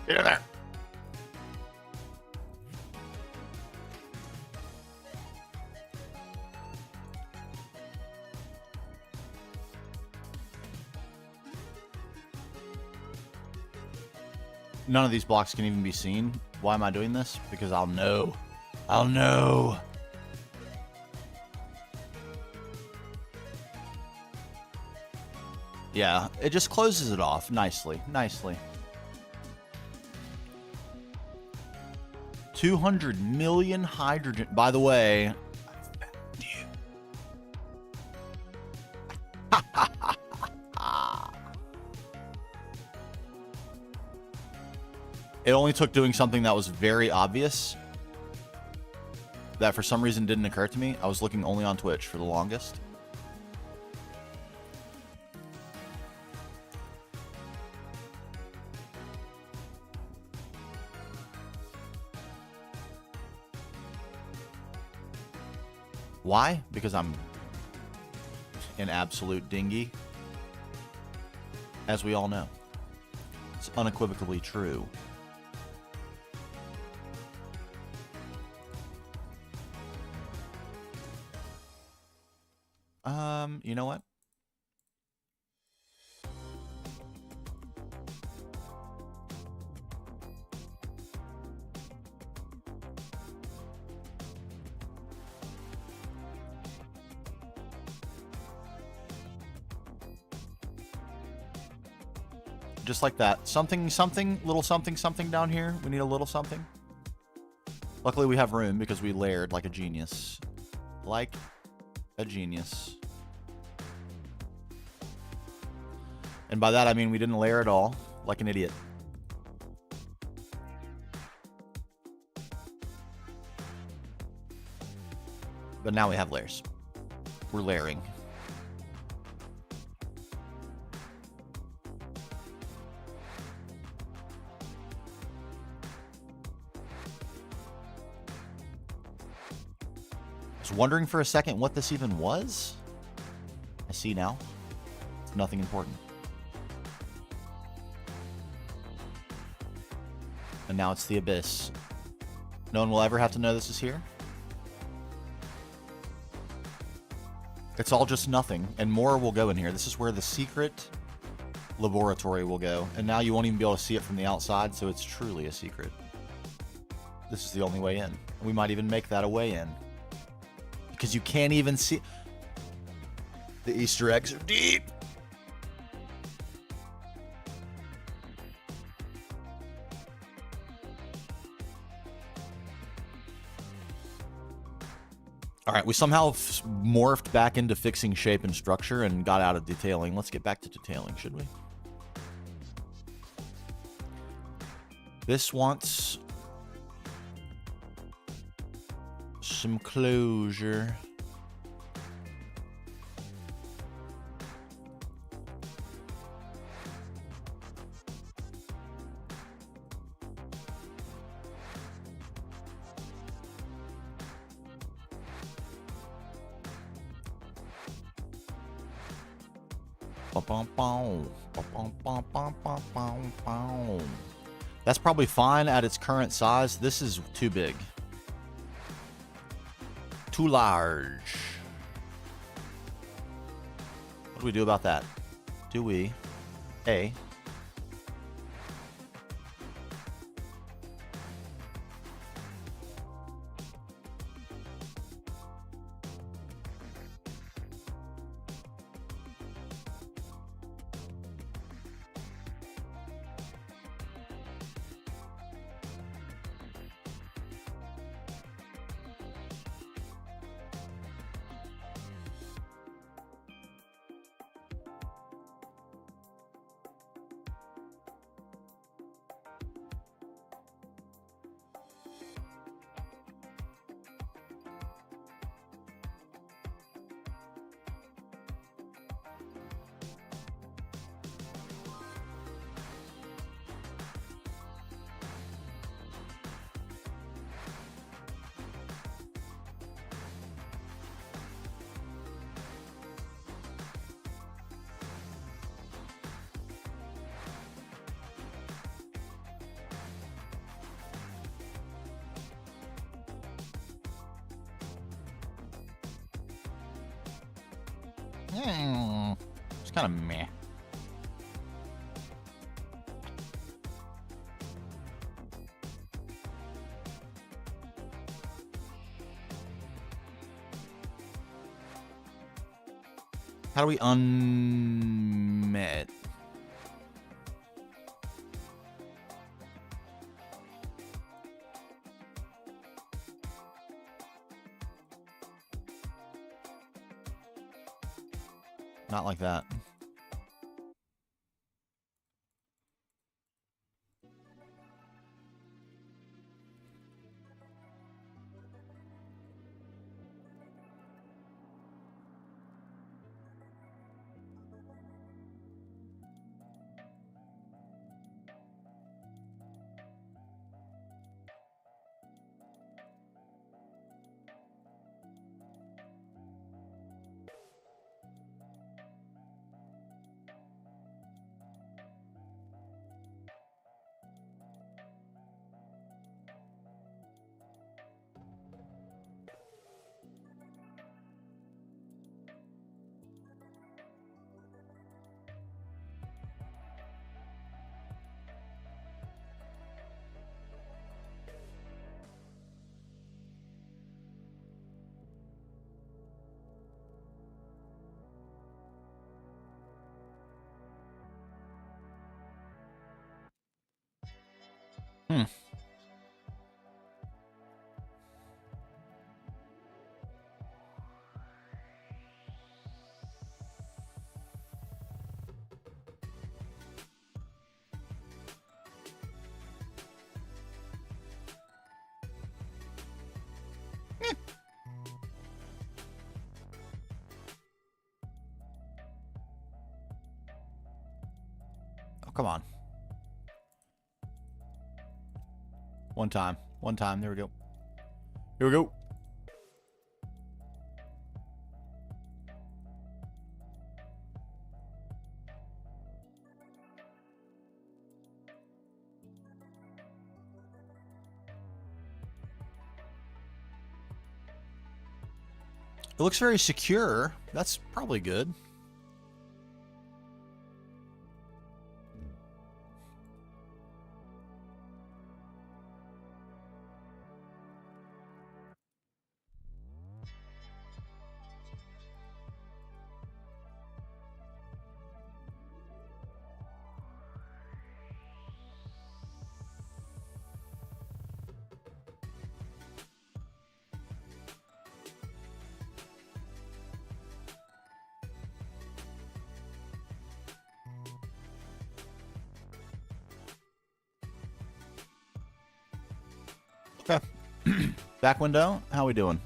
Get in there. None of these blocks can even be seen. Why am I doing this? Because I'll know. I'll know. Yeah, it just closes it off nicely. Nicely. 200 million hydrogen. By the way, it only took doing something that was very obvious that for some reason didn't occur to me. I was looking only on Twitch for the longest. Why? Because I'm an absolute dinghy. As we all know. It's unequivocally true. You know what? Just like that. Something, little something down here. We need a little something. Luckily we have room because we layered like a genius. Like a genius. And by that I mean we didn't layer at all, like an idiot. But now we have layers. We're layering. I was wondering for a second what this even was. I see now. It's nothing important. And now it's the abyss. No one will ever have to know this is here. It's all just nothing, and more will go in here. This is where the secret laboratory will go. And now you won't even be able to see it from the outside, so it's truly a secret. This is the only way in. We might even make that a way in. Because you can't even see... The Easter eggs are deep! All right, we somehow morphed back into fixing shape and structure and got out of detailing. Let's get back to detailing, should we? This wants some closure. That's probably fine at its current size. This is too big. Too large. What do we do about that? Do we? A. It's kind of meh. How do we unmet? Not like that. Hmm. Oh, come on. One time. One time. There we go. Here we go. It looks very secure. That's probably good. Okay. Back window. How we doing?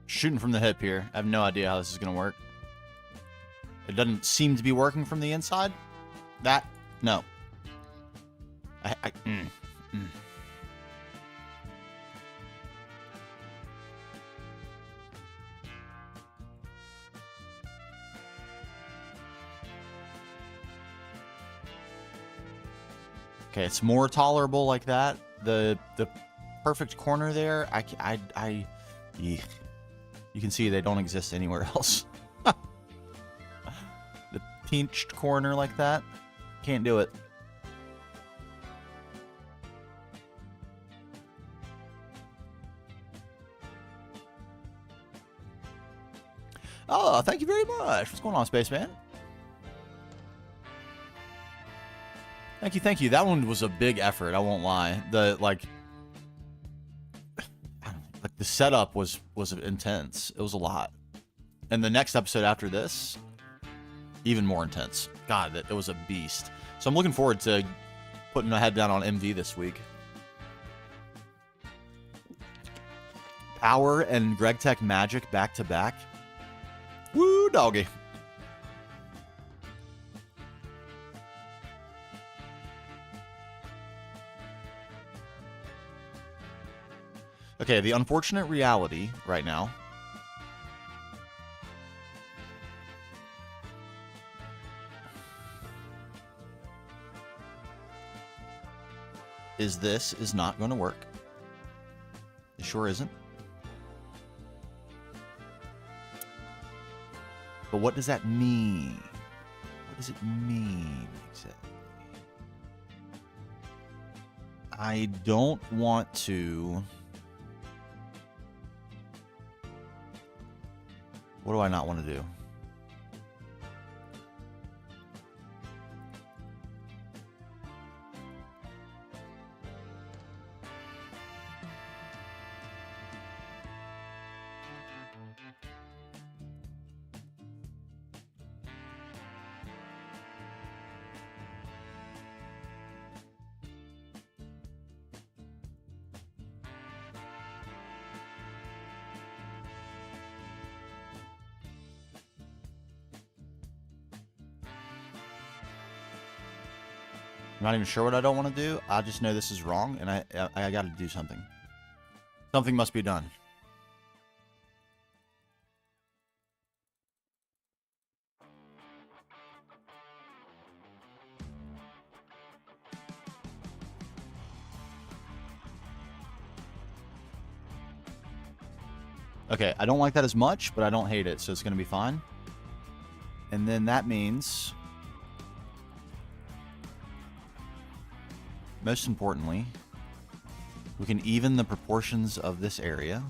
Shooting from the hip here. I have no idea how this is going to work. It doesn't seem to be working from the inside. That, no. Okay, it's more tolerable like that. The perfect corner there, yeah. You can see they don't exist anywhere else. The pinched corner like that, can't do it. Oh, thank you very much. What's going on, Spaceman? Thank you, thank you. That one was a big effort, I won't lie. The setup was intense. It was a lot. And the next episode after this, even more intense. God, it was a beast. So I'm looking forward to putting my head down on MV this week. Power and GregTech Magic back to back. Woo, doggy. Okay, the unfortunate reality right now is this is not going to work. It sure isn't. But what does that mean? What does it mean exactly? I don't want to... What do I not want to do? I'm not even sure what I don't want to do. I just know this is wrong, and I got to do something. Something must be done. Okay, I don't like that as much, but I don't hate it, so it's going to be fine. And then that means... Most importantly, we can even the proportions of this area.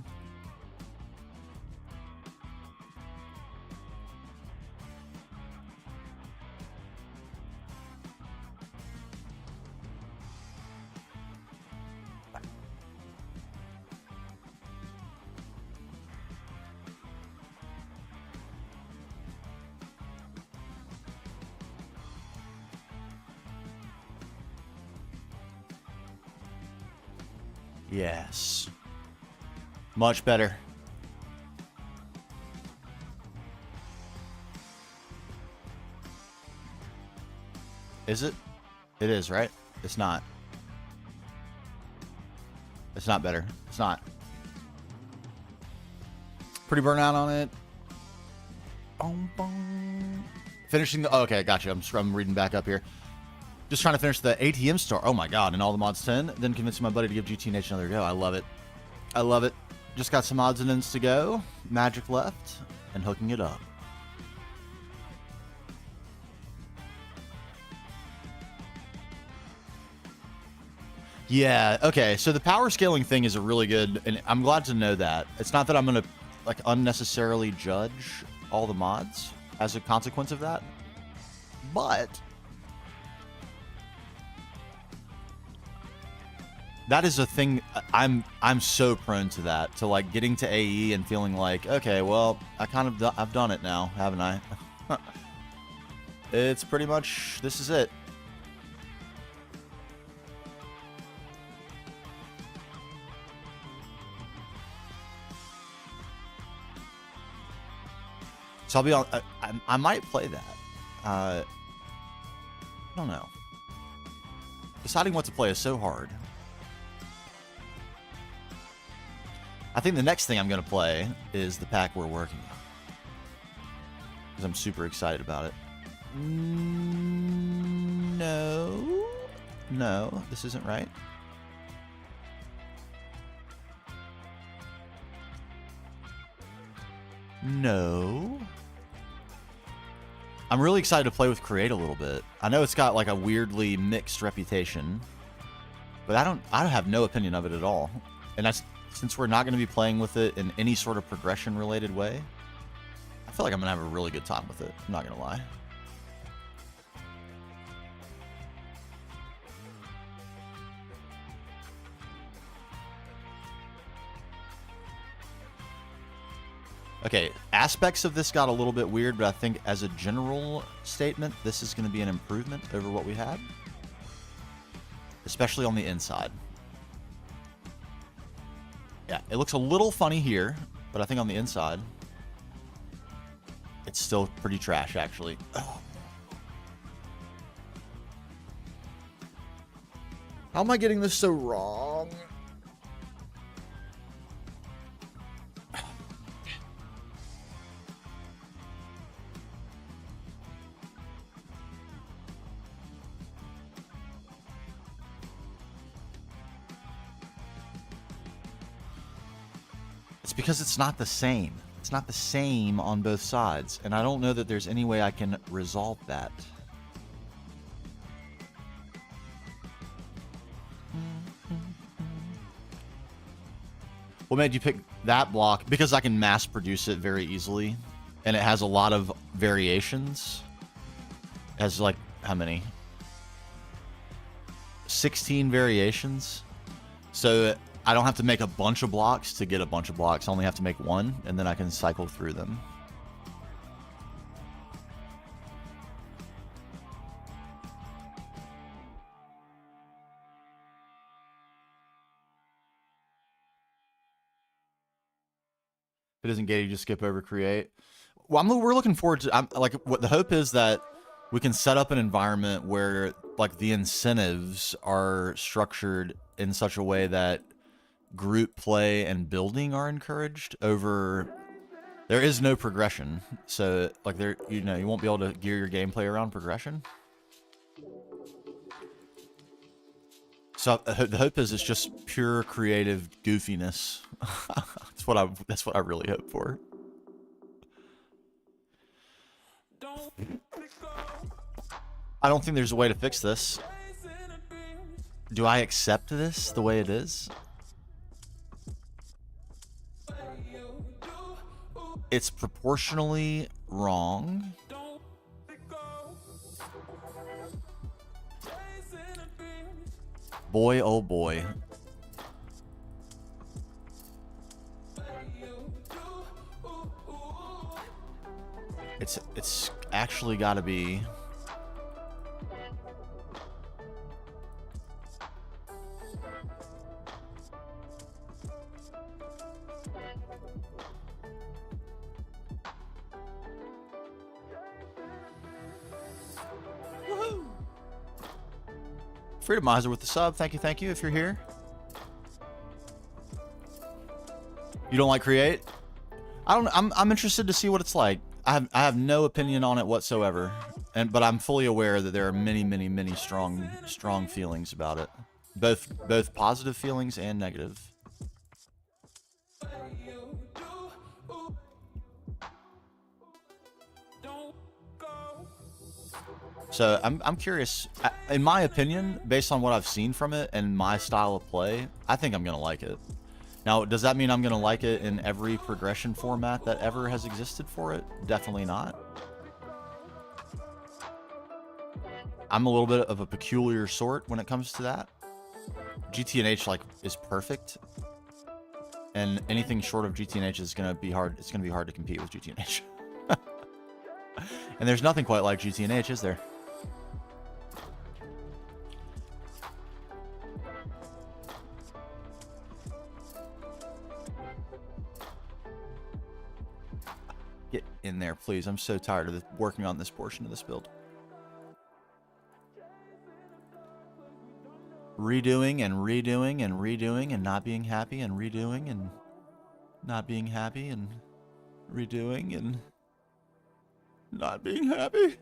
Yes. Much better. Is it? It is, right? It's not. It's not better. It's not. Pretty burnout on it. Boom, boom. Finishing the... Oh, okay, gotcha. I'm reading back up here. Just trying to finish the ATM star. Oh my god, and all the mods 10. Then convincing my buddy to give GTNH another go. I love it. I love it. Just got some odds and ends to go. Magic left. And hooking it up. Yeah, okay. So the power scaling thing is a really good... And I'm glad to know that. It's not that I'm going to like unnecessarily judge all the mods as a consequence of that. But that is a thing. I'm so prone to that, to like getting to AE and feeling like, okay, well, I've done it now, haven't I? It's pretty much, this is it. So I'll be on. I might play that. I don't know. Deciding what to play is so hard. I think the next thing I'm going to play is the pack we're working on, because I'm super excited about it. No, this isn't right. No. I'm really excited to play with Create a little bit. I know it's got like a weirdly mixed reputation, but I don't have no opinion of it at all. And since we're not going to be playing with it in any sort of progression related way, I feel like I'm going to have a really good time with it. I'm not going to lie. Okay, aspects of this got a little bit weird, but I think as a general statement, this is going to be an improvement over what we had, especially on the inside. Yeah, it looks a little funny here, but I think on the inside, it's still pretty trash, actually. Oh. How am I getting this so wrong? It's because it's not the same. It's not the same on both sides, and I don't know that there's any way I can resolve that. What made you pick that block? Because I can mass produce it very easily, and it has a lot of variations. It has like, how many? 16 variations. So I don't have to make a bunch of blocks to get a bunch of blocks. I only have to make one, and then I can cycle through them. If it doesn't get it, you just skip over create. Well, we're looking forward to, what the hope is that we can set up an environment where like the incentives are structured in such a way that group play and building are encouraged over. There is no progression, so like you won't be able to gear your gameplay around progression. So the hope is it's just pure creative goofiness. That's what I really hope for. I don't think there's a way to fix this. Do I accept this the way it is? It's proportionally wrong. Boy, oh boy. It's actually got to be. Freedomizer with the sub. Thank you if you're here. You don't like create? I'm interested to see what it's like. I have no opinion on it whatsoever. But I'm fully aware that there are many strong feelings about it. Both positive feelings and negative. So I'm curious. In my opinion, based on what I've seen from it and my style of play, I think I'm gonna like it. Now, does that mean I'm gonna like it in every progression format that ever has existed for it? Definitely not. I'm a little bit of a peculiar sort when it comes to that. GTNH like is perfect, and anything short of GTNH is gonna be hard. It's gonna be hard to compete with GTNH. And there's nothing quite like GTNH, is there? Get in there, please. I'm so tired of working on this portion of this build. Redoing and redoing and redoing and not being happy and redoing and not being happy and redoing and not being happy.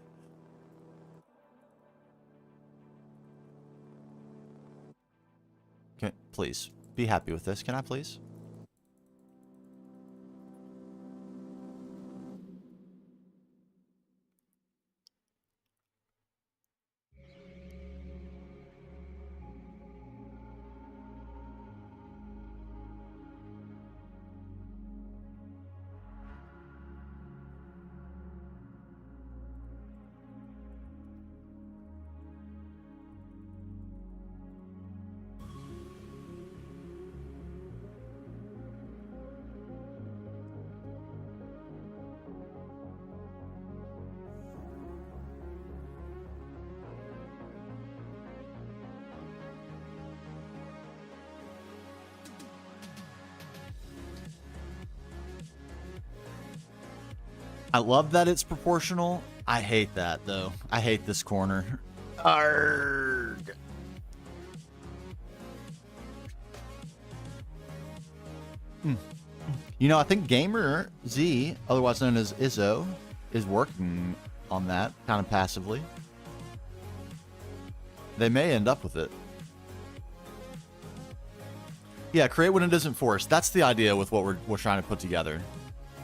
Please be happy with this. Can I please? I love that it's proportional. I hate that, though. I hate this corner. Arrgh. You know, I think Gamer Z, otherwise known as Izzo, is working on that kind of passively. They may end up with it. Yeah, create when it isn't forced. That's the idea with what we're trying to put together.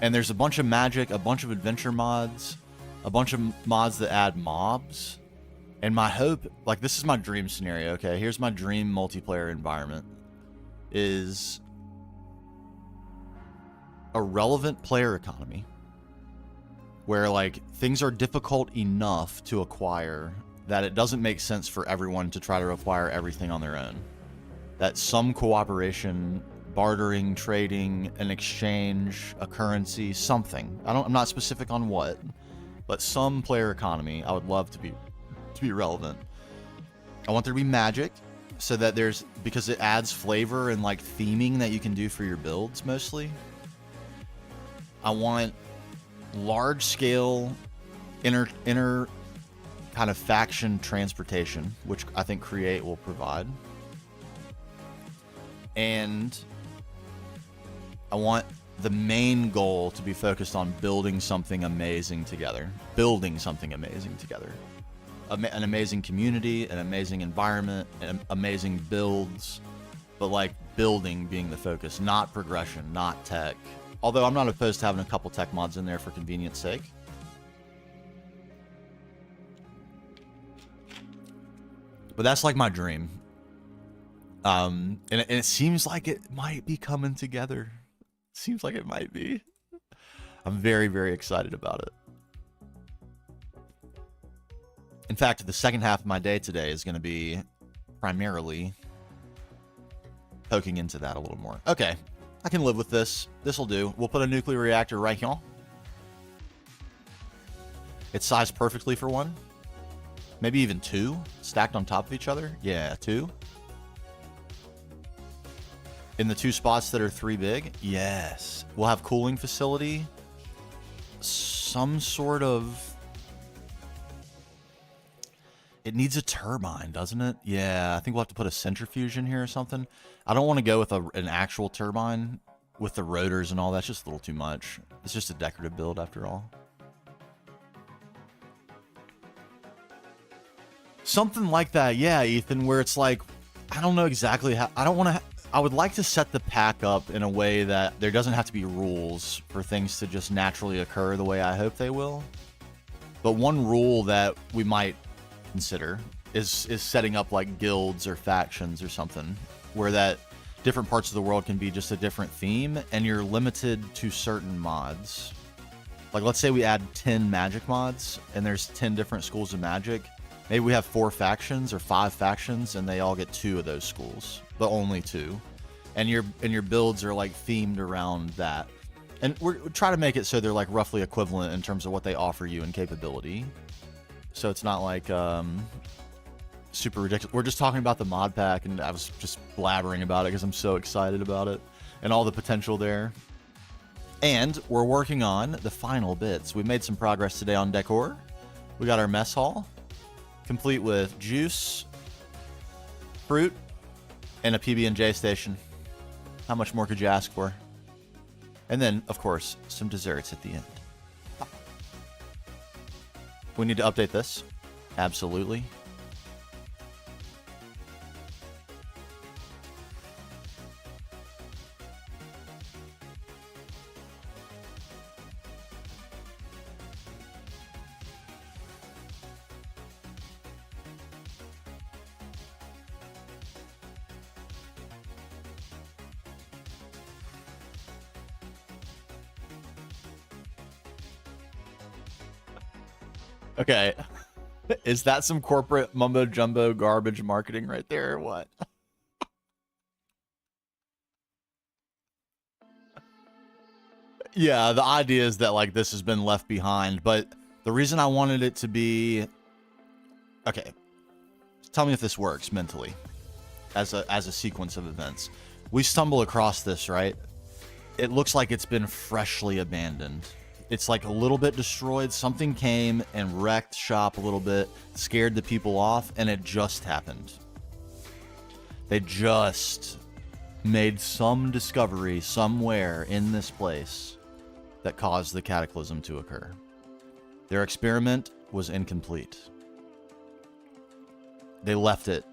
And there's a bunch of magic, a bunch of adventure mods, a bunch of mods that add mobs. And my hope, like this is my dream scenario, okay? Here's my dream multiplayer environment. Is a relevant player economy where like things are difficult enough to acquire that it doesn't make sense for everyone to try to acquire everything on their own. That some cooperation, bartering, trading, an exchange, a currency, something. I'm not specific on what, but some player economy I would love to be relevant. I want there to be magic so that because it adds flavor and like theming that you can do for your builds mostly. I want large scale inner kind of faction transportation, which I think Create will provide. And I want the main goal to be focused on building something amazing together. Building something amazing together. An amazing community, an amazing environment, amazing builds. But like building being the focus, not progression, not tech. Although I'm not opposed to having a couple tech mods in there for convenience sake. But that's like my dream. And it seems like it might be coming together. Seems like it might be. I'm very, very excited about it. In fact, the second half of my day today is going to be primarily poking into that a little more. Okay, I can live with this. This will do. We'll put a nuclear reactor right here. It's sized perfectly for one. Maybe even two stacked on top of each other. Yeah, two. In the two spots that are 3 big? Yes. We'll have cooling facility. Some sort of... It needs a turbine, doesn't it? Yeah, I think we'll have to put a centrifuge in here or something. I don't want to go with an actual turbine with the rotors and all. That's just a little too much. It's just a decorative build after all. Something like that, yeah, Ethan, where it's like, I don't know exactly how... I don't want to... I would like to set the pack up in a way that there doesn't have to be rules for things to just naturally occur the way I hope they will. But one rule that we might consider is setting up like guilds or factions or something where that different parts of the world can be just a different theme and you're limited to certain mods. Like let's say we add 10 magic mods and there's 10 different schools of magic. Maybe we have 4 factions or 5 factions, and they all get 2 of those schools, but only 2. And your builds are like themed around that. And we're trying to make it so they're like roughly equivalent in terms of what they offer you in capability. So it's not like super ridiculous. We're just talking about the mod pack, and I was just blabbering about it because I'm so excited about it and all the potential there. And we're working on the final bits. We made some progress today on decor. We got our mess hall, complete with juice, fruit, and a PB&J station. How much more could you ask for? And then, of course, some desserts at the end. We need to update this. Absolutely. Okay. Is that some corporate mumbo jumbo garbage marketing right there or what? Yeah, the idea is that like this has been left behind, but the reason I wanted it to be okay. Tell me if this works mentally as a sequence of events. We stumble across this, right? It looks like it's been freshly abandoned. It's like a little bit destroyed. Something came and wrecked shop a little bit, scared the people off, and it just happened. They just made some discovery somewhere in this place that caused the cataclysm to occur. Their experiment was incomplete. They left it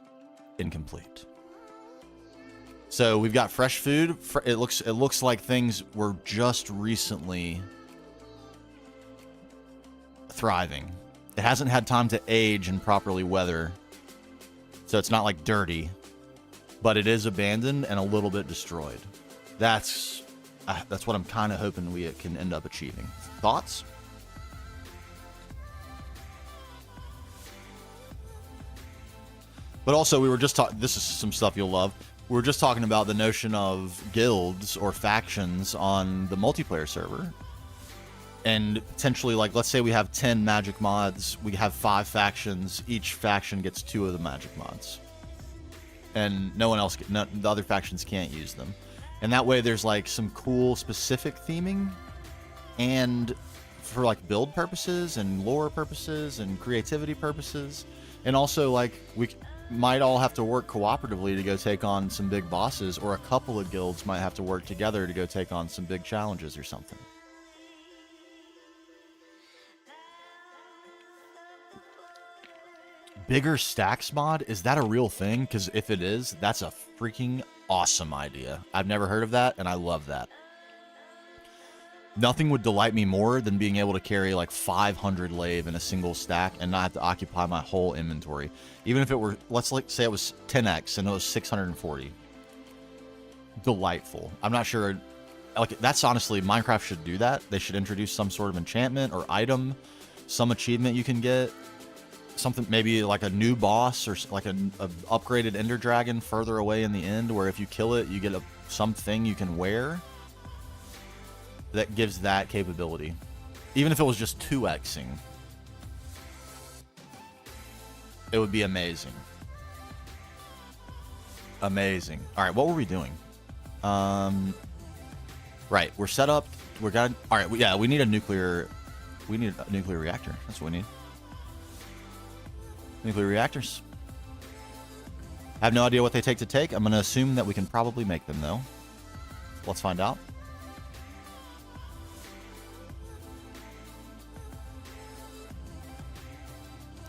incomplete. So we've got fresh food. It looks like things were just recently thriving. It hasn't had time to age and properly weather, so it's not like dirty, but it is abandoned and a little bit destroyed. That's what I'm kind of hoping we can end up achieving. Thoughts? But also, we were just talking. This is some stuff you'll love. We were just talking about the notion of guilds or factions on the multiplayer server. And potentially, like, let's say we have 10 magic mods. We have 5 factions. Each faction gets 2 of the magic mods. And no one else, the other factions can't use them. And that way there's, like, some cool specific theming. And for, like, build purposes and lore purposes and creativity purposes. And also, like, we might all have to work cooperatively to go take on some big bosses. Or a couple of guilds might have to work together to go take on some big challenges or something. Bigger stacks mod? Is that a real thing? Because if it is, that's a freaking awesome idea. I've never heard of that, and I love that. Nothing would delight me more than being able to carry like 500 lave in a single stack and not have to occupy my whole inventory. Even if it were, let's like say it was 10x and it was 640. Delightful. I'm not sure. Like, that's honestly, Minecraft should do that. They should introduce some sort of enchantment or item, some achievement you can get. Something, maybe like a new boss or like a upgraded ender dragon further away in the end, where if you kill it, you get something you can wear that gives that capability. Even if it was just 2xing, it would be amazing. Amazing. All right, what were we doing? Right, we're set up. We're got. All right, yeah, we need a nuclear. We need a nuclear reactor. That's what we need. Nuclear reactors. I have no idea what they take to take. I'm going to assume that we can probably make them, though. Let's find out.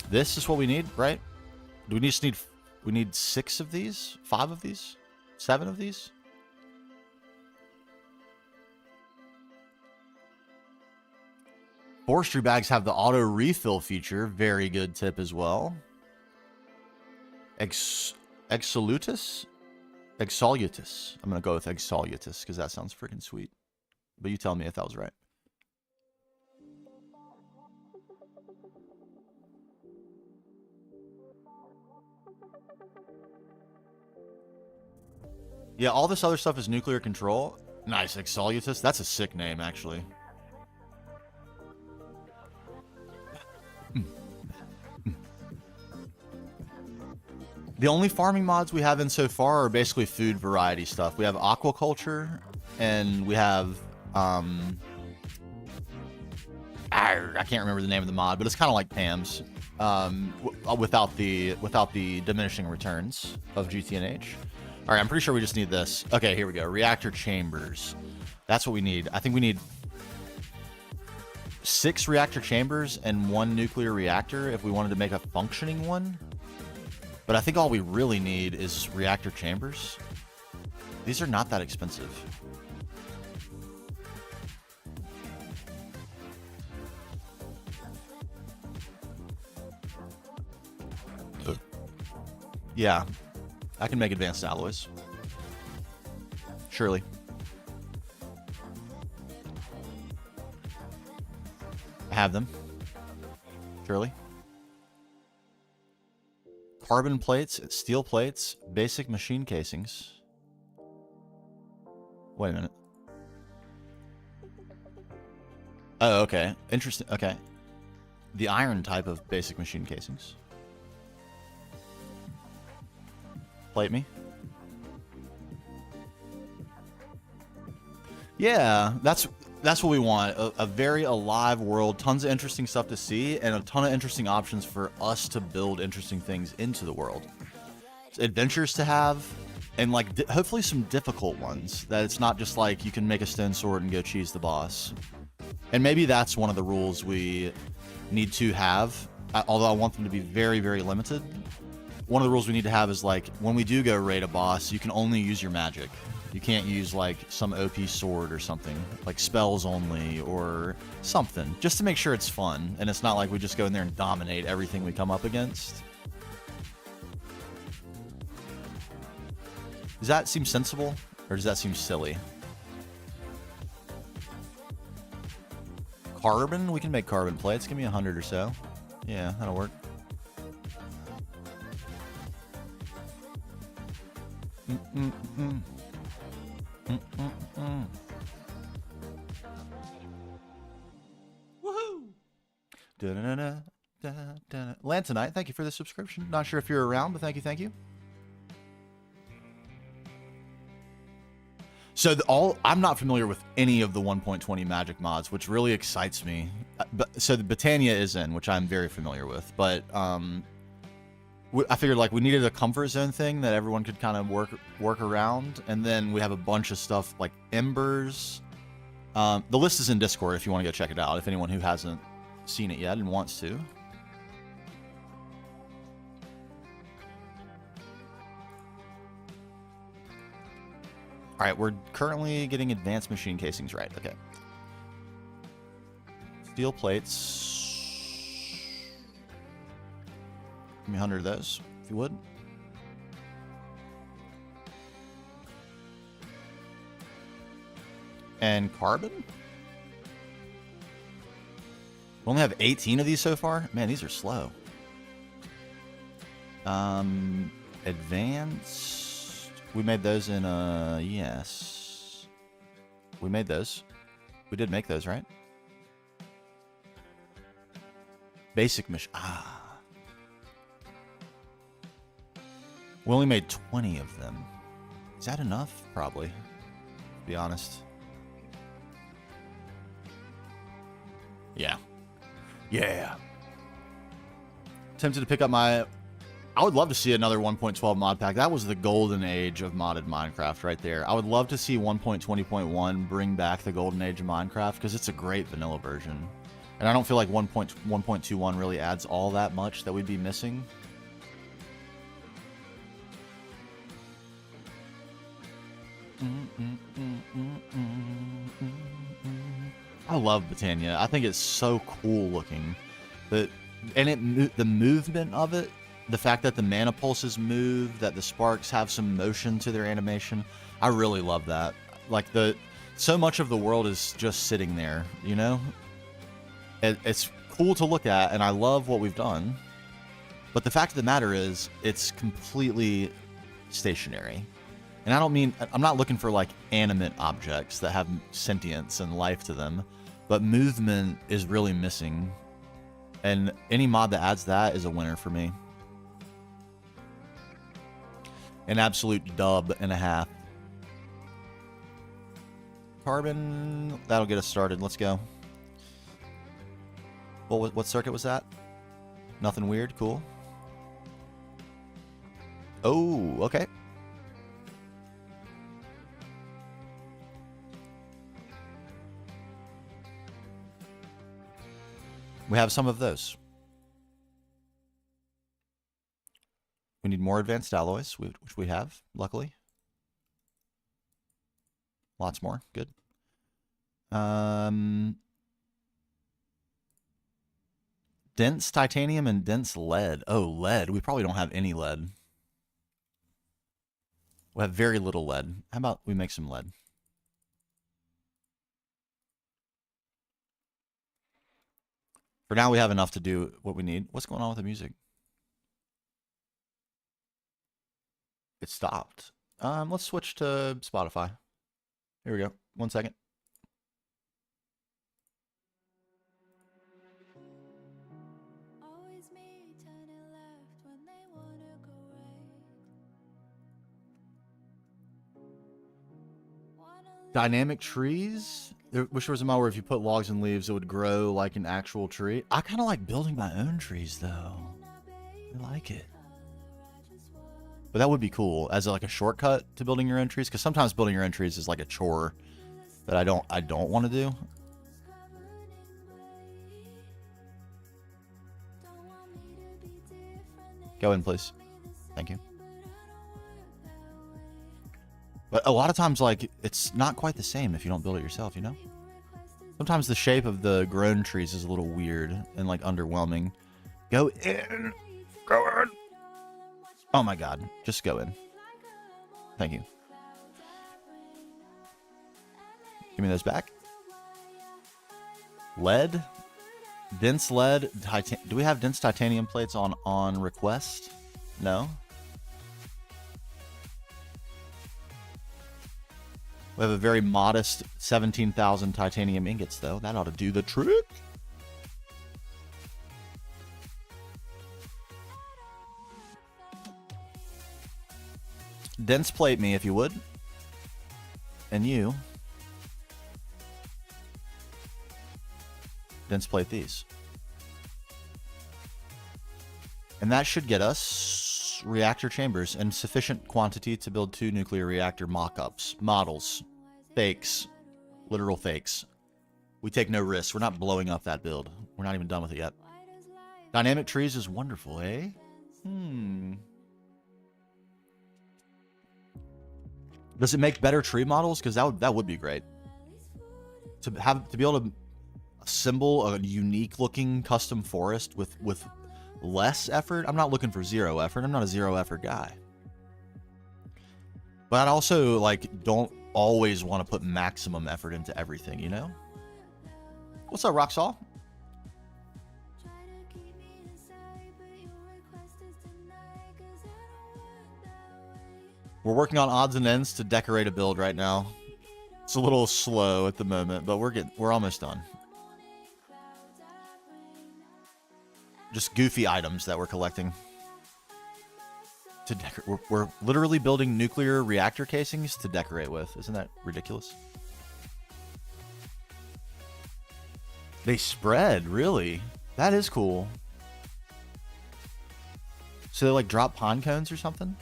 This is what we need, right? Do we just need... We need 6 of these? 5 of these? 7 of these? Forestry bags have the auto refill feature. Very good tip as well. Exolutus? Exolutus. I'm going to go with Exolutus because that sounds freaking sweet. But you tell me if that was right. Yeah, all this other stuff is nuclear control. Nice, Exolutus. That's a sick name, actually. The only farming mods we have in so far are basically food variety stuff. We have aquaculture, and we have, I can't remember the name of the mod, but it's kind of like Pam's, without the diminishing returns of GTNH. All right, I'm pretty sure we just need this. Okay, here we go. Reactor chambers. That's what we need. I think we need 6 reactor chambers and 1 nuclear reactor if we wanted to make a functioning one. But I think all we really need is reactor chambers. These are not that expensive. Yeah, I can make advanced alloys. Surely. I have them. Surely. Carbon plates, steel plates, basic machine casings. Wait a minute. Oh, okay. Interesting. Okay. The iron type of basic machine casings. Plate me. Yeah, that's what we want. A very alive world, tons of interesting stuff to see, and a ton of interesting options for us to build interesting things into the world. Adventures to have, and like hopefully some difficult ones, that it's not just like you can make a stone sword and go cheese the boss. And maybe that's one of the rules we need to have, although I want them to be very, very limited. One of the rules we need to have is like, when we do go raid a boss, you can only use your magic. You can't use like some OP sword or something, like spells only or something, just to make sure it's fun and it's not like we just go in there and dominate everything we come up against. Does that seem sensible or does that seem silly? Carbon? We can make carbon plates. Give me 100 or so. Yeah, that'll work. Woohoo! Lantonite, thank you for the subscription. Not sure if you're around, but thank you, thank you. So I'm not familiar with any of the 1.20 magic mods, which really excites me. So the Britannia is in, which I'm very familiar with, but I figured like we needed a comfort zone thing that everyone could kind of work around, and then we have a bunch of stuff like Embers. The list is in Discord if you want to go check it out, if anyone who hasn't seen it yet and wants to. All right, we're currently getting advanced machine casings right. Okay. Steel plates. Give me 100 of those, if you would. And carbon? We only have 18 of these so far? Man, these are slow. Advanced. We made those in, yes. We made those. We did make those, right? Basic mission. Ah. We only made 20 of them. Is that enough? Probably, to be honest. Yeah. Yeah. Tempted to pick up my... I would love to see another 1.12 mod pack. That was the golden age of modded Minecraft right there. I would love to see 1.20.1 bring back the golden age of Minecraft because it's a great vanilla version. And I don't feel like 1.21 really adds all that much that we'd be missing. I love Britannia. I think it's so cool looking. The movement of it, the fact that the mana pulses move, that the sparks have some motion to their animation, I really love that. Like so much of the world is just sitting there, you know? It's cool to look at, and I love what we've done. But the fact of the matter is, it's completely stationary. And I don't mean, I'm not looking for like animate objects that have sentience and life to them, but movement is really missing. And any mod that adds that is a winner for me. An absolute dub and a half. Carbon, that'll get us started. Let's go. What circuit was that? Nothing weird, cool. Oh, okay. We have some of those. We need more advanced alloys, which we have, luckily. Lots more, good. Dense titanium and dense lead. Oh, lead. We probably don't have any lead. We have very little lead. How about we make some lead? For now, we have enough to do what we need. What's going on with the music? It stopped. Let's switch to Spotify. Here we go. 1 second. Dynamic trees? I wish there was a mod where if you put logs and leaves, it would grow like an actual tree. I kind of like building my own trees, though. I like it. But that would be cool as like a shortcut to building your own trees, because sometimes building your own trees is like a chore that I don't want to do. Go in, please. Thank you. But a lot of times, like, it's not quite the same if you don't build it yourself, you know? Sometimes the shape of the grown trees is a little weird and, like, underwhelming. Go in! Go in! Oh my god. Just go in. Thank you. Give me those back. Lead? Dense lead? Do we have dense titanium plates on request? No? We have a very modest 17,000 titanium ingots, though. That ought to do the trick. Dense plate me, if you would. And you. Dense plate these. And that should get us reactor chambers in sufficient quantity to build 2 nuclear reactor mock-ups, models, fakes, literal fakes. We take no risks. We're not blowing up that build. We're not even done with it yet. Dynamic trees is wonderful, eh? Does it make better tree models? Because that would be great. To be able to assemble a unique looking custom forest with less effort. I'm not looking for 0 effort. I'm not a 0 effort guy. But I also like don't always want to put maximum effort into everything, you know? What's up, Roxall? We're working on odds and ends to decorate a build right now. It's a little slow at the moment, but we're almost done. Just goofy items that we're collecting to decorate. We're literally building nuclear reactor casings to decorate with. Isn't that ridiculous? They spread, really? That is cool. So they like drop pond cones or something?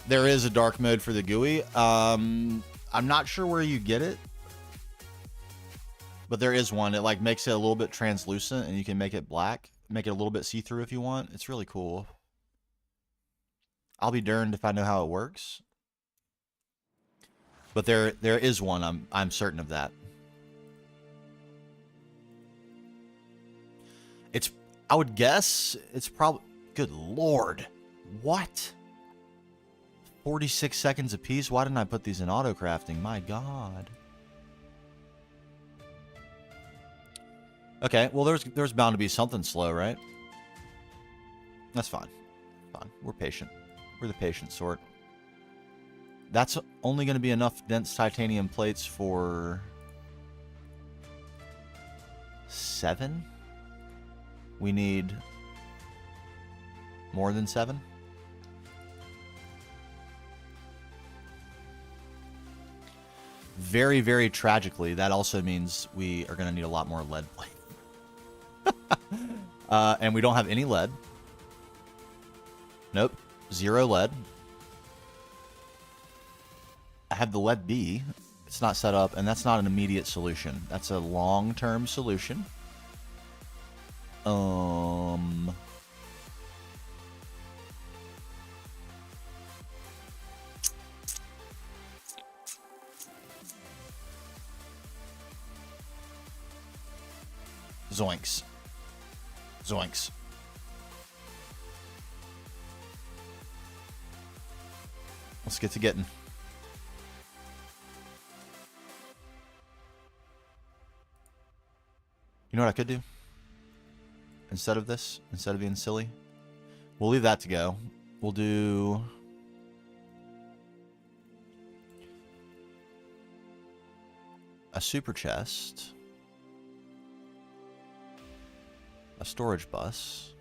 There is a dark mode for the GUI. I'm not sure where you get it, but there is one. It like makes it a little bit translucent, and you can make it black, make it a little bit see-through if you want. It's really cool. I'll be darned if I know how it works, but there is one. I'm certain of that. I would guess it's probably. Good lord, what? 46 seconds apiece? Why didn't I put these in auto crafting? My god. Okay, well there's bound to be something slow, right? That's fine. Fine. We're patient. We're the patient sort. That's only going to be enough dense titanium plates for 7? We need more than 7? Very, very tragically, that also means we are going to need a lot more lead plate. And we don't have any lead. Nope. 0 lead. I have the lead B. It's not set up, and that's not an immediate solution. That's a long-term solution. Zoinks. Zoinks. Let's get to getting. You know what I could do? Instead of this, instead of being silly, we'll leave that to go. We'll do a super chest, a storage bus,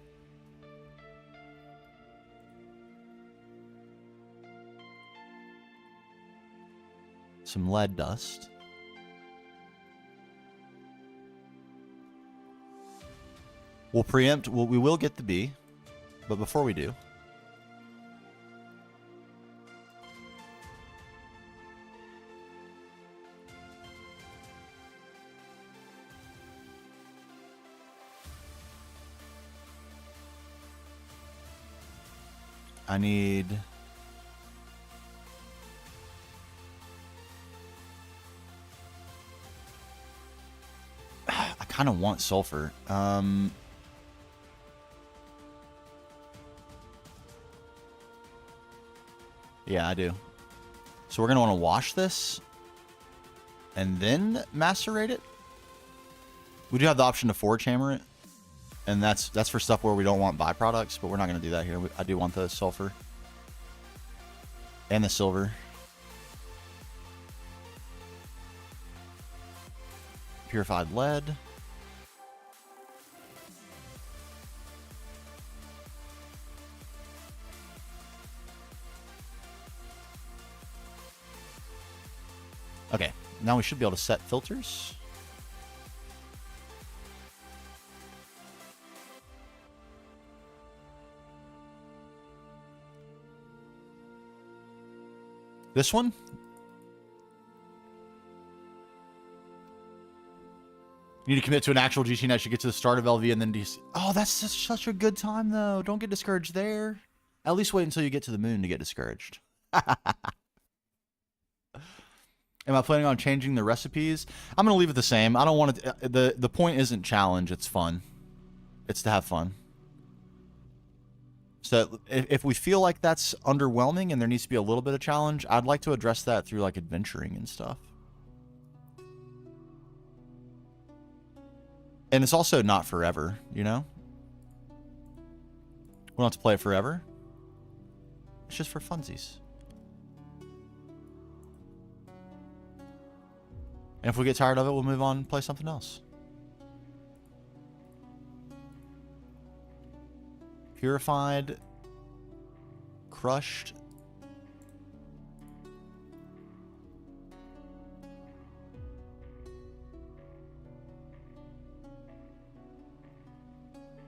some lead dust, we'll preempt, we will get the B, but before we do, I need I kind of want sulfur. Yeah, I do. So we're going to want to wash this and then macerate it. We do have the option to forge hammer it. And that's for stuff where we don't want byproducts, but we're not going to do that here. I do want the sulfur and the silver. Purified lead. Okay, now we should be able to set filters. This one? You need to commit to an actual GTNH to get to the start of LV and then DC. Oh, that's such a good time, though. Don't get discouraged there. At least wait until you get to the moon to get discouraged. Am I planning on changing the recipes? I'm going to leave it the same. I don't want it to, the point isn't challenge, it's fun. It's to have fun. So if we feel like that's underwhelming and there needs to be a little bit of challenge, I'd like to address that through like adventuring and stuff. And it's also not forever, you know? We don't have to play it forever. It's just for funsies. And if we get tired of it, we'll move on and play something else. Purified. Crushed.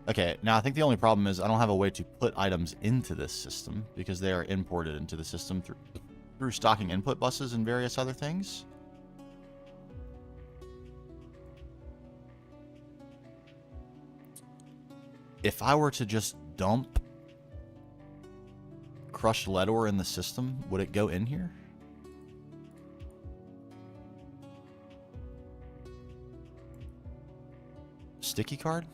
Okay, now I think the only problem is I don't have a way to put items into this system because they are imported into the system through stocking input buses and various other things. If I were to just dump crushed lead ore in the system, would it go in here? Sticky card?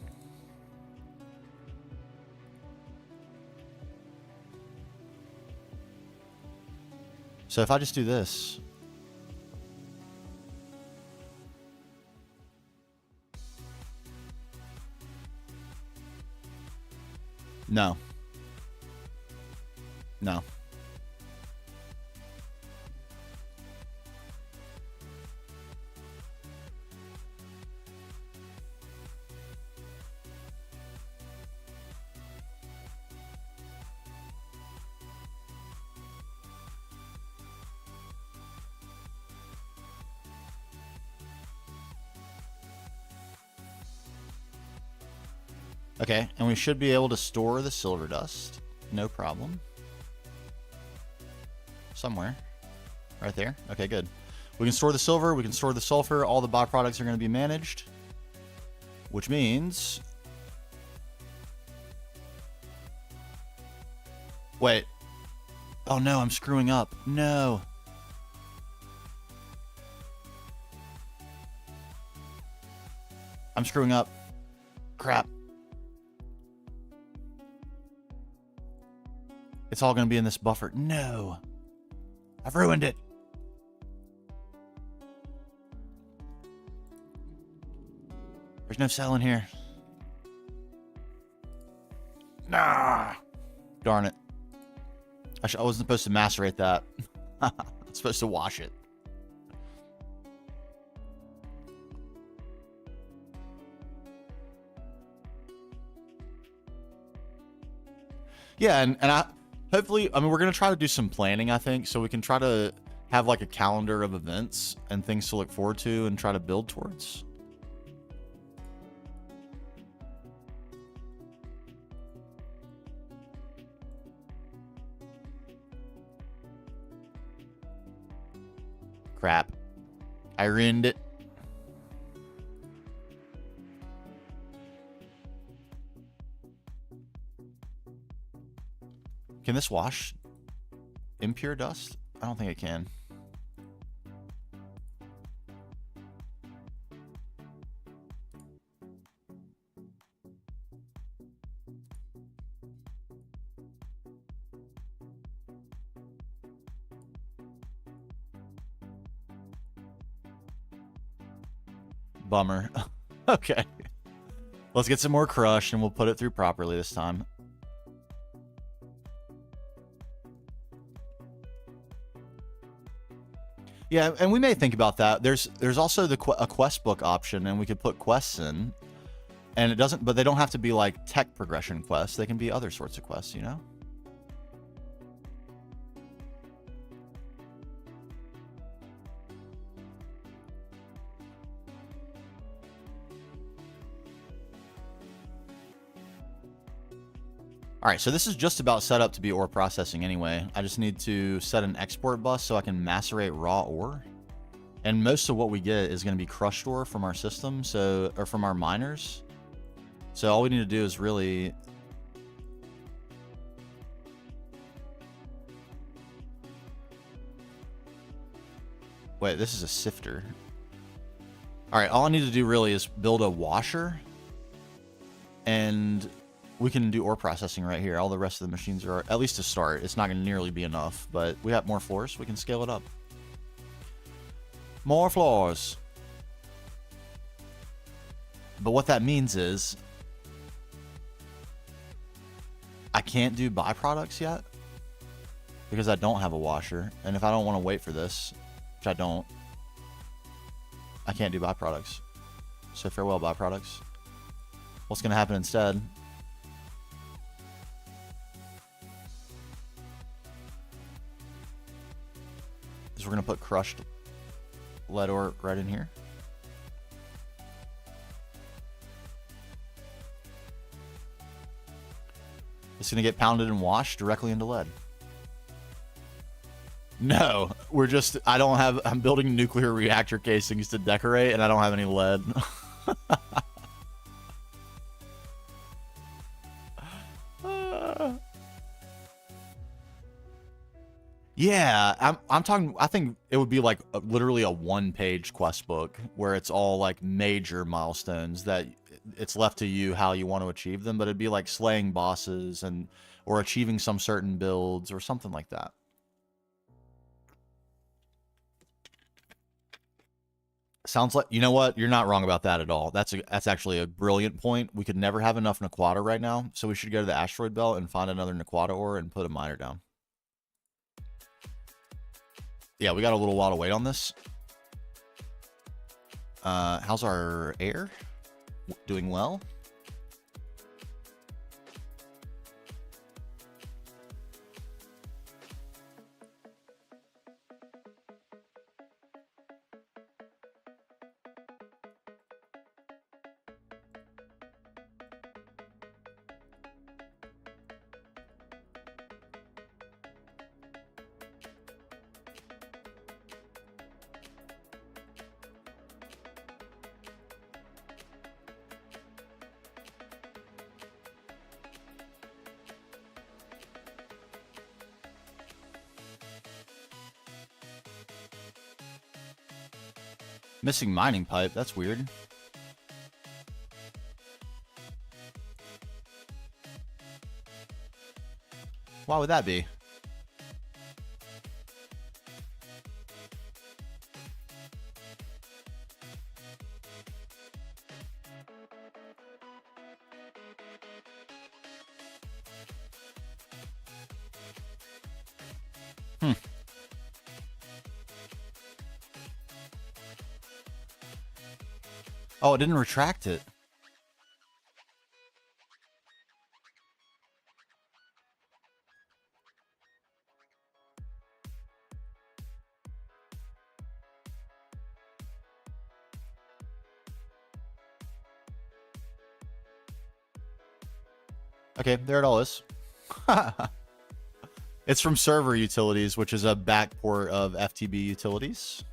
So if I just do this. No. No. Okay, and we should be able to store the silver dust. No problem. Somewhere. Right there. Okay, good. We can store the silver, we can store the sulfur, all the byproducts are going to be managed. Which means... Wait. Oh no, I'm screwing up. No. I'm screwing up. Crap. It's all going to be in this buffer. No. I've ruined it. There's no cell in here. Nah. Darn it. I wasn't supposed to macerate that. I was supposed to wash it. Yeah, and hopefully, I mean, we're going to try to do some planning, I think, so we can try to have like a calendar of events and things to look forward to and try to build towards. Crap. I ruined it. Can this wash impure dust? I don't think it can. Bummer. Okay. Let's get some more crush and we'll put it through properly this time. Yeah, and we may think about that. There's also a quest book option, and we could put quests in, and it doesn't. But they don't have to be like tech progression quests. They can be other sorts of quests, you know. All right, so this is just about set up to be ore processing anyway. I just need to set an export bus so I can macerate raw ore. And most of what we get is going to be crushed ore from our system, or from our miners. So all we need to do is really... Wait, this is a sifter. All right, all I need to do really is build a washer. And... we can do ore processing right here. All the rest of the machines are, at least to start. It's not going to nearly be enough, but we have more floors. We can scale it up. More floors. But what that means is I can't do byproducts yet because I don't have a washer. And if I don't want to wait for this, which I don't, I can't do byproducts. So farewell byproducts. What's going to happen instead? Is we're going to put crushed lead ore right in here. It's going to get pounded and washed directly into lead. No, we're just, I'm building nuclear reactor casings to decorate and I don't have any lead. Yeah, I'm talking, I think it would be like literally a one-page quest book where it's all like major milestones that it's left to you how you want to achieve them, but it'd be like slaying bosses or achieving some certain builds or something like that. Sounds like, you know what? You're not wrong about that at all. That's actually a brilliant point. We could never have enough Naquata right now, so we should go to the asteroid belt and find another Naquata ore and put a miner down. Yeah, we got a little while to wait on this. How's our air? Doing well. Missing mining pipe, that's weird. Why would that be? Oh, it didn't retract it. Okay, there it all is. It's from server utilities, which is a backport of FTB utilities.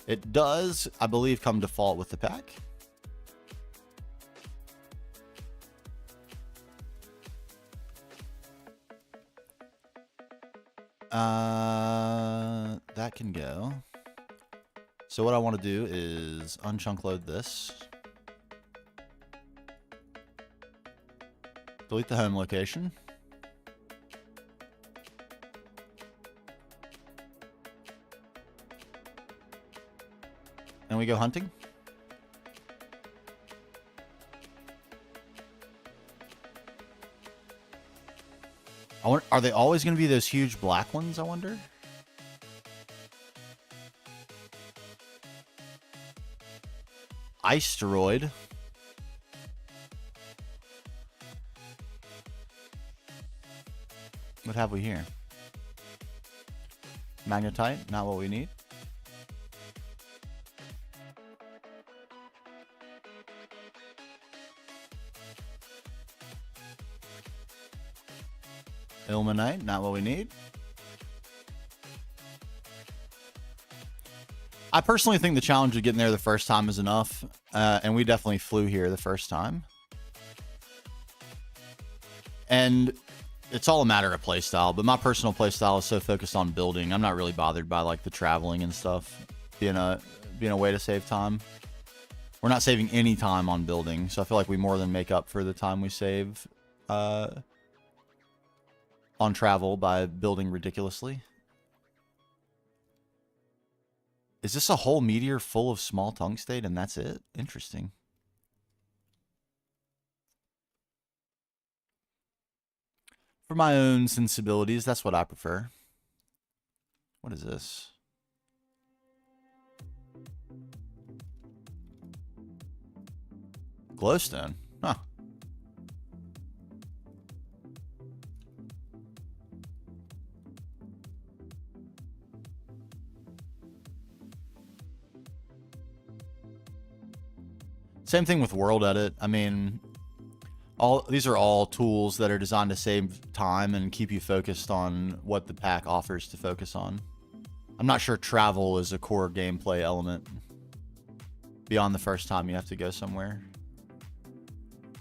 It does, I believe, come default with the pack. That can go. So what I want to do is unchunk load this. Delete the home location. And we go hunting. I wonder, are they always going to be those huge black ones, I wonder? Iceteroid. What have we here? Magnetite, not what we need. Ilmenite, not what we need. I personally think the challenge of getting there the first time is enough, and we definitely flew here the first time. And it's all a matter of playstyle, but my personal playstyle is so focused on building. I'm not really bothered by like the traveling and stuff being a way to save time. We're not saving any time on building, so I feel like we more than make up for the time we save on travel by building ridiculously. Is this a whole meteor full of small tungstate and that's it? Interesting. For my own sensibilities, that's what I prefer. What is this? Glowstone. Huh. Same thing with world edit. I mean, these are all tools that are designed to save time and keep you focused on what the pack offers to focus on. I'm not sure travel is a core gameplay element beyond the first time you have to go somewhere.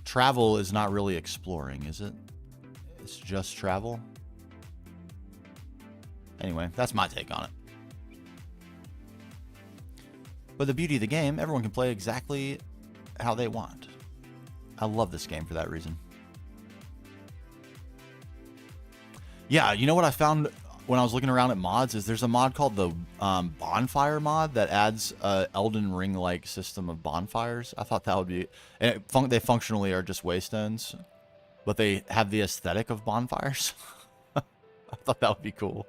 Travel is not really exploring, is it? It's just travel. Anyway, that's my take on it. But the beauty of the game, everyone can play exactly how they want. I love this game for that reason. Yeah, you know what I found when I was looking around at mods is there's a mod called the bonfire mod that adds a Elden Ring like system of bonfires. I thought that would be, and they functionally are just waystones, but they have the aesthetic of bonfires. I thought that would be cool.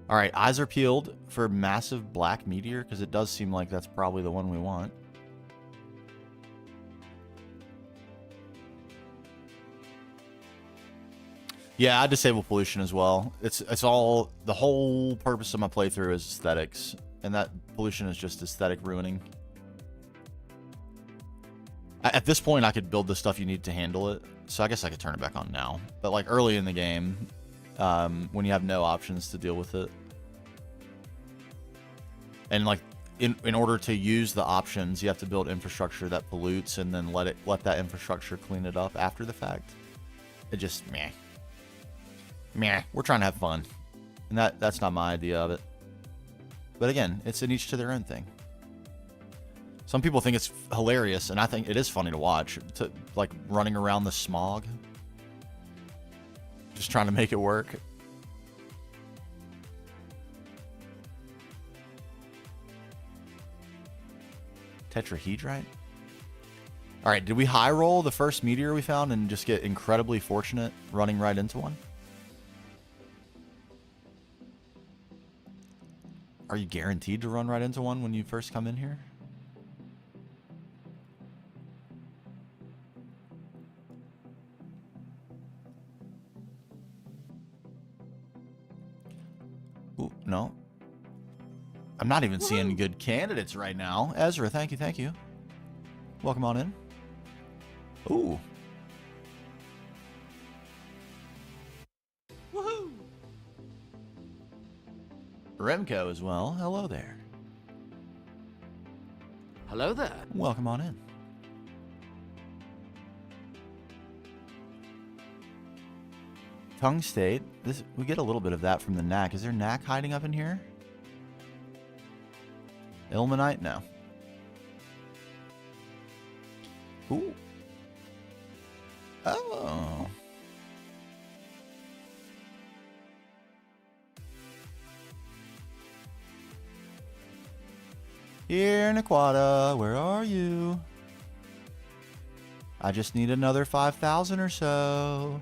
All right, eyes are peeled for massive black meteor because it does seem like that's probably the one we want. Yeah, I disable pollution as well. It's all, the whole purpose of my playthrough is aesthetics, and that pollution is just aesthetic ruining. At this point, I could build the stuff you need to handle it, so I guess I could turn it back on now. But like early in the game, when you have no options to deal with it, and like in order to use the options, you have to build infrastructure that pollutes and then let that infrastructure clean it up after the fact. It just meh. We're trying to have fun, and that's not my idea of it. But again, it's an each to their own thing. Some people think it's hilarious, and I think it is funny to watch, like running around the smog, just trying to make it work. Tetrahedrite? All right, did we high roll the first meteor we found and just get incredibly fortunate running right into one? Are you guaranteed to run right into one when you first come in here? Ooh, no. I'm not even seeing good candidates right now. Ezra, thank you. Welcome on in. Ooh. Woohoo! Remco as well. Hello there. Hello there. Welcome on in. Tongue state. We get a little bit of that from the knack. Is there knack hiding up in here? Ilmenite? No. Ooh. Oh. Here, Naquata, where are you? I just need another 5,000 or so.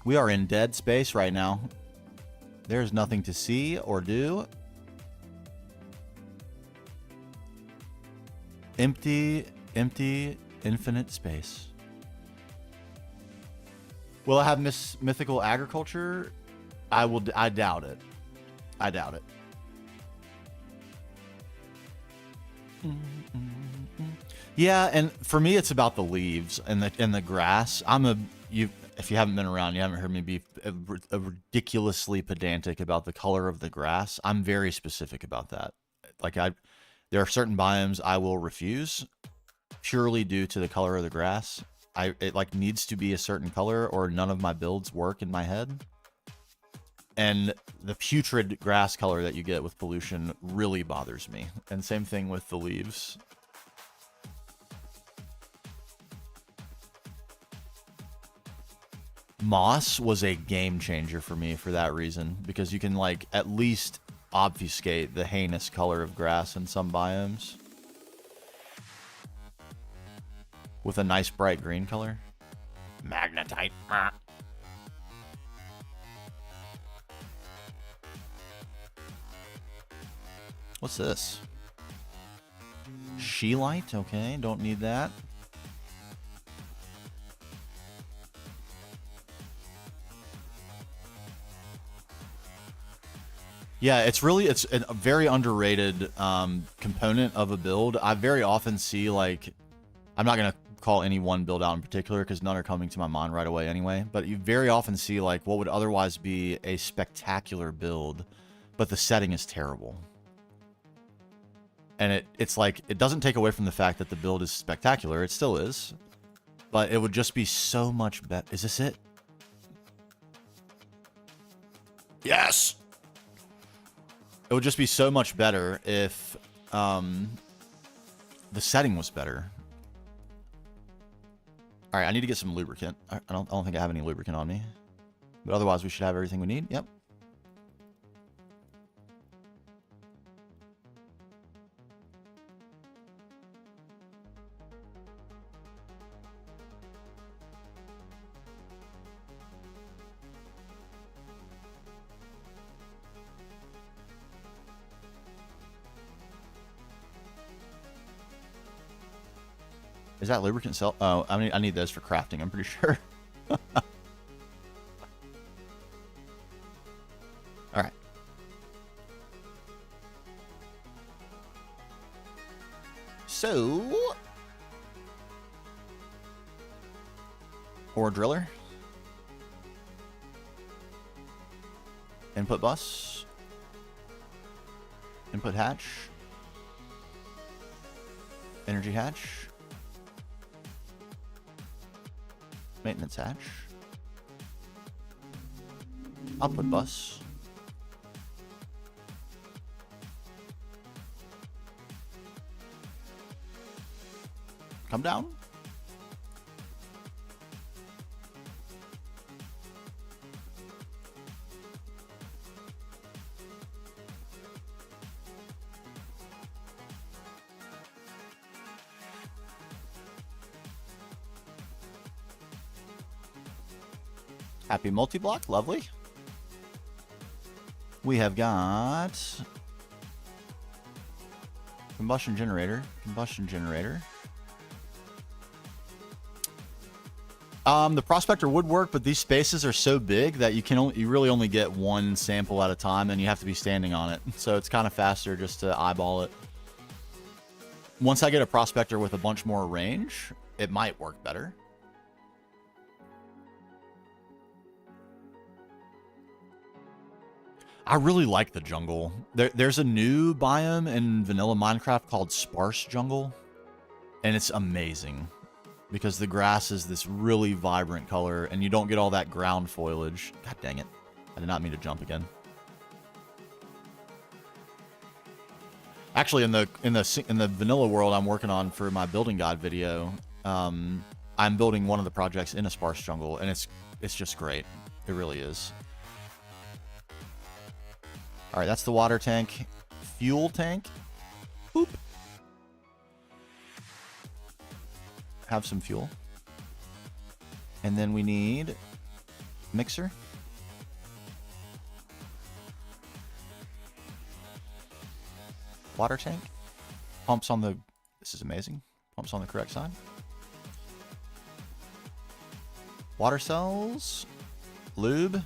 We are in dead space right now. There's nothing to see or do. Empty, infinite space. Will I have mythical agriculture? I doubt it. I doubt it. Yeah, and for me, it's about the leaves and the grass. If you haven't been around, you haven't heard me be a ridiculously pedantic about the color of the grass. I'm very specific about that. Like there are certain biomes I will refuse purely due to the color of the grass. It like needs to be a certain color or none of my builds work in my head. And the putrid grass color that you get with pollution really bothers me. And same thing with the leaves. Moss was a game changer for me for that reason, because you can like at least obfuscate the heinous color of grass in some biomes with a nice bright green color. Magnetite. What's this? Sheelite? Okay, don't need that. Yeah, it's a very underrated component of a build. I very often see, like, I'm not going to call any one build out in particular because none are coming to my mind right away anyway, but you very often see, like, what would otherwise be a spectacular build, but the setting is terrible. And it's like, it doesn't take away from the fact that the build is spectacular. It still is. But it would just be so much better. Is this it? Yes! It would just be so much better if the setting was better. All right, I need to get some lubricant. I don't think I have any lubricant on me. But otherwise, we should have everything we need. Yep. Is that lubricant cell? Oh, I mean, I need those for crafting, I'm pretty sure. All right. So, ore driller. Input bus. Input hatch. Energy hatch. Maintenance hatch. Output bus. Come down. Happy multi-block, lovely. We have got combustion generator, combustion generator. The prospector would work, but these spaces are so big that you really only get one sample at a time, and you have to be standing on it. So it's kind of faster just to eyeball it. Once I get a prospector with a bunch more range, it might work better. I really like the jungle. There's a new biome in vanilla Minecraft called Sparse Jungle, and it's amazing because the grass is this really vibrant color, and you don't get all that ground foliage. God dang it. I did not mean to jump again. Actually, in the vanilla world I'm working on for my building guide video, I'm building one of the projects in a sparse jungle, and it's just great. It really is. All right, that's the water tank. Fuel tank. Boop. Have some fuel. And then we need mixer. Water tank. Pumps on the... This is amazing. Pumps on the correct side. Water cells. Lube.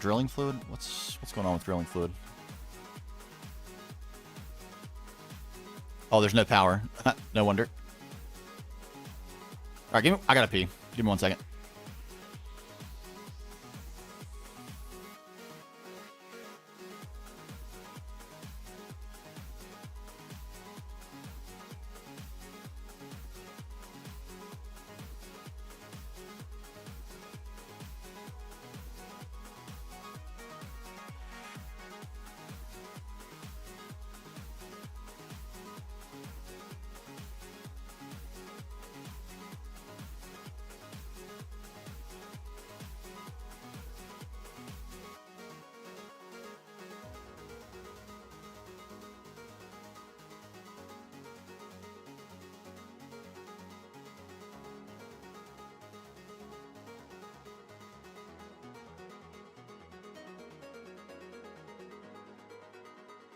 Drilling fluid? What's going on with drilling fluid? Oh, there's no power. No wonder. All right, I gotta pee. Give me 1 second.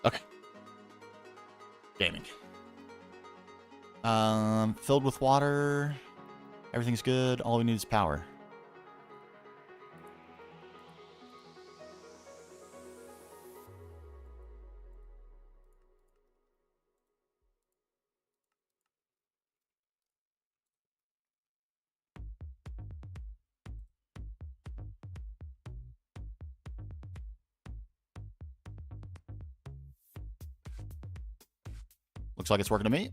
Okay. Gaming. Filled with water. Everything's good. All we need is power. Looks like it's working to me.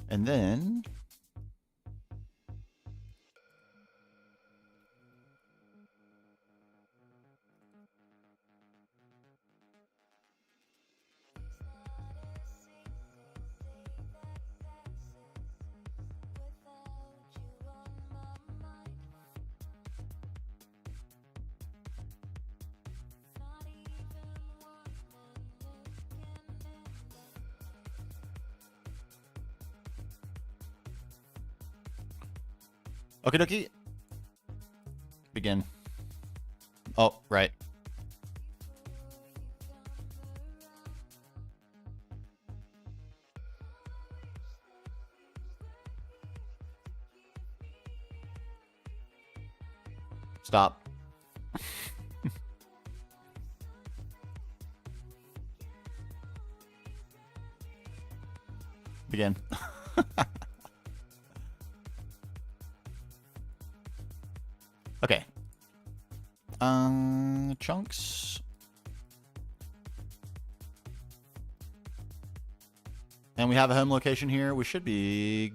And then okie dokie. Begin. Oh, right. Stop. Begin. Okay. Chunks. And we have a home location here. We should be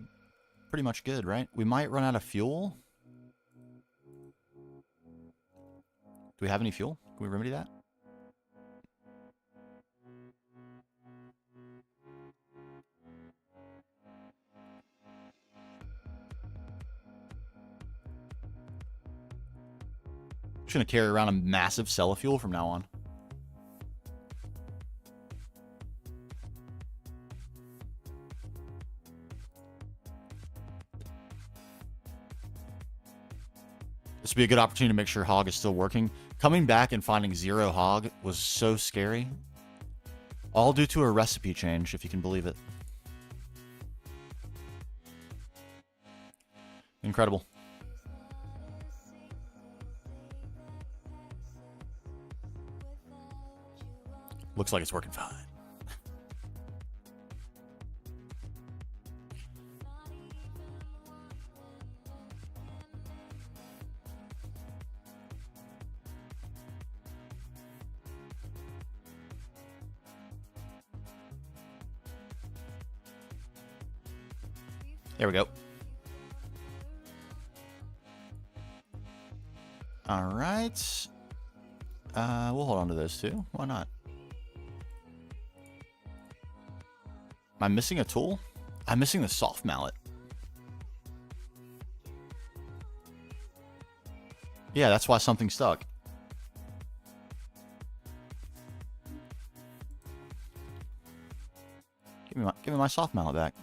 pretty much good, right? We might run out of fuel. Do we have any fuel? Can we remedy that? Just gonna carry around a massive cell of fuel from now on. This would be a good opportunity to make sure hog is still working. Coming back and finding 0 hog was so scary. All due to a recipe change, if you can believe it. Incredible. Looks like it's working fine. There we go. All right. We'll hold on to those two. Why not? Am I missing a tool? I'm missing the soft mallet. Yeah, that's why something stuck. Give me my soft mallet back.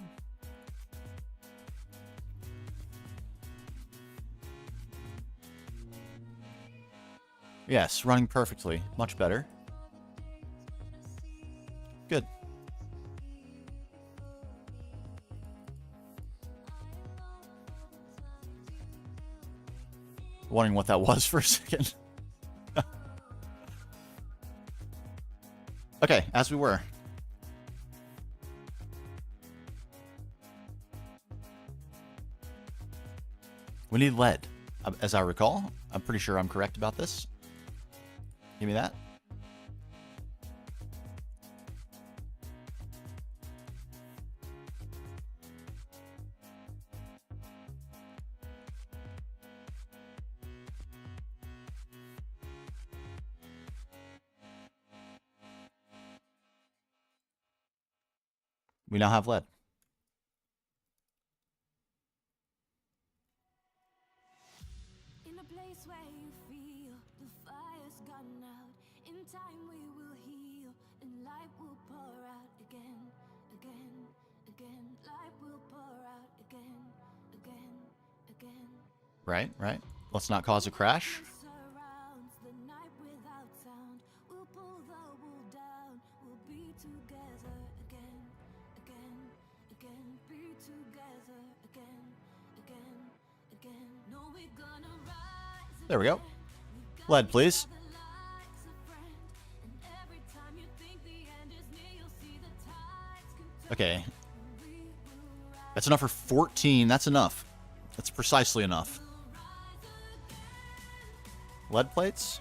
Yes, running perfectly. Much better. Good. Wondering what that was for a second. Okay, as we were. We need lead, as I recall. I'm pretty sure I'm correct about this. Give me that. We now have lead. In a place where you feel the fire's gone out, in time we will heal, and light will pour out again, again, again. Light will pour out again, again, again. Right, right. Let's not cause a crash. Surrounds the night without sound. We'll pull the wool down. We'll be together again, again, again. Be together again, again, again. No, we're gonna rise. There we go. Lead, please. Okay. That's enough for 14. That's enough. That's precisely enough. Lead plates?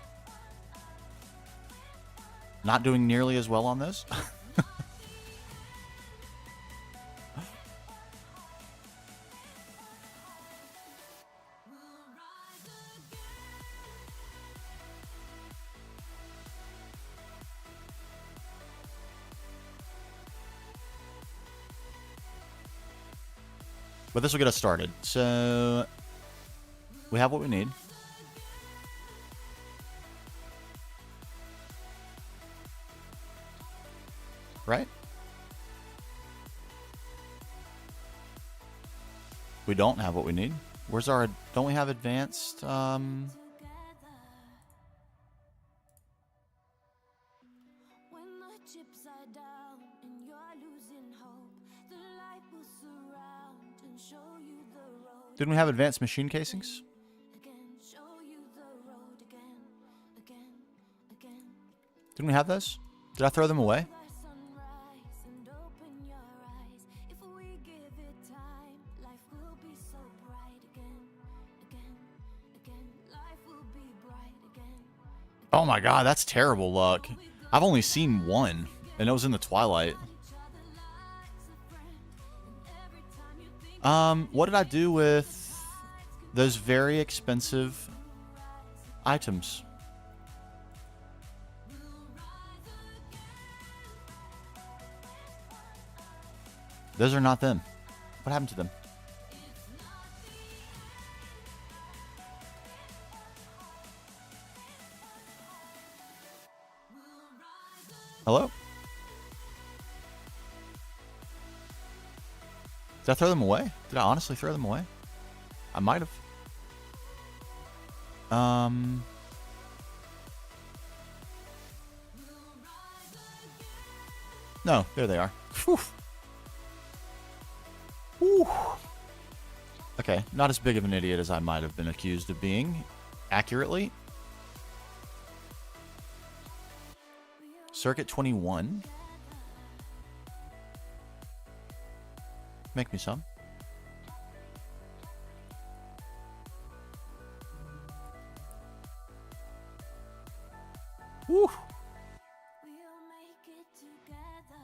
Not doing nearly as well on those. But this will get us started. So we have what we need. Right? We don't have what we need. Where's our... Don't we have advanced... When the chips are down and you're losing hope, the light will surround and show you the road. Didn't we have advanced machine casings? Again, show you the road again, again, again. Didn't we have those? Did I throw them away? The sunrise and open your eyes. If we give it time, life will be so bright again, again, again. Life will be bright again. Oh my god, that's terrible luck. I've only seen one, and it was in the twilight. What did I do with those very expensive items? Those are not them. What happened to them? Hello? Did I throw them away? Did I honestly throw them away? I might have. No, there they are. Whew. Whew. Okay, not as big of an idiot as I might have been accused of being, accurately. Circuit 21. Make me some. Woo. We'll make it together.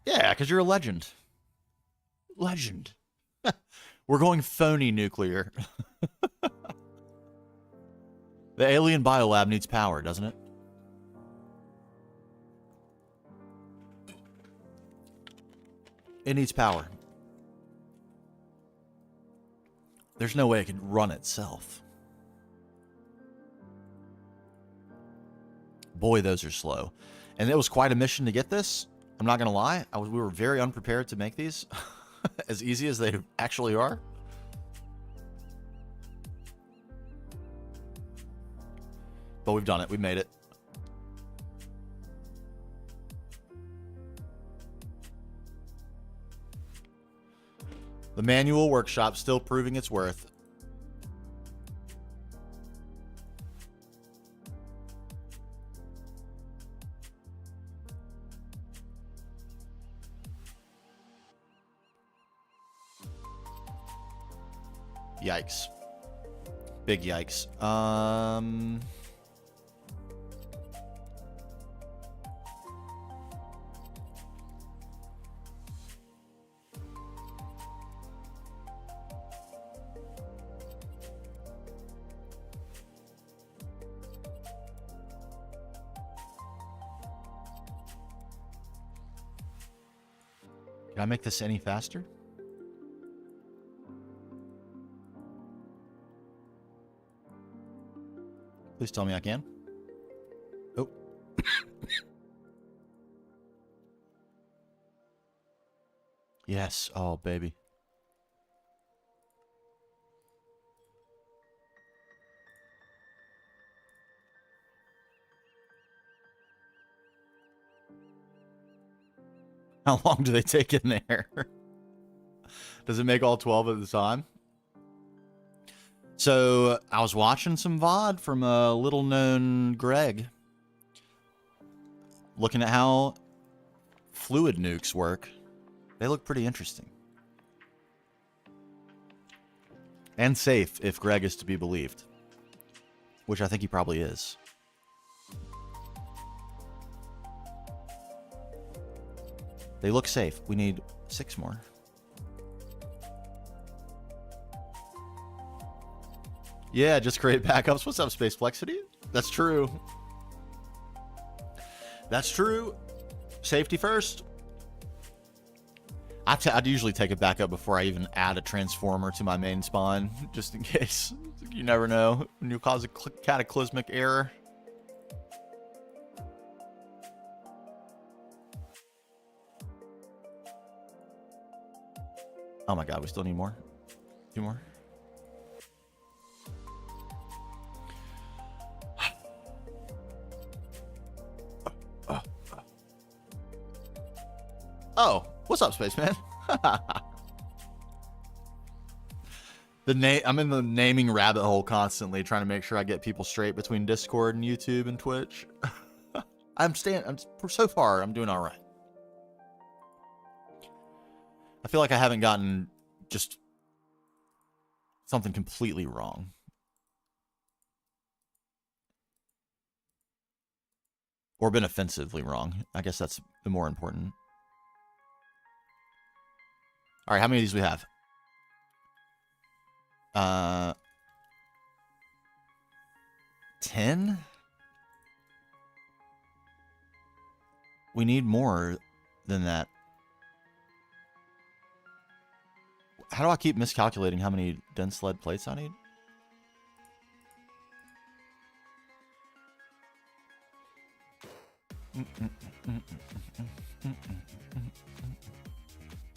Yeah, because you're a legend. Legend. We're going phony nuclear. The alien biolab needs power, doesn't it? It needs power. There's no way it can run itself. Boy, those are slow. And it was quite a mission to get this. I'm not going to lie. We were very unprepared to make these. As easy as they actually are. But we've done it. We made it. The manual workshop still proving its worth. Yikes. Big yikes. Can I make this any faster? Please tell me I can. Oh. Yes. Oh, baby. How long do they take in there? Does it make all 12 at the time? So I was watching some VOD from a little known Greg, looking at how fluid nukes work. They look pretty interesting. And safe, if Greg is to be believed. Which I think he probably is. They look safe. We need 6 more. Yeah, just create backups. What's up, Space Plexity? That's true. That's true. Safety first. I'd usually take a backup before I even add a transformer to my main spawn, just in case. You never know when you cause a cataclysmic error. Oh my god, we still need more. 2 more. Oh, what's up, Spaceman? I'm in the naming rabbit hole constantly, trying to make sure I get people straight between Discord and YouTube and Twitch. So far, I'm doing all right. I feel like I haven't gotten just something completely wrong. Or been offensively wrong. I guess that's the more important. All right, how many of these we have? 10? We need more than that. How do I keep miscalculating how many dense lead plates I need?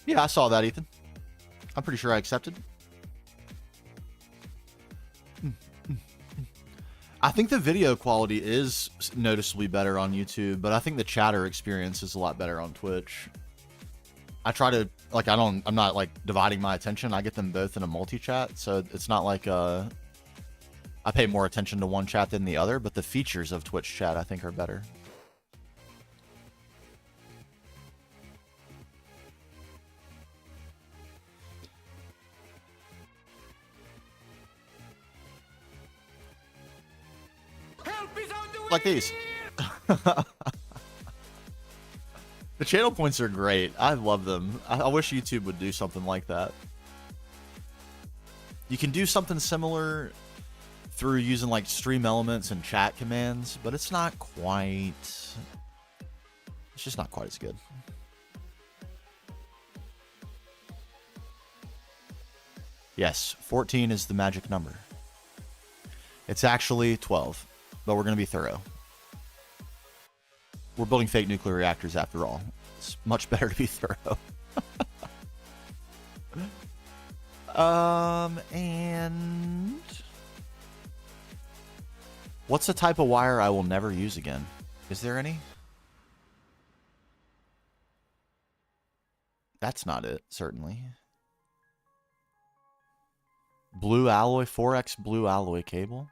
Yeah, I saw that, Ethan. I'm pretty sure I accepted. I think the video quality is noticeably better on YouTube, but I think the chatter experience is a lot better on Twitch. I try to, like, I'm not, like, dividing my attention. I get them both in a multi-chat, so it's not like, I pay more attention to one chat than the other, but the features of Twitch chat, I think, are better. Like these. The channel points are great. I love them. I wish YouTube would do something like that. You can do something similar through using like stream elements and chat commands, but it's not quite... It's just not quite as good. Yes, 14 is the magic number. It's actually 12, but we're going to be thorough. We're building fake nuclear reactors after all. It's much better to be thorough. And what's the type of wire I will never use again? Is there any? That's not it, certainly. Blue alloy, 4x blue alloy cable.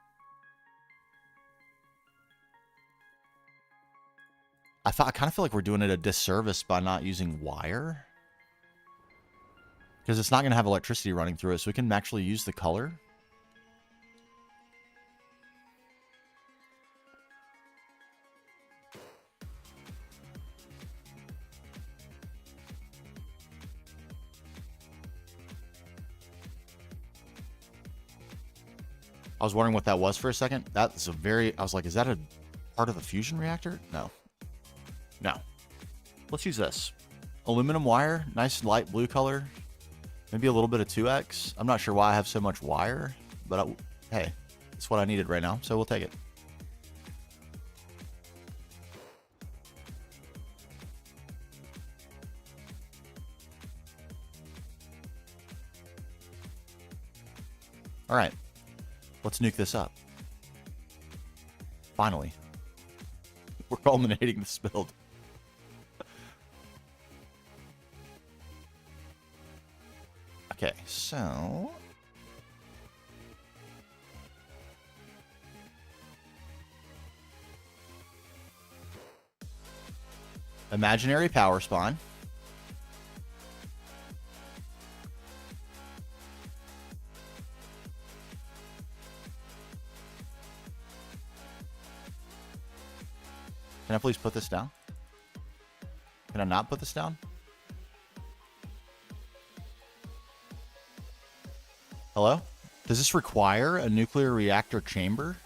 I kind of feel like we're doing it a disservice by not using wire. Because it's not going to have electricity running through it, so we can actually use the color. I was wondering what that was for a second. That's a very... I was like, is that a part of a fusion reactor? No. No. Let's use this. Aluminum wire. Nice light blue color. Maybe a little bit of 2x. I'm not sure why I have so much wire. But, hey, it's what I needed right now. So we'll take it. All right. Let's nuke this up. Finally. We're culminating this build. Okay, so... Imaginary power spawn. Can I please put this down? Can I not put this down? Hello? Does this require a nuclear reactor chamber?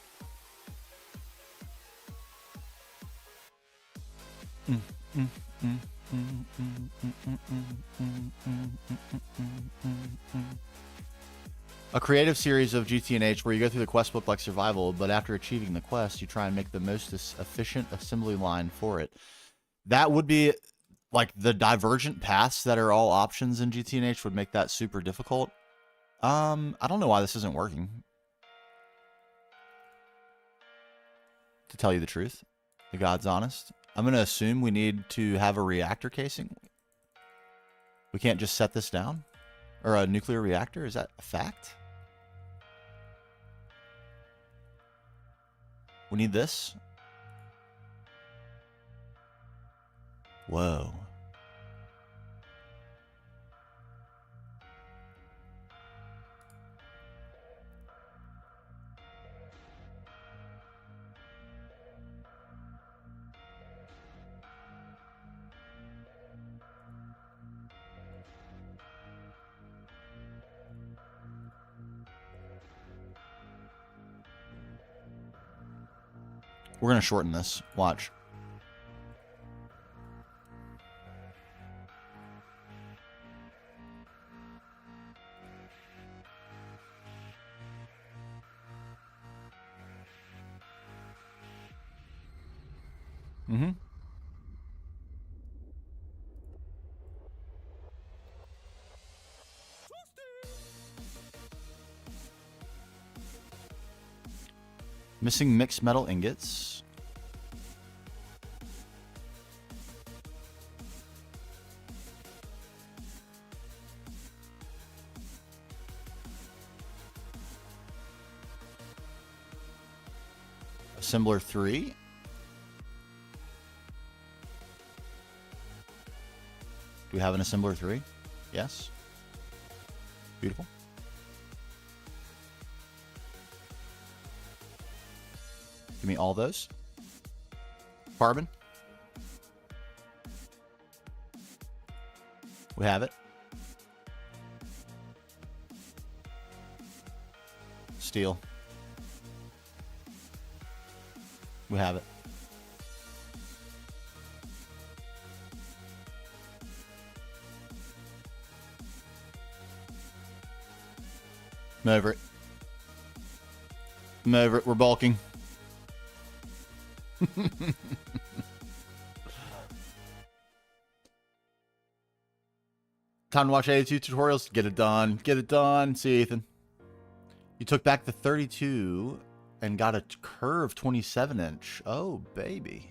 A creative series of GTNH where you go through the quest book like survival, but after achieving the quest, you try and make the most efficient assembly line for it. That would be like the divergent paths that are all options in GTNH would make that super difficult. I don't know why this isn't working. To tell you the truth, the God's honest. I'm going to assume we need to have a reactor casing. We can't just set this down? Or a nuclear reactor? Is that a fact? We need this? Whoa. We're going to shorten this. Watch. Mm-hmm. Missing mixed metal ingots. Assembler 3. Do we have an assembler 3? Yes. Beautiful. Give me all those. Carbon. We have it. Steel. We have it. I'm over it. I'm over it. We're bulking. Time to watch 82 tutorials. Get it done. Get it done. See you, Ethan. You took back the 32 and got a curved 27-inch. Oh, baby.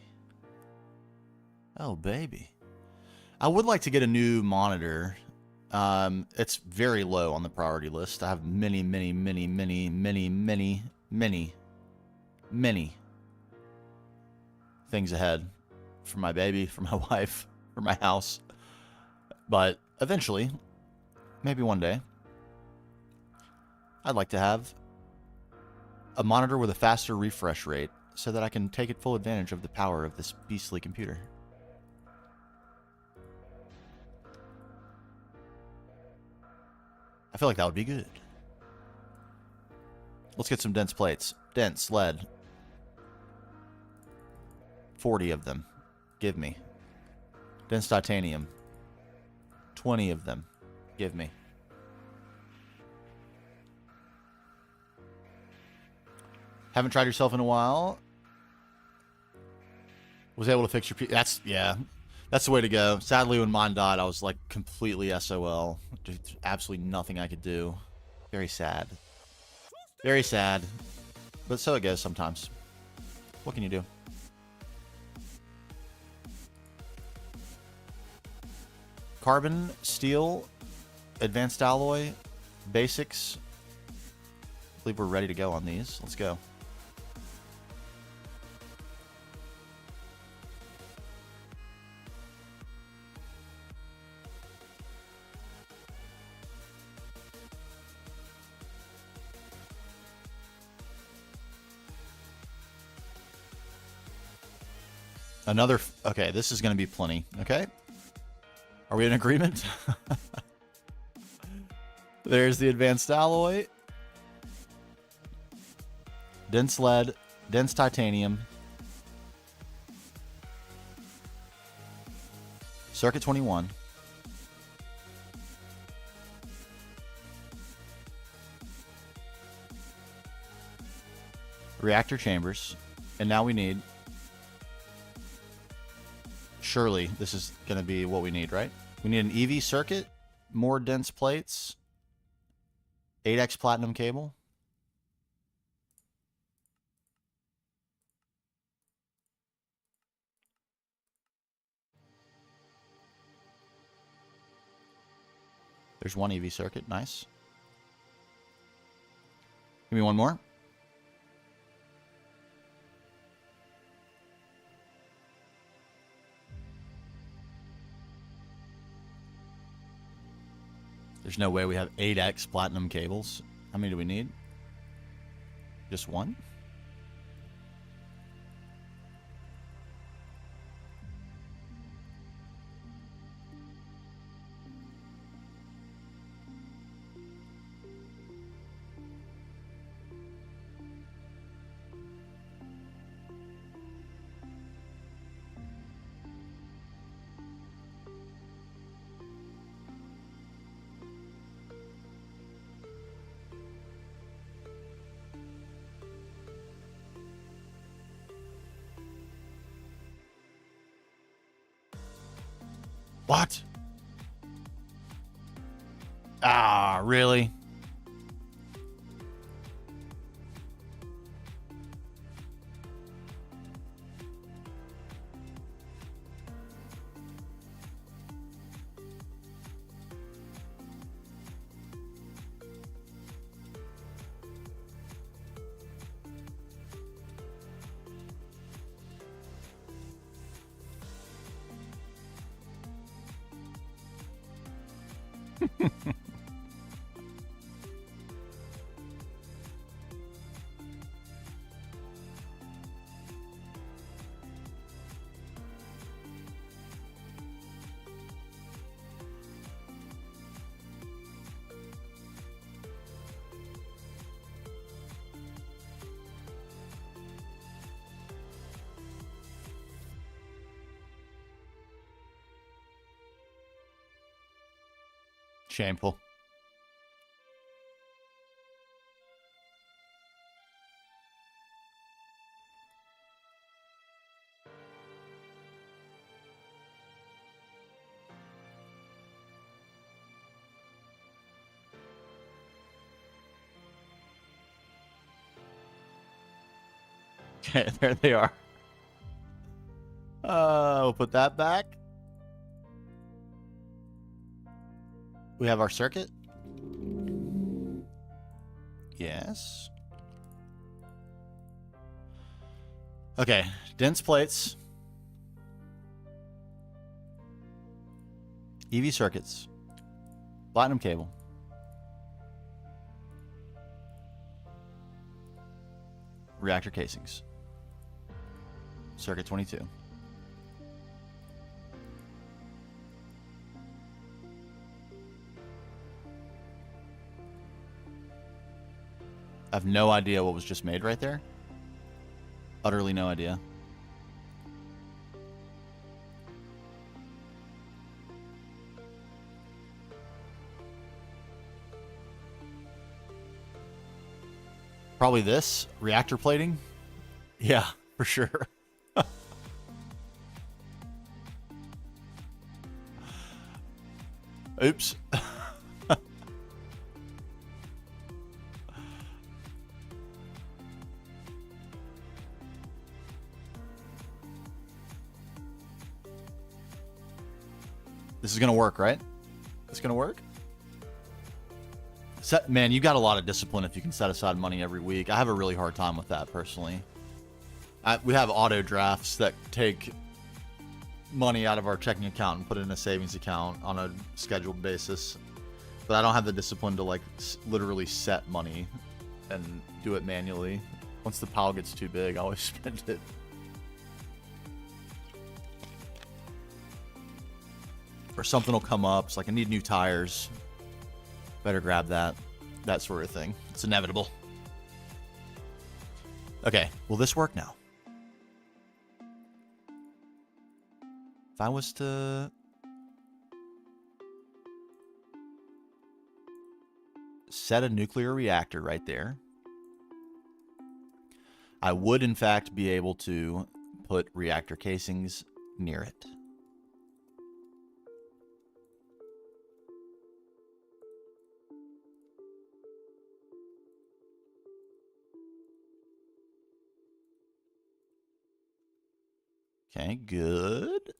Oh, baby. I would like to get a new monitor. It's very low on the priority list. I have many things ahead for my baby, for my wife, for my house. But eventually, maybe one day, I'd like to have a monitor with a faster refresh rate so that I can take full advantage of the power of this beastly computer. I feel like that would be good. Let's get some dense plates. Dense lead. 40 of them. Give me. Dense titanium. 20 of them. Give me. Haven't tried yourself in a while. Was able to fix your... yeah. That's the way to go. Sadly, when mine died, I was like completely SOL. Just absolutely nothing I could do. Very sad. Very sad. But so it goes sometimes. What can you do? Carbon, steel, advanced alloy, basics. I believe we're ready to go on these. Let's go. Another... Okay, this is going to be plenty. Okay. Are we in agreement? There's the advanced alloy. Dense lead. Dense titanium. Circuit 21. Reactor chambers. And now we need... Surely this is going to be what we need, right? We need an EV circuit, more dense plates, 8x platinum cable. There's one EV circuit. Nice. Give me one more. There's no way we have 8x platinum cables. How many do we need? Just one? What? Ah, really? Shameful. Okay, there they are. We'll put that back. We have our circuit. Yes. Okay, dense plates. EV circuits. Platinum cable. Reactor casings. Circuit 22. I have no idea what was just made right there. Utterly no idea. Probably this. Reactor plating? Yeah, for sure. Oops. This is going to work, right? It's going to work? Man, you got a lot of discipline if you can set aside money every week. I have a really hard time with that, personally. We have auto drafts that take money out of our checking account and put it in a savings account on a scheduled basis. But I don't have the discipline to, like, literally set money and do it manually. Once the pile gets too big, I always spend it. Or something will come up. It's like, I need new tires. Better grab that. That sort of thing. It's inevitable. Okay, will this work now? If I was to... set a nuclear reactor right there, I would, in fact, be able to put reactor casings near it. Okay, good.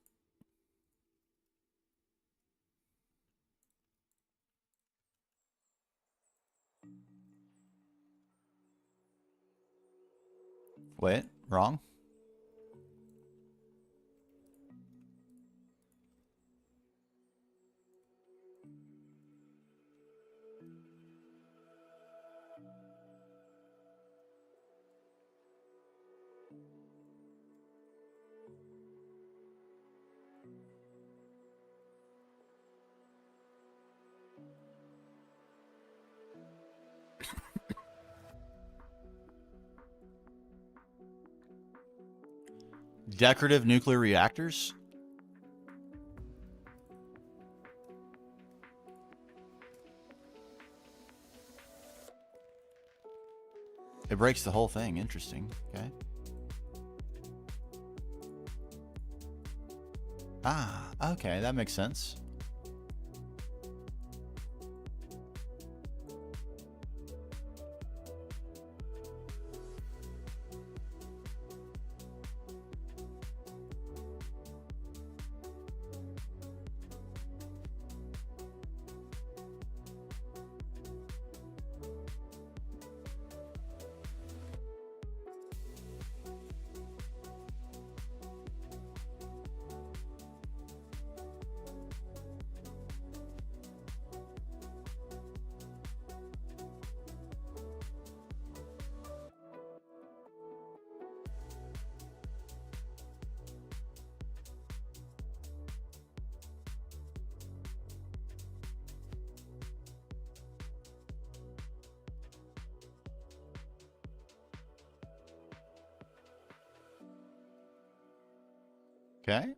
Wait, wrong? Decorative nuclear reactors? It breaks the whole thing. Interesting. Okay. Ah, okay. That makes sense. Okay.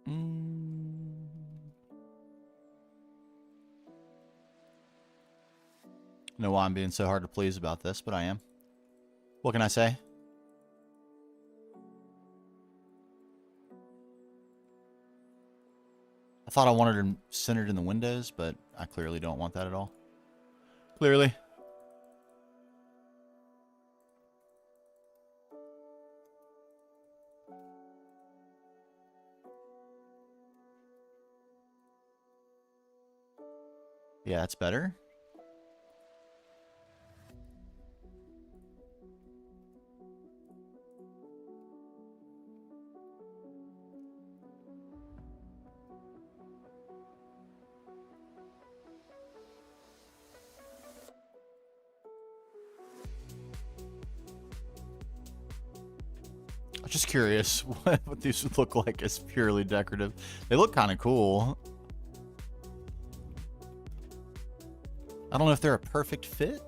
I know why I'm being so hard to please about this, but I am. What can I say? I thought I wanted them centered in the windows, but I clearly don't want that at all. Clearly. Yeah, that's better. I'm just curious what these would look like as purely decorative. They look kind of cool. I don't know if they're a perfect fit,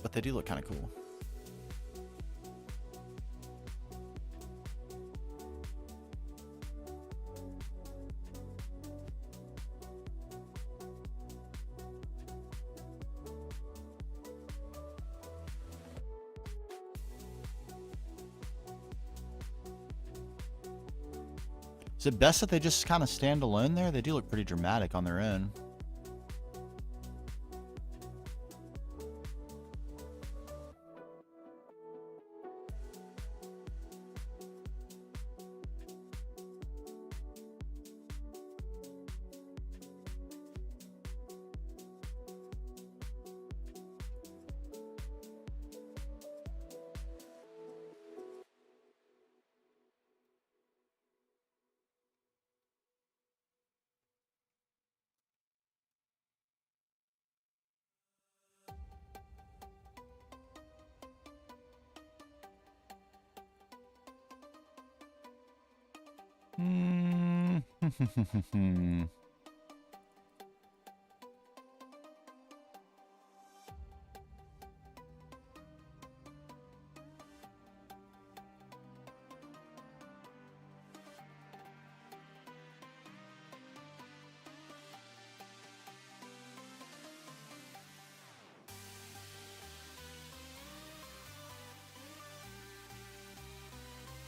but they do look kind of cool. Is it best that they just kind of stand alone there? They do look pretty dramatic on their own.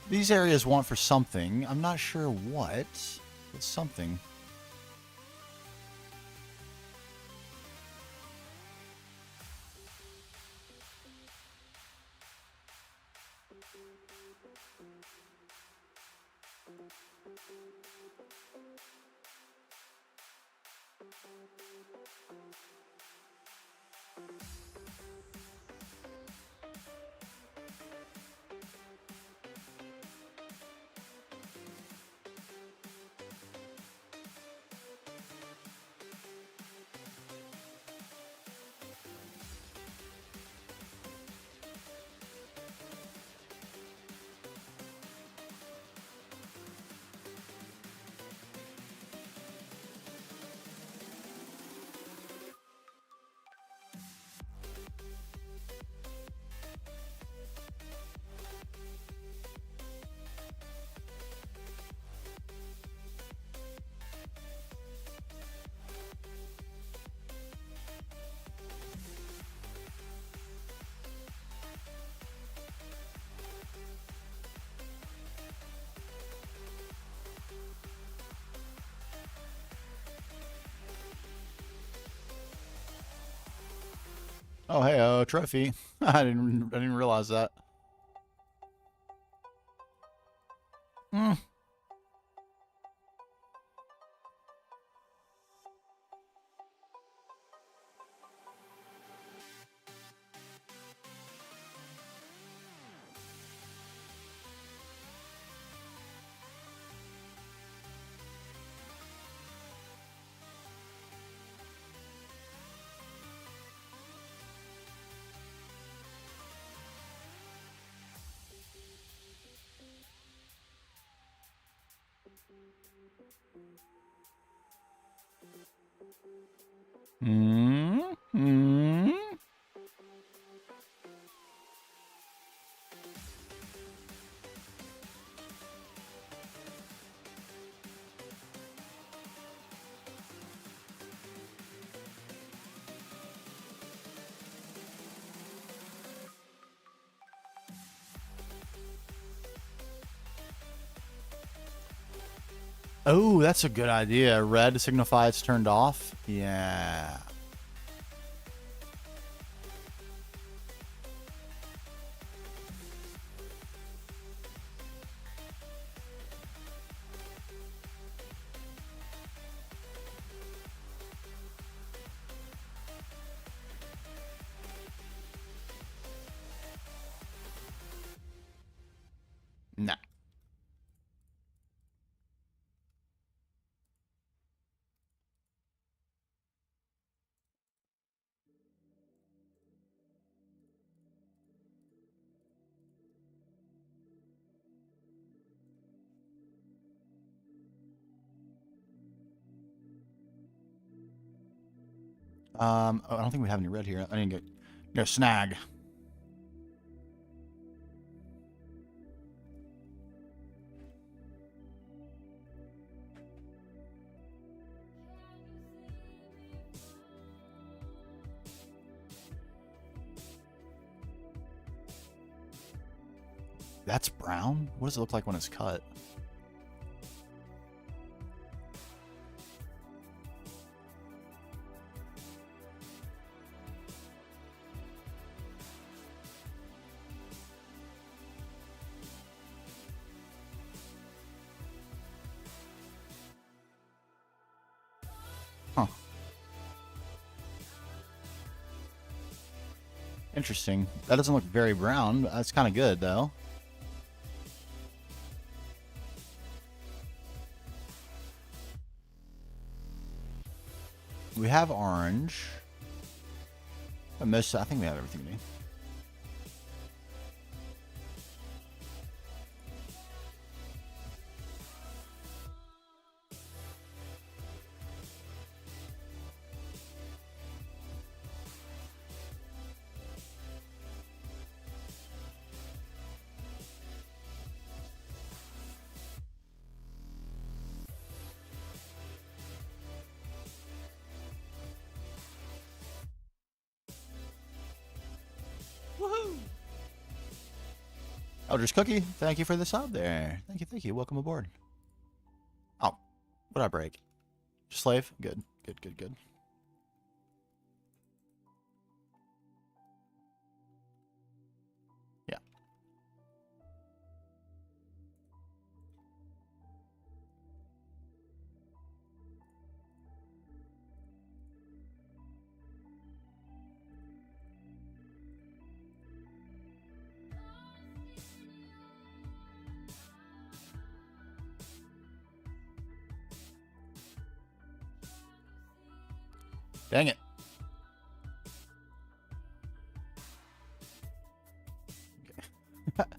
These areas want for something. I'm not sure what. It's something. Oh, hey, trophy. I didn't realize that. Mm. Mm. Mm. Oh, that's a good idea. Red to signify it's turned off. Yeah. No. I don't think we have any red here. I need to get a snag. That's brown? What does it look like when it's cut? Huh. Interesting. That doesn't look very brown. That's kind of good, though. We have orange. I think we have everything we need. Eldridge Cookie, thank you for the sub there. Thank you. Welcome aboard. Oh, what'd I break? Slave? Good. Yeah. Dang it. Okay.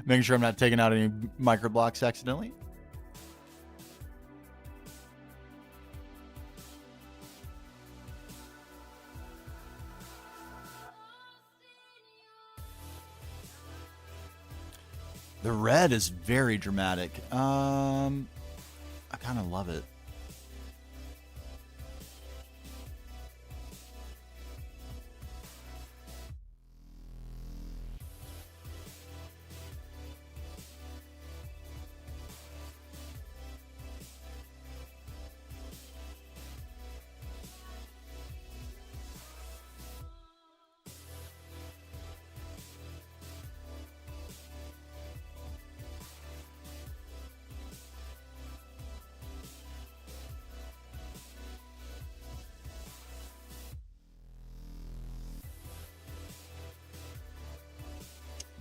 Making sure I'm not taking out any micro blocks accidentally. The red is very dramatic. I kind of love it.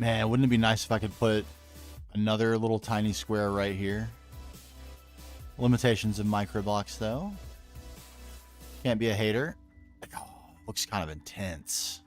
Man, wouldn't it be nice if I could put another little tiny square right here? Limitations of microblocks, though. Can't be a hater. Oh, looks kind of intense.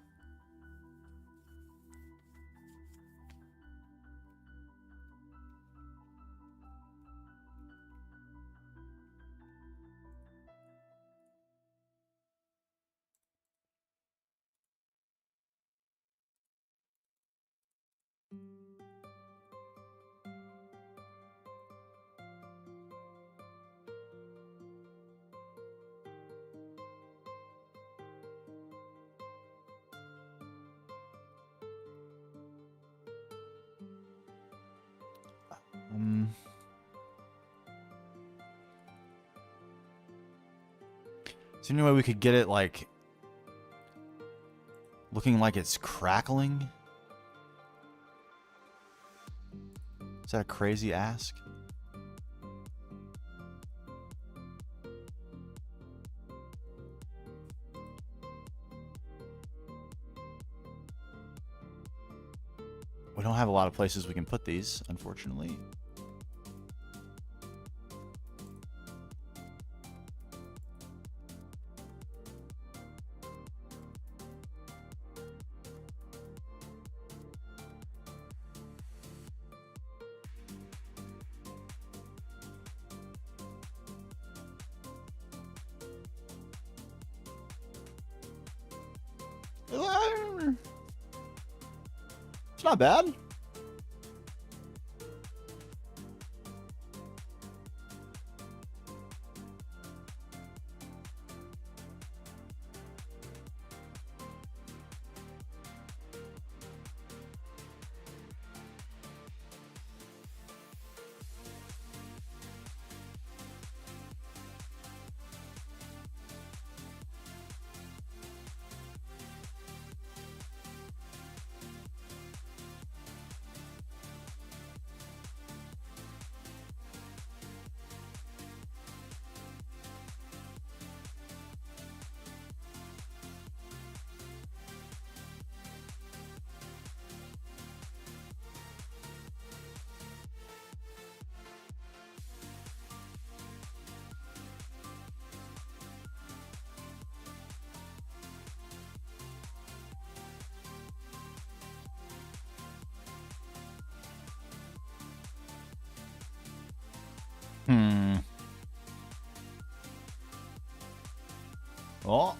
Is there any way we could get it, like, looking like it's crackling? Is that a crazy ask? We don't have a lot of places we can put these, unfortunately. It's not bad. Oh.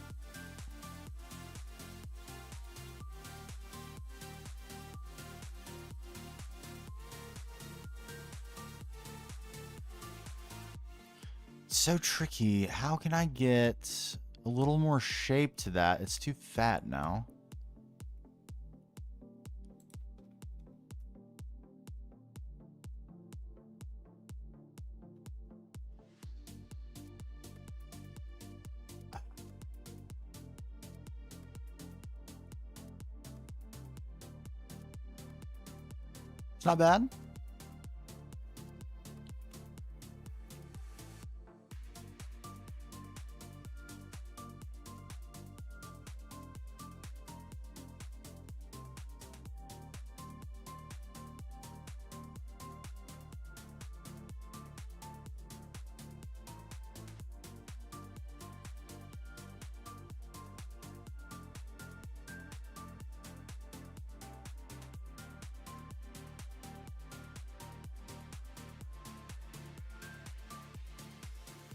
So tricky. How can I get a little more shape to that? It's too fat now. It's not bad.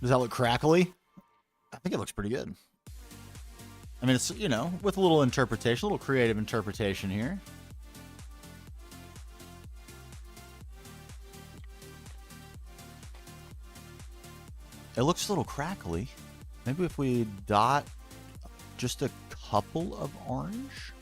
Does that look crackly? I think it looks pretty good. I mean, it's, you know, with a little interpretation, a little creative interpretation here. It looks a little crackly. Maybe if we dot just a couple of orange.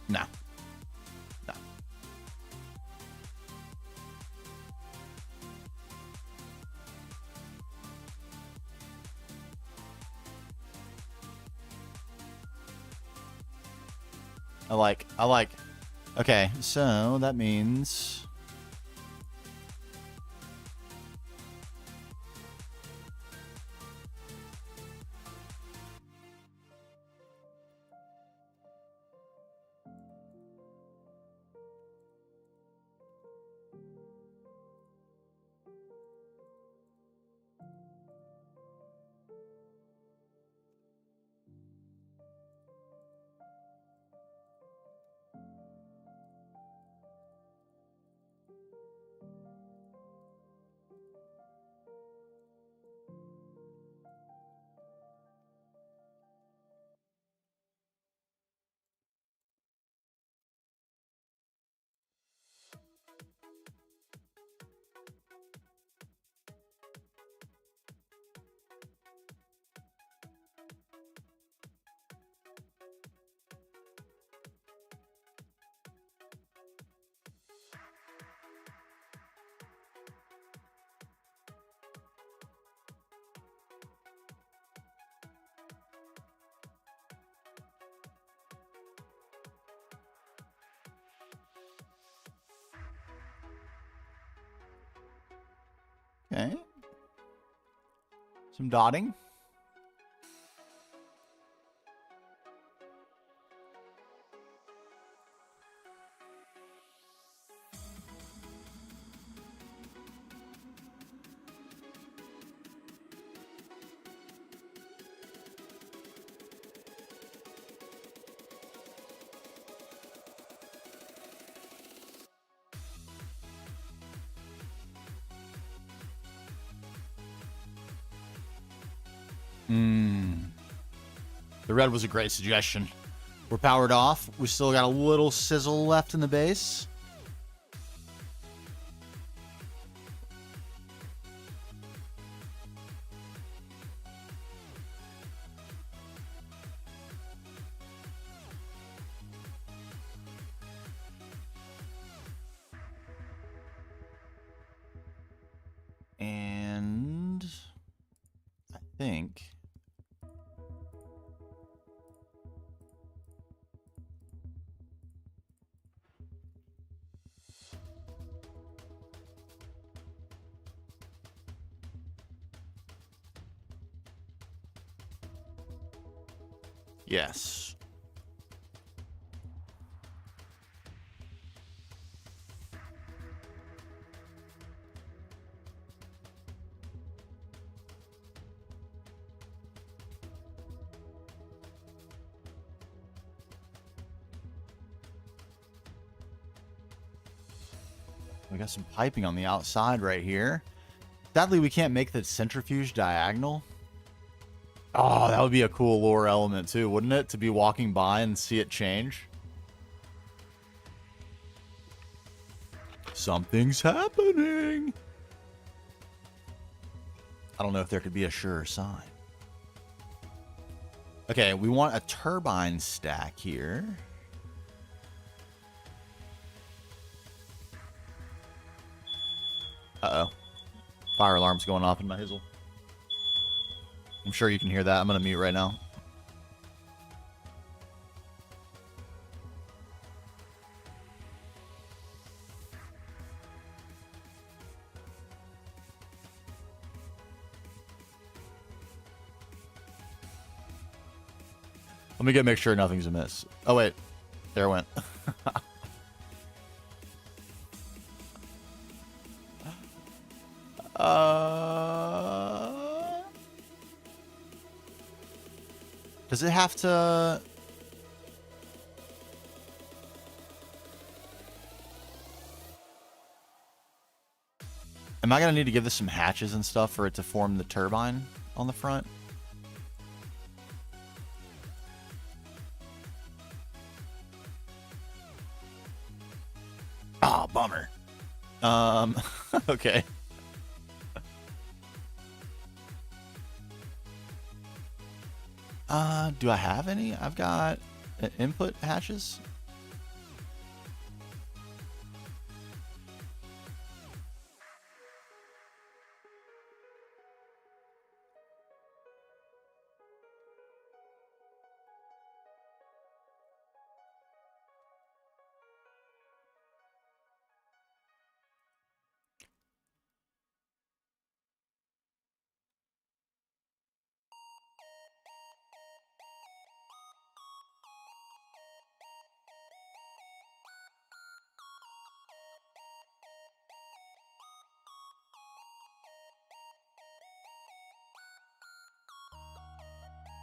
No. No. I like. Okay, so that means okay. Some dotting. The red was a great suggestion. We're powered off. We still got a little sizzle left in the base. And I think yes. We got some piping on the outside right here. Sadly, we can't make the centrifuge diagonal. Oh, that would be a cool lore element too, wouldn't it? To be walking by and see it change. Something's happening. I don't know if there could be a surer sign. Okay, we want a turbine stack here. Fire alarm's going off in my hizzle. I'm sure you can hear that. I'm going to mute right now. Let me make sure nothing's amiss. Oh, wait. There it went. Does it have to... Am I going to need to give this some hatches and stuff for it to form the turbine on the front? Oh, bummer. Okay. Do I have any? I've got input hatches.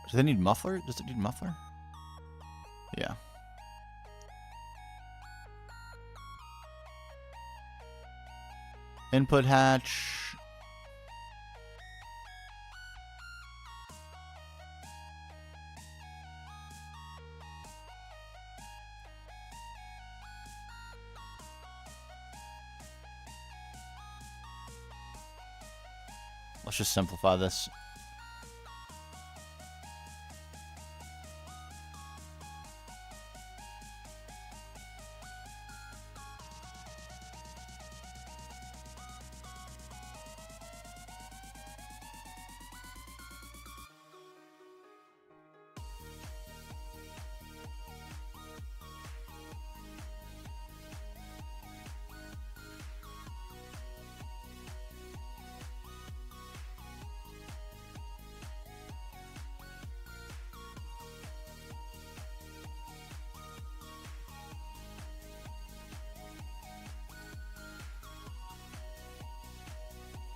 Do they need muffler? Does it need muffler? Yeah. Input hatch. Let's just simplify this.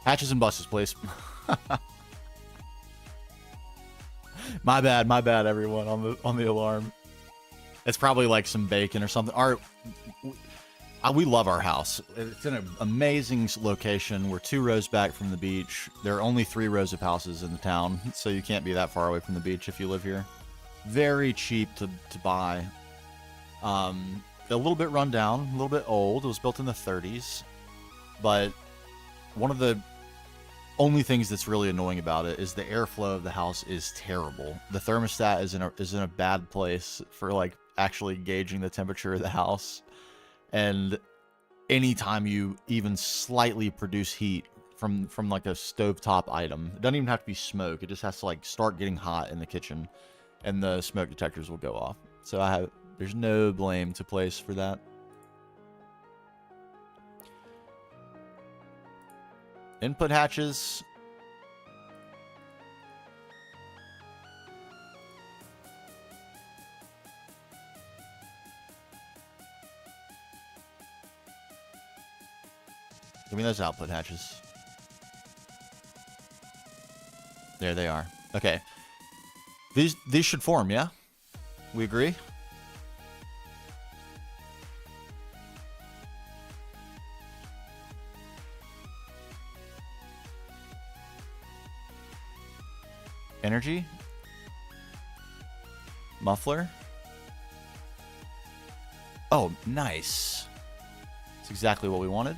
Hatches and buses, please. My bad, everyone, on the alarm. It's probably like some bacon or something. We love our house. It's in an amazing location. We're 2 rows back from the beach. There are only 3 rows of houses in the town, so you can't be that far away from the beach if you live here. Very cheap to buy. A little bit run down, a little bit old. It was built in the 30s, but one of the only things that's really annoying about it is the airflow of the house is terrible. The thermostat is in a bad place for like actually gauging the temperature of the house. And anytime you even slightly produce heat from like a stovetop item, it doesn't even have to be smoke. It just has to like start getting hot in the kitchen and the smoke detectors will go off. So there's no blame to place for that. Input hatches. Give me those output hatches. There they are. Okay. These should form, yeah? We agree? Energy. Muffler. Oh, nice. That's exactly what we wanted.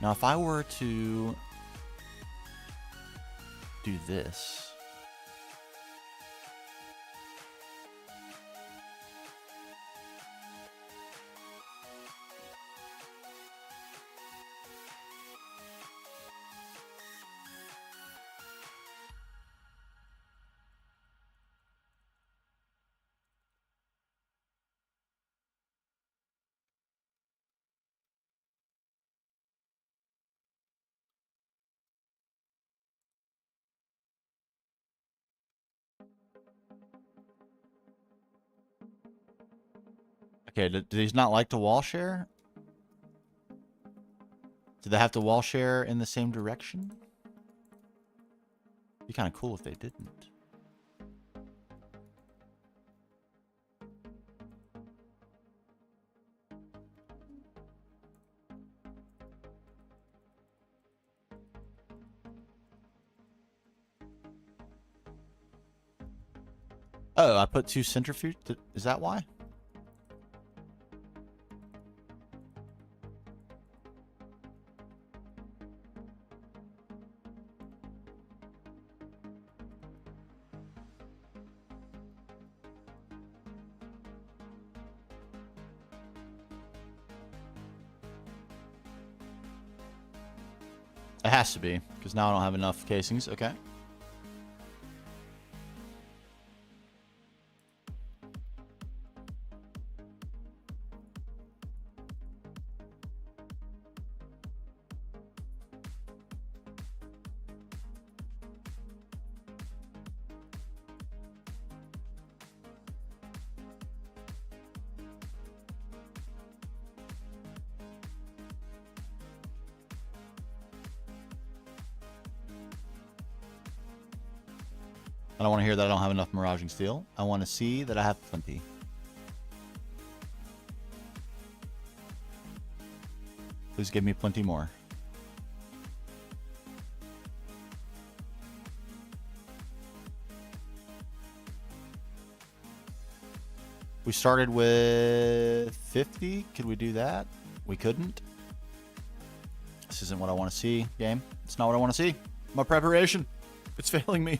Now, if I were to do this. Okay, do these not like to wall share? Do they have to wall share in the same direction? Be kind of cool if they didn't. Oh, I put 2 centrifuge. Is that why? It has to be, because now I don't have enough casings. Okay. I don't want to hear that I don't have enough miraging steel. I want to see that I have plenty. Please give me plenty more. We started with 50. Could we do that? We couldn't. This isn't what I want to see, game. It's not what I want to see. My preparation. It's failing me.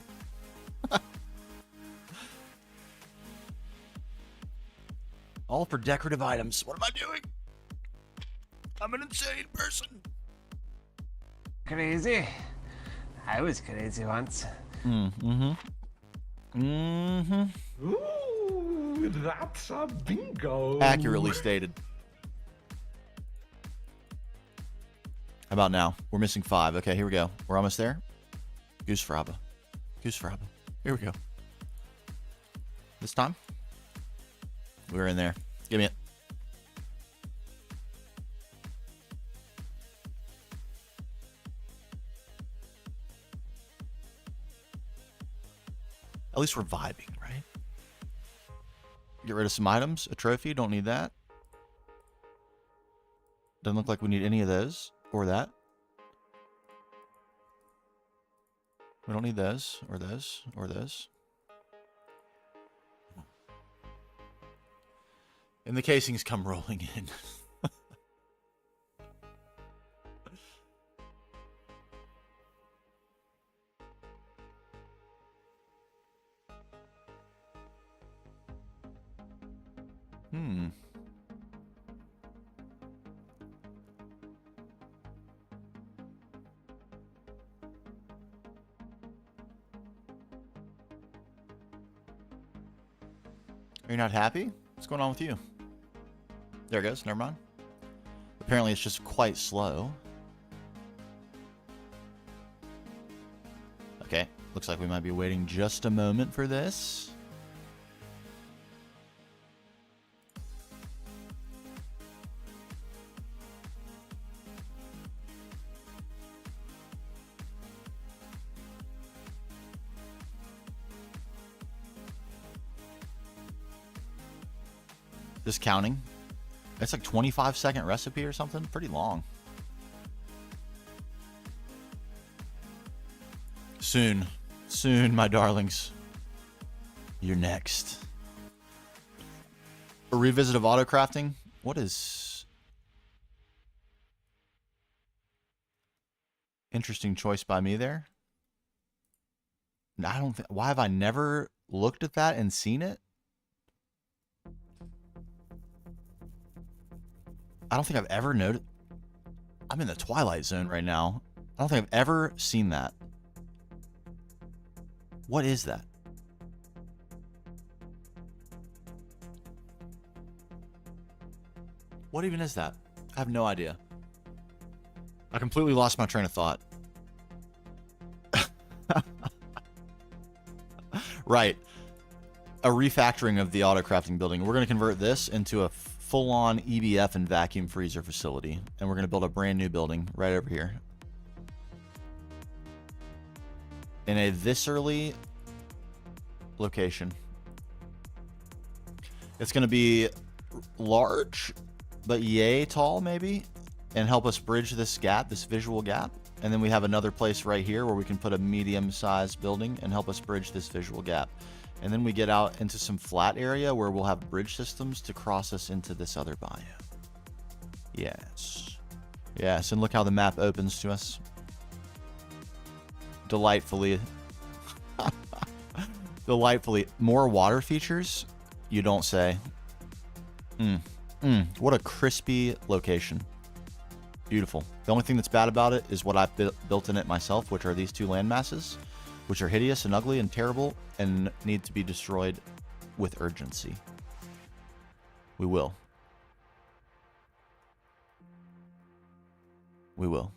All for decorative items. What am I doing? I'm an insane person. Crazy. I was crazy once. Mm-hmm. Ooh, that's a bingo. Accurately stated. How about now? We're missing 5. Okay, here we go. We're almost there. Goose Fraba. Goose Fraba. Here we go. This time, we're in there. Give me it. At least we're vibing, right? Get rid of some items. A trophy. Don't need that. Doesn't look like we need any of those. Or that. We don't need those. Or those. Or those. And the casings come rolling in. Are you not happy? What's going on with you? There it goes. Never mind. Apparently it's just quite slow. Okay. Looks like we might be waiting just a moment for this. Just counting. It's like 25-second recipe or something. Pretty long. Soon. Soon, my darlings. You're next. A revisit of auto crafting? What is... Interesting choice by me there. I don't think... Why have I never looked at that and seen it? I don't think I've ever noticed. I'm in the Twilight Zone right now. I don't think I've ever seen that. What is that? What even is that? I have no idea. I completely lost my train of thought. Right. A refactoring of the auto crafting building. We're going to convert this into a full-on EBF and vacuum freezer facility, and we're going to build a brand new building right over here. In a viscerally location. It's going to be large, but yay tall maybe, and help us bridge this gap, this visual gap. And then we have another place right here where we can put a medium-sized building and help us bridge this visual gap. And then we get out into some flat area where we'll have bridge systems to cross us into this other biome. Yes. Yes, and look how the map opens to us. Delightfully. Delightfully. More water features? You don't say. What a crispy location. Beautiful. The only thing that's bad about it is what I've built in it myself, which are these two land masses, which are hideous and ugly and terrible and need to be destroyed with urgency. We will. We will.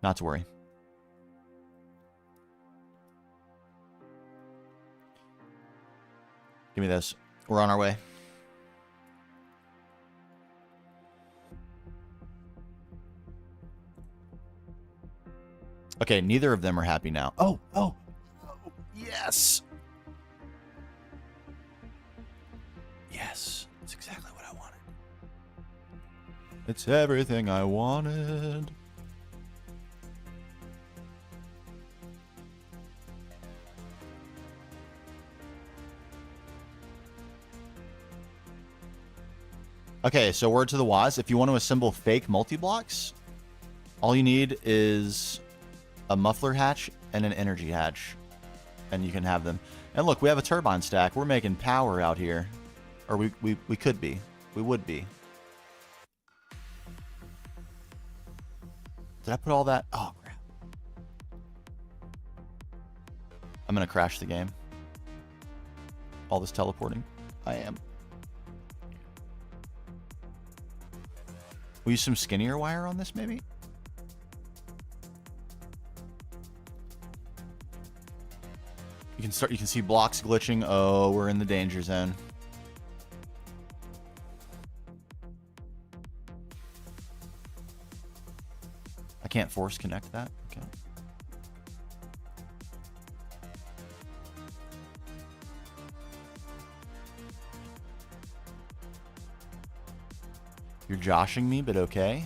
Not to worry. Give me this. We're on our way. Okay, neither of them are happy now. Oh, yes. Yes, that's exactly what I wanted. It's everything I wanted. Okay, so word to the wise, if you want to assemble fake multi-blocks, all you need is a muffler hatch and an energy hatch, and you can have them. And look, we have a turbine stack. We're making power out here. Or we could be. We would be. Did I put all that? Oh, crap. I'm going to crash the game. All this teleporting. I am. We'll use some skinnier wire on this, maybe? You can see blocks glitching. Oh, we're in the danger zone. I can't force connect that. Okay. You're joshing me, but okay.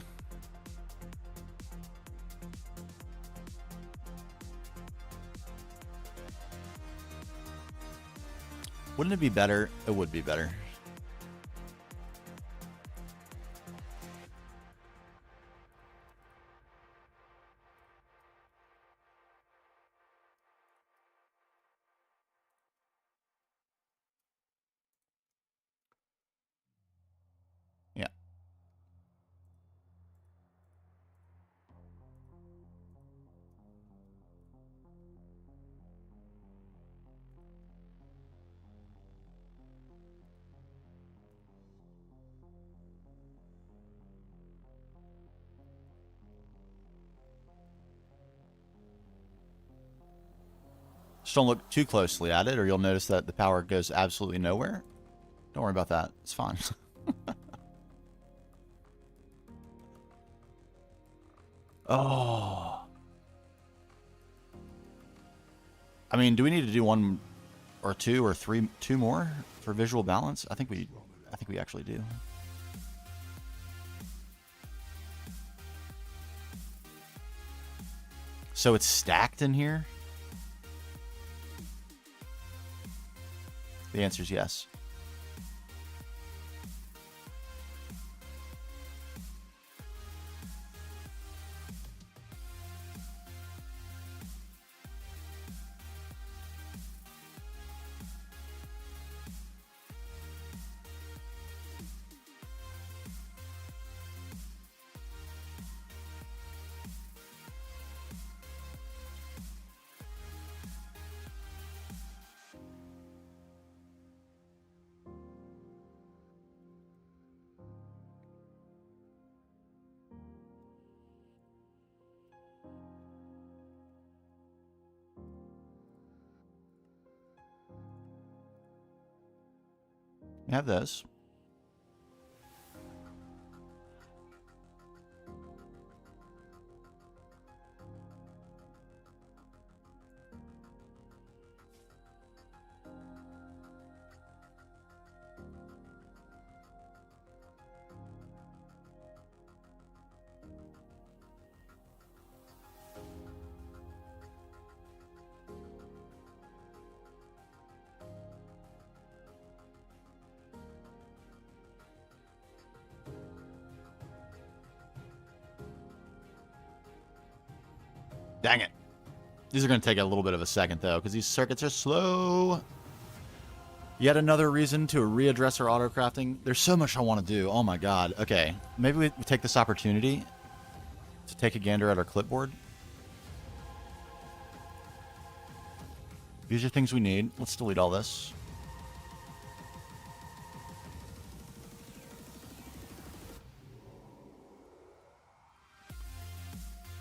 Wouldn't it be better? It would be better. Yeah. Just don't look too closely at it, or you'll notice that the power goes absolutely nowhere. Don't worry about that. It's fine. Oh. I mean, do we need to do one or two or two more for visual balance? I think we actually do. So it's stacked in here? The answer is yes. You have those. Dang it. These are going to take a little bit of a second, though, because these circuits are slow. Yet another reason to readdress our auto-crafting. There's so much I want to do. Oh, my God. Okay. Maybe we take this opportunity to take a gander at our clipboard. These are things we need. Let's delete all this.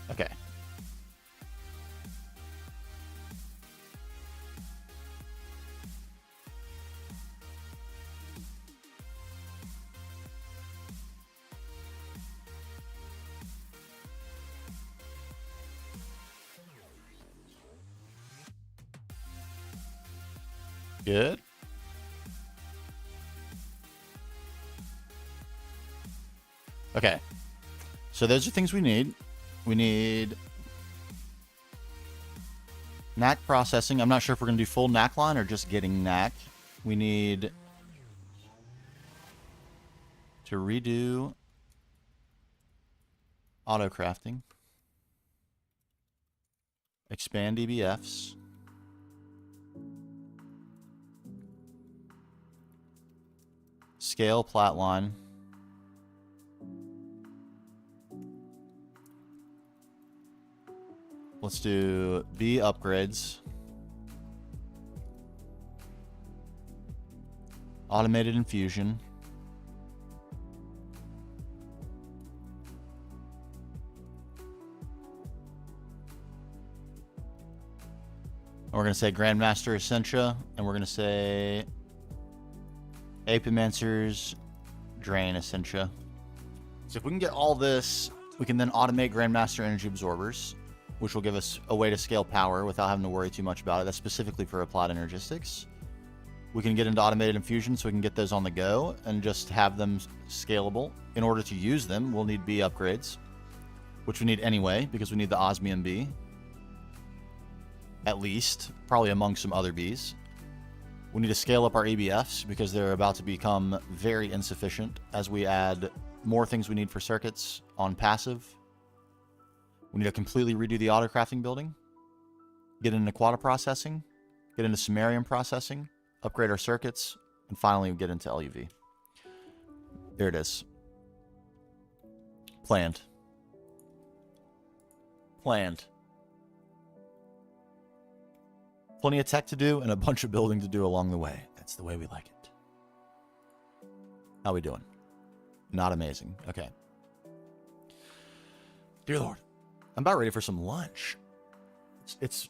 Okay. Good. Okay. So those are things we need. We need NAC processing. I'm not sure if we're going to do full NAC line or just getting NAC. We need to redo auto crafting. Expand DBFs. Scale plat line. Let's do B upgrades. Automated infusion. And we're going to say Grandmaster Essentia, and we're going to say Apimancer's Drain Essentia. So if we can get all this, we can then automate Grandmaster Energy Absorbers, which will give us a way to scale power without having to worry too much about it. That's specifically for Applied Energistics. We can get into automated infusion so we can get those on the go and just have them scalable. In order to use them, we'll need B upgrades, which we need anyway because we need the Osmium B. At least, probably among some other Bs. We need to scale up our ABFs because they're about to become very insufficient as we add more things we need for circuits on passive. We need to completely redo the auto crafting building, get into quanta processing, get into samarium processing, upgrade our circuits, and finally get into LUV. There it is. Planned. Planned. Plenty of tech to do and a bunch of building to do along the way. That's the way we like it. How we doing? Not amazing. Okay. Dear Lord, I'm about ready for some lunch. It's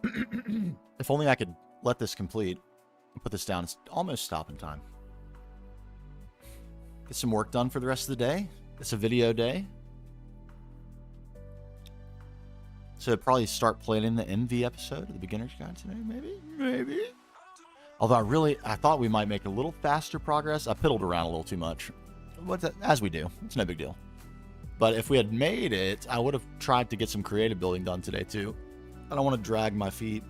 if only I could let this complete and put this down. It's almost stopping time. Get some work done for the rest of the day. It's a video day. So probably start planning the MV episode of the Beginner's Guide today, maybe. Although I thought we might make a little faster progress. I piddled around a little too much, but as we do, it's no big deal. But if we had made it, I would have tried to get some creative building done today too. I don't want to drag my feet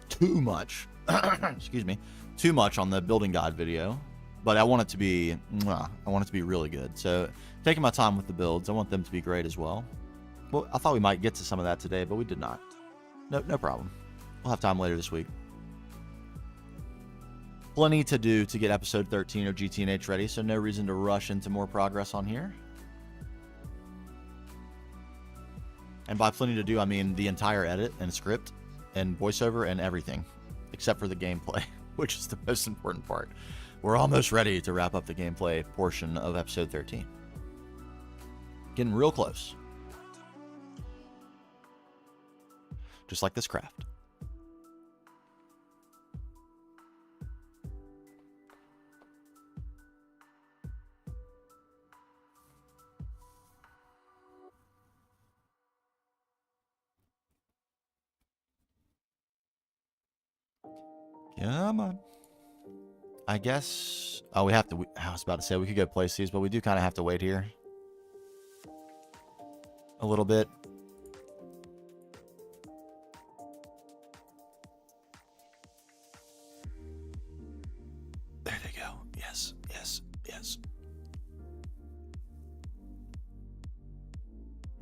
too much. Excuse me, too much on the building guide video. But I want it to be, really good. So taking my time with the builds, I want them to be great as well. Well, I thought we might get to some of that today, but we did not. No problem. We'll have time later this week. Plenty to do to get episode 13 of GTNH ready, so no reason to rush into more progress on here. And by plenty to do, I mean the entire edit and script and voiceover and everything, except for the gameplay, which is the most important part. We're almost ready to wrap up the gameplay portion of episode 13. Getting real close. Just like this craft. Come on. I guess... Oh, we have to... I was about to say we could go place these, but we do kind of have to wait here. A little bit. There they go. Yes, yes, yes.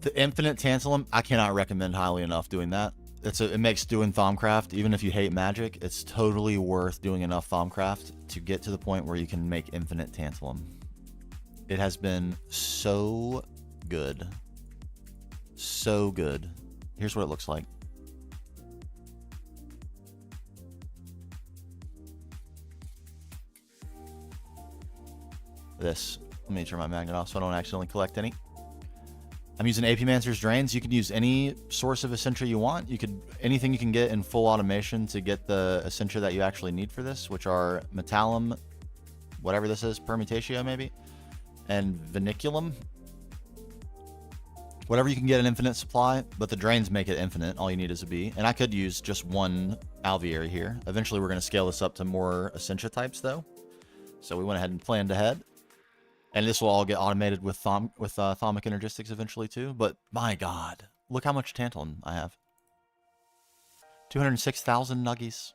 The infinite tantalum, I cannot recommend highly enough doing that. It makes doing Thaumcraft, even if you hate magic, it's totally worth doing enough Thaumcraft to get to the point where you can make infinite tantalum. It has been so good. So good. Here's what it looks like. This. Let me turn my magnet off so I don't accidentally collect any. I'm using AP Mancer's Drains. You can use any source of Essentia you want. Anything you can get in full automation to get the Essentia that you actually need for this, which are Metallum, whatever this is, Permutatio maybe, and Viniculum. Whatever you can get an infinite supply, but the drains make it infinite. All you need is a B. And I could use just one Alveary here. Eventually we're going to scale this up to more Essentia types though. So we went ahead and planned ahead. And this will all get automated with Thaumic Energistics eventually too. But my god, look how much Tantalum I have. 206,000 nuggies.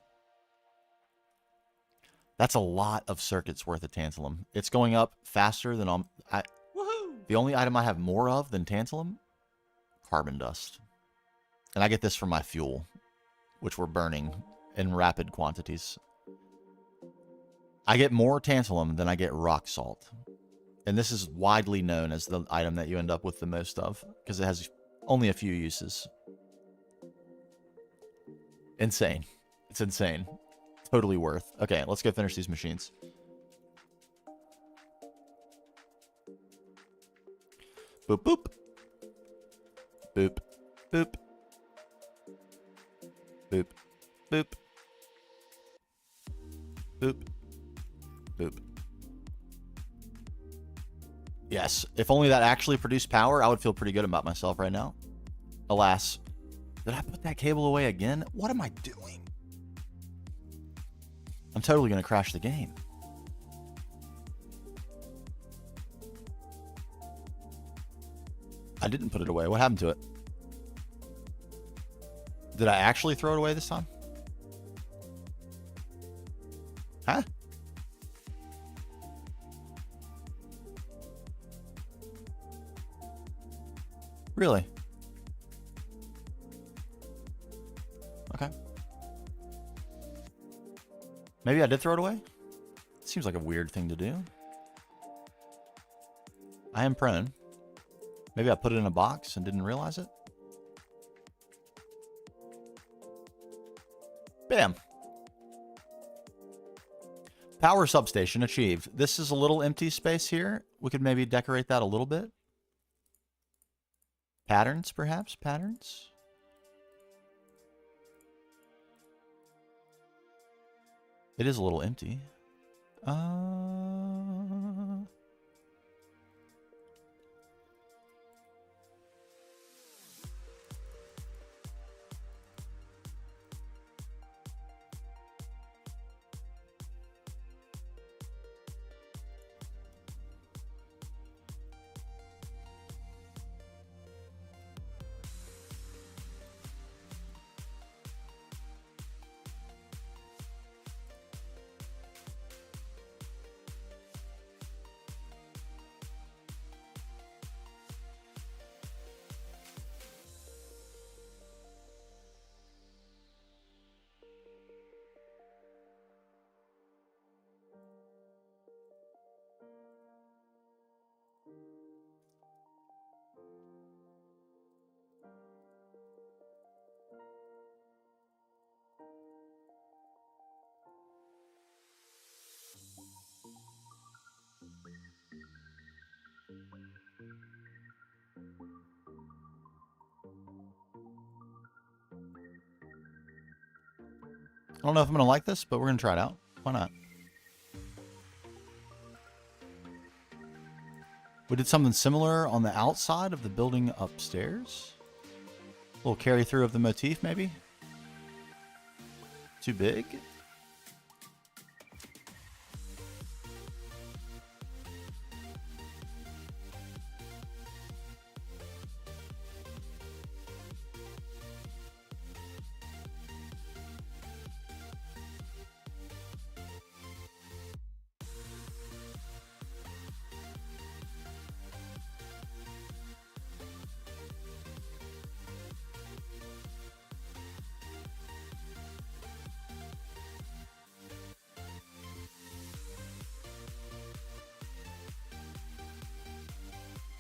That's a lot of circuits worth of Tantalum. It's going up faster than the only item I have more of than Tantalum, carbon dust. And I get this from my fuel, which we're burning in rapid quantities. I get more Tantalum than I get rock salt. And this is widely known as the item that you end up with the most of, because it has only a few uses. Insane. It's insane. Totally worth. Okay, let's go finish these machines. Boop, boop. Boop, boop. Boop, boop. Boop, boop. Yes, if only that actually produced power, I would feel pretty good about myself right now. Alas. Did I put that cable away again? What am I doing? I'm totally going to crash the game. I didn't put it away. What happened to it? Did I actually throw it away this time? Huh? Really? Okay. Maybe I did throw it away? Seems like a weird thing to do. I am prone. Maybe I put it in a box and didn't realize it. Bam. Power substation achieved. This is a little empty space here. We could maybe decorate that a little bit. Patterns, perhaps? Patterns? It is a little empty. I don't know if I'm going to like this, but we're going to try it out. Why not? We did something similar on the outside of the building upstairs. A little carry through of the motif, maybe? Too big?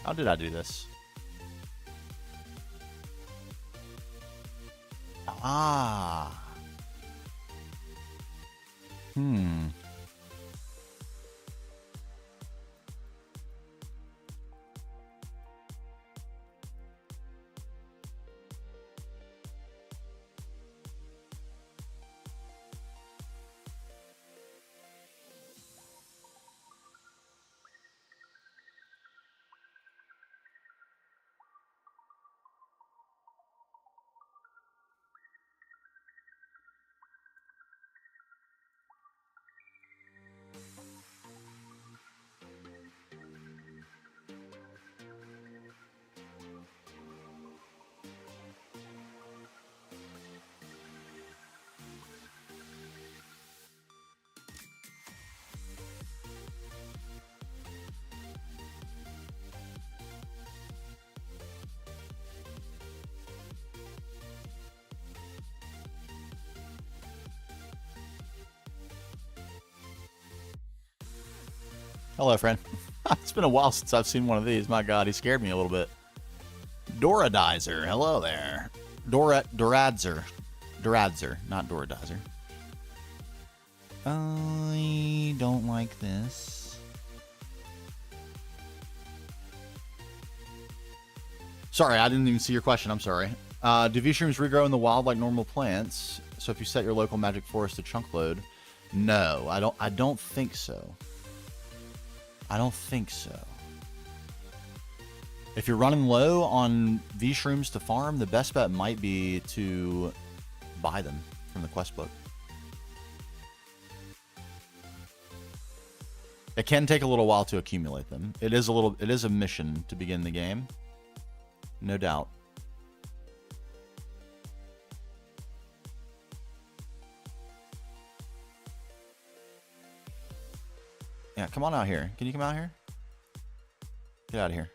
How did I do this? Ah. Hmm. Hello, friend. It's been a while since I've seen one of these. My God, he scared me a little bit. Doradizer. Hello there. Doradzer, not Doradizer. I don't like this. Sorry, I didn't even see your question. I'm sorry. Do V-shrooms regrow in the wild like normal plants? So if you set your local magic forest to chunk load, no, I don't think so. I don't think so. If you're running low on V-shrooms to farm, the best bet might be to buy them from the quest book. It can take a little while to accumulate them. It is a mission to begin the game. No doubt. Yeah, come on out here. Can you come out here? Get out of here.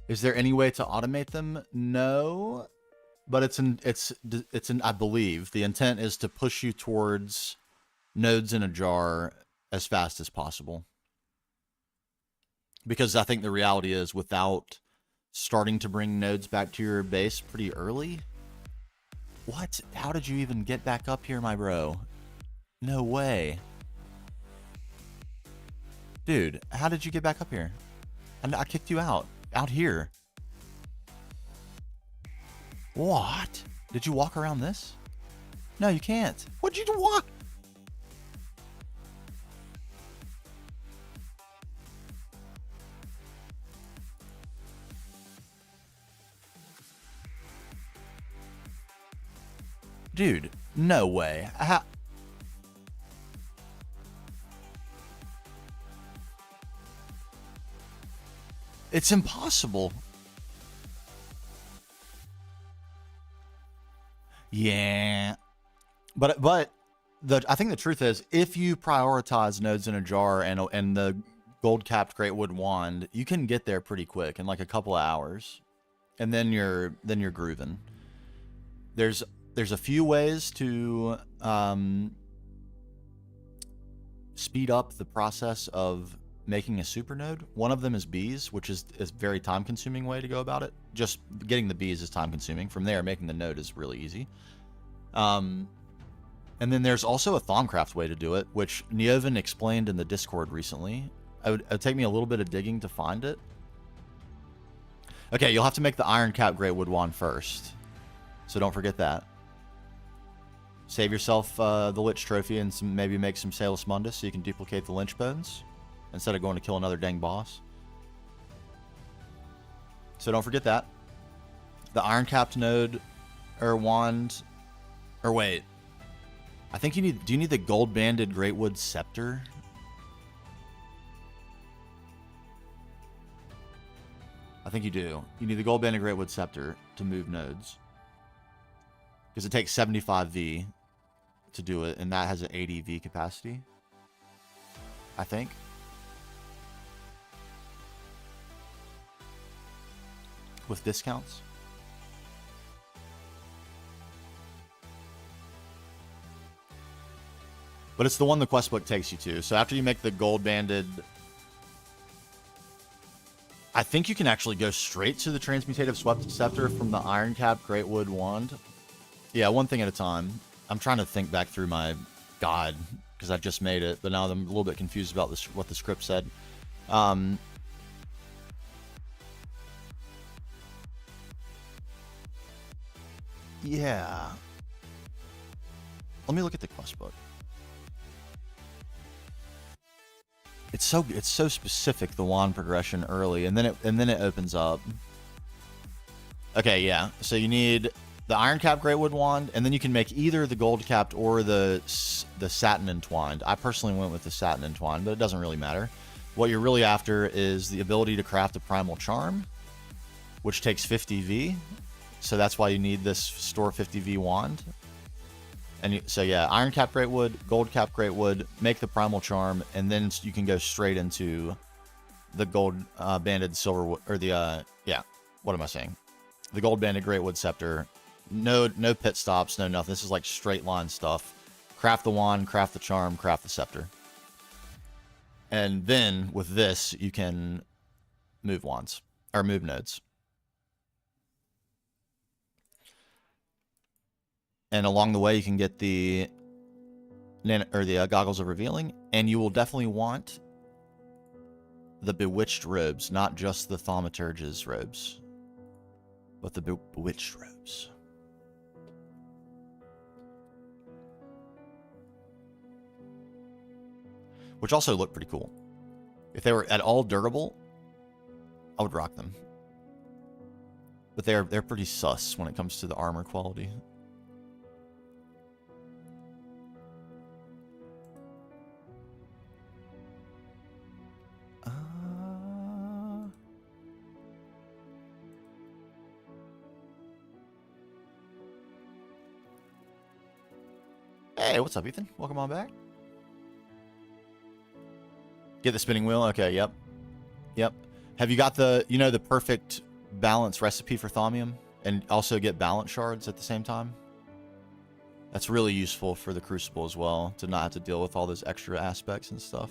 Is there any way to automate them? No, but it's I believe the intent is to push you towards nodes in a jar as fast as possible. Because I think the reality is without starting to bring nodes back to your base pretty early. What? How did you even get back up here, my bro? No way. Dude, how did you get back up here? I kicked you out. Out here. What? Did you walk around this? No, you can't. What'd you walk? Dude, no way. How? It's impossible. Yeah. But I think the truth is if you prioritize nodes in a jar and the gold capped great wood wand, you can get there pretty quick in like a couple of hours. And then you're grooving. There's a few ways to speed up the process of making a super node. One of them is bees, which is a very time consuming way to go about it. Just getting the bees is time consuming. From there, making the node is really easy. And then there's also a Thaumcraft way to do it, which Neovan explained in the Discord recently. It would take me a little bit of digging to find it. Okay, you'll have to make the Iron Cap Great Wood Wand first. So don't forget that. Save yourself the Lich Trophy and maybe make some Salus Mundus so you can duplicate the Lynch Bones instead of going to kill another dang boss. So don't forget that. The Iron Capped node or wand. Or wait. I think you need... Do you need the Gold Banded Greatwood Scepter? I think you do. You need the Gold Banded Greatwood Scepter to move nodes. Because it takes 75 V to do it, and that has an 80 V capacity. I think. With discounts. But it's the one the quest book takes you to. So after you make the gold banded... I think you can actually go straight to the transmutative scepter from the iron cap Greatwood wand. Yeah, one thing at a time. I'm trying to think back through my guide because I just made it, but now I'm a little bit confused about this, what the script said. Yeah. Let me look at the quest book. It's so specific, the wand progression early, and then it opens up. Okay, yeah. So you need the iron cap Greatwood wand, and then you can make either the gold capped or the satin entwined. I personally went with the satin entwined, but it doesn't really matter. What you're really after is the ability to craft a primal charm, which takes 50V. So that's why you need this store 50V wand. And so yeah, iron cap Greatwood, gold cap Greatwood, make the primal charm, and then you can go straight into the gold banded silver, or the yeah, what am I saying? The gold banded Greatwood scepter. No pit stops, no nothing. This is like straight line stuff. Craft the wand, craft the charm, craft the scepter. And then with this, you can move wands or move nodes. And along the way, you can get the goggles of revealing, and you will definitely want the bewitched robes, not just the thaumaturge's robes, but the bewitched robes. Which also look pretty cool. If they were at all durable, I would rock them. But they're pretty sus when it comes to the armor quality. Hey, what's up, Ethan? Welcome on back. Get the spinning wheel? Okay, yep. Yep. Have you got the, you know, the perfect balance recipe for thaumium? And also get balance shards at the same time? That's really useful for the Crucible as well, to not have to deal with all those extra aspects and stuff.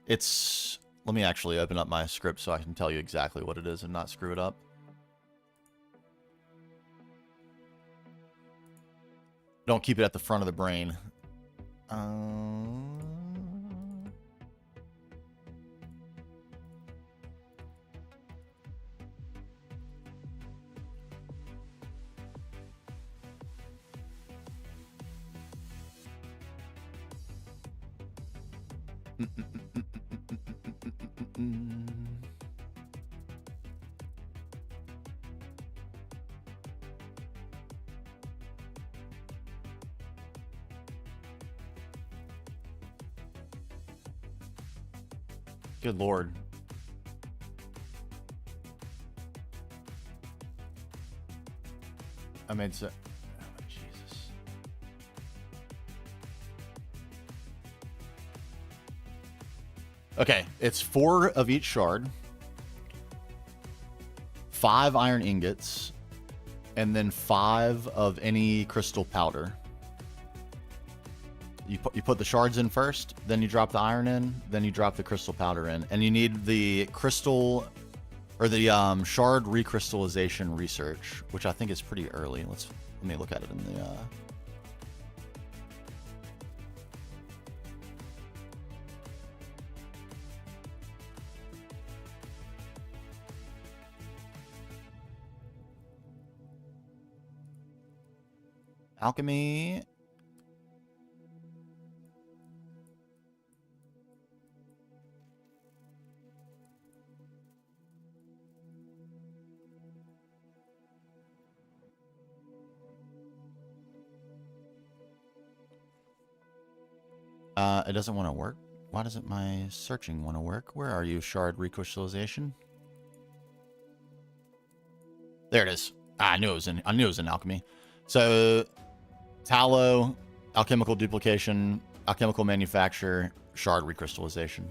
It's... Let me actually open up my script so I can tell you exactly what it is and not screw it up. Don't keep it at the front of the brain. Good Lord. I made so... Oh, Jesus. Okay, it's 4 of each shard, 5 iron ingots, and then 5 of any crystal powder. You put the shards in first, then you drop the iron in, then you drop the crystal powder in, and you need the crystal, or the shard recrystallization research, which I think is pretty early. Let me look at it in the. Alchemy. It doesn't want to work. Why doesn't my searching want to work? Where are you, shard recrystallization? There it is. I knew it was in alchemy. So, tallow, alchemical duplication, alchemical manufacture, shard recrystallization.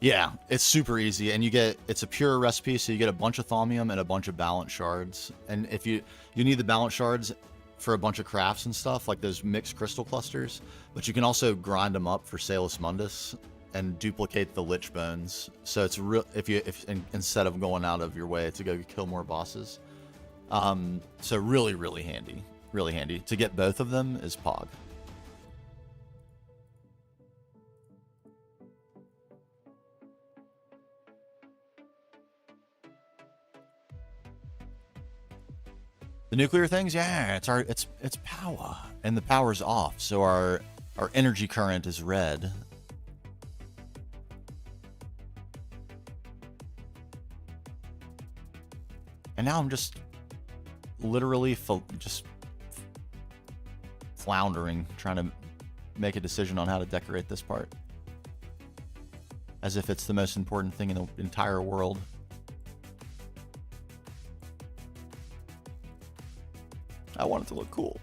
Yeah, it's super easy, and it's a pure recipe, so you get a bunch of thaumium and a bunch of balance shards. And if you need the balance shards for a bunch of crafts and stuff, like those mixed crystal clusters, but you can also grind them up for Salus Mundus and duplicate the lich bones. So it's real instead of going out of your way to go kill more bosses. So really handy. Really handy. To get both of them is Pog. The nuclear things, yeah, it's power, and the power's off, so our energy current is red. And now I'm just literally just floundering, trying to make a decision on how to decorate this part, as if it's the most important thing in the entire world. I want it to look cool.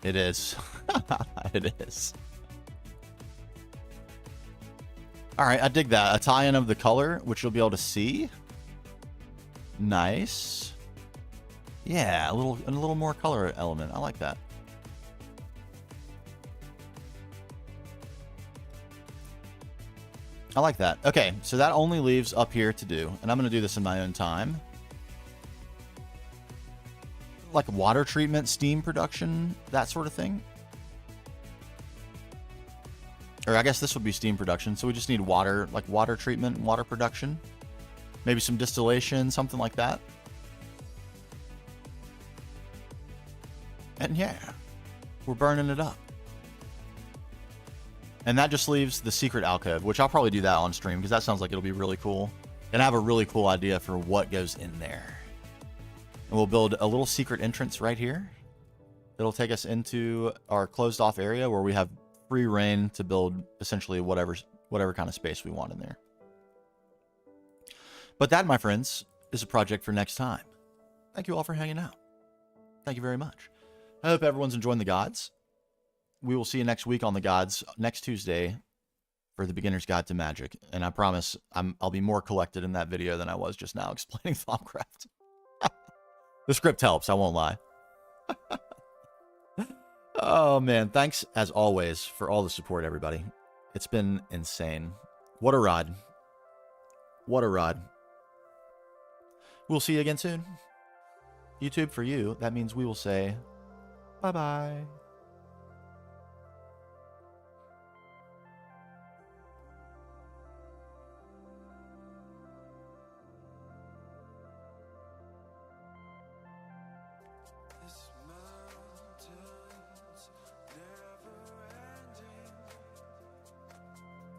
It is. It is. All right, I dig that. A tie-in of the color, which you'll be able to see. Nice. Yeah, a little more color element. I like that. I like that. Okay, so that only leaves up here to do, and I'm going to do this in my own time. Like water treatment, steam production, that sort of thing. Or I guess this would be steam production, so we just need water, like water treatment, water production. Maybe some distillation, something like that. And yeah, we're burning it up. And that just leaves the secret alcove, which I'll probably do that on stream because that sounds like it'll be really cool. And I have a really cool idea for what goes in there. And we'll build a little secret entrance right here. It'll take us into our closed off area where we have free reign to build essentially whatever kind of space we want in there. But that, my friends, is a project for next time. Thank you all for hanging out. Thank you very much. I hope everyone's enjoying the gods. We will see you next week on the gods, next Tuesday, for the Beginner's Guide to Magic. And I promise I'll be more collected in that video than I was just now explaining Thaumcraft. The script helps, I won't lie. Oh, man. Thanks, as always, for all the support, everybody. It's been insane. What a ride. What a ride. We'll see you again soon. YouTube, for you, that means we will say bye-bye.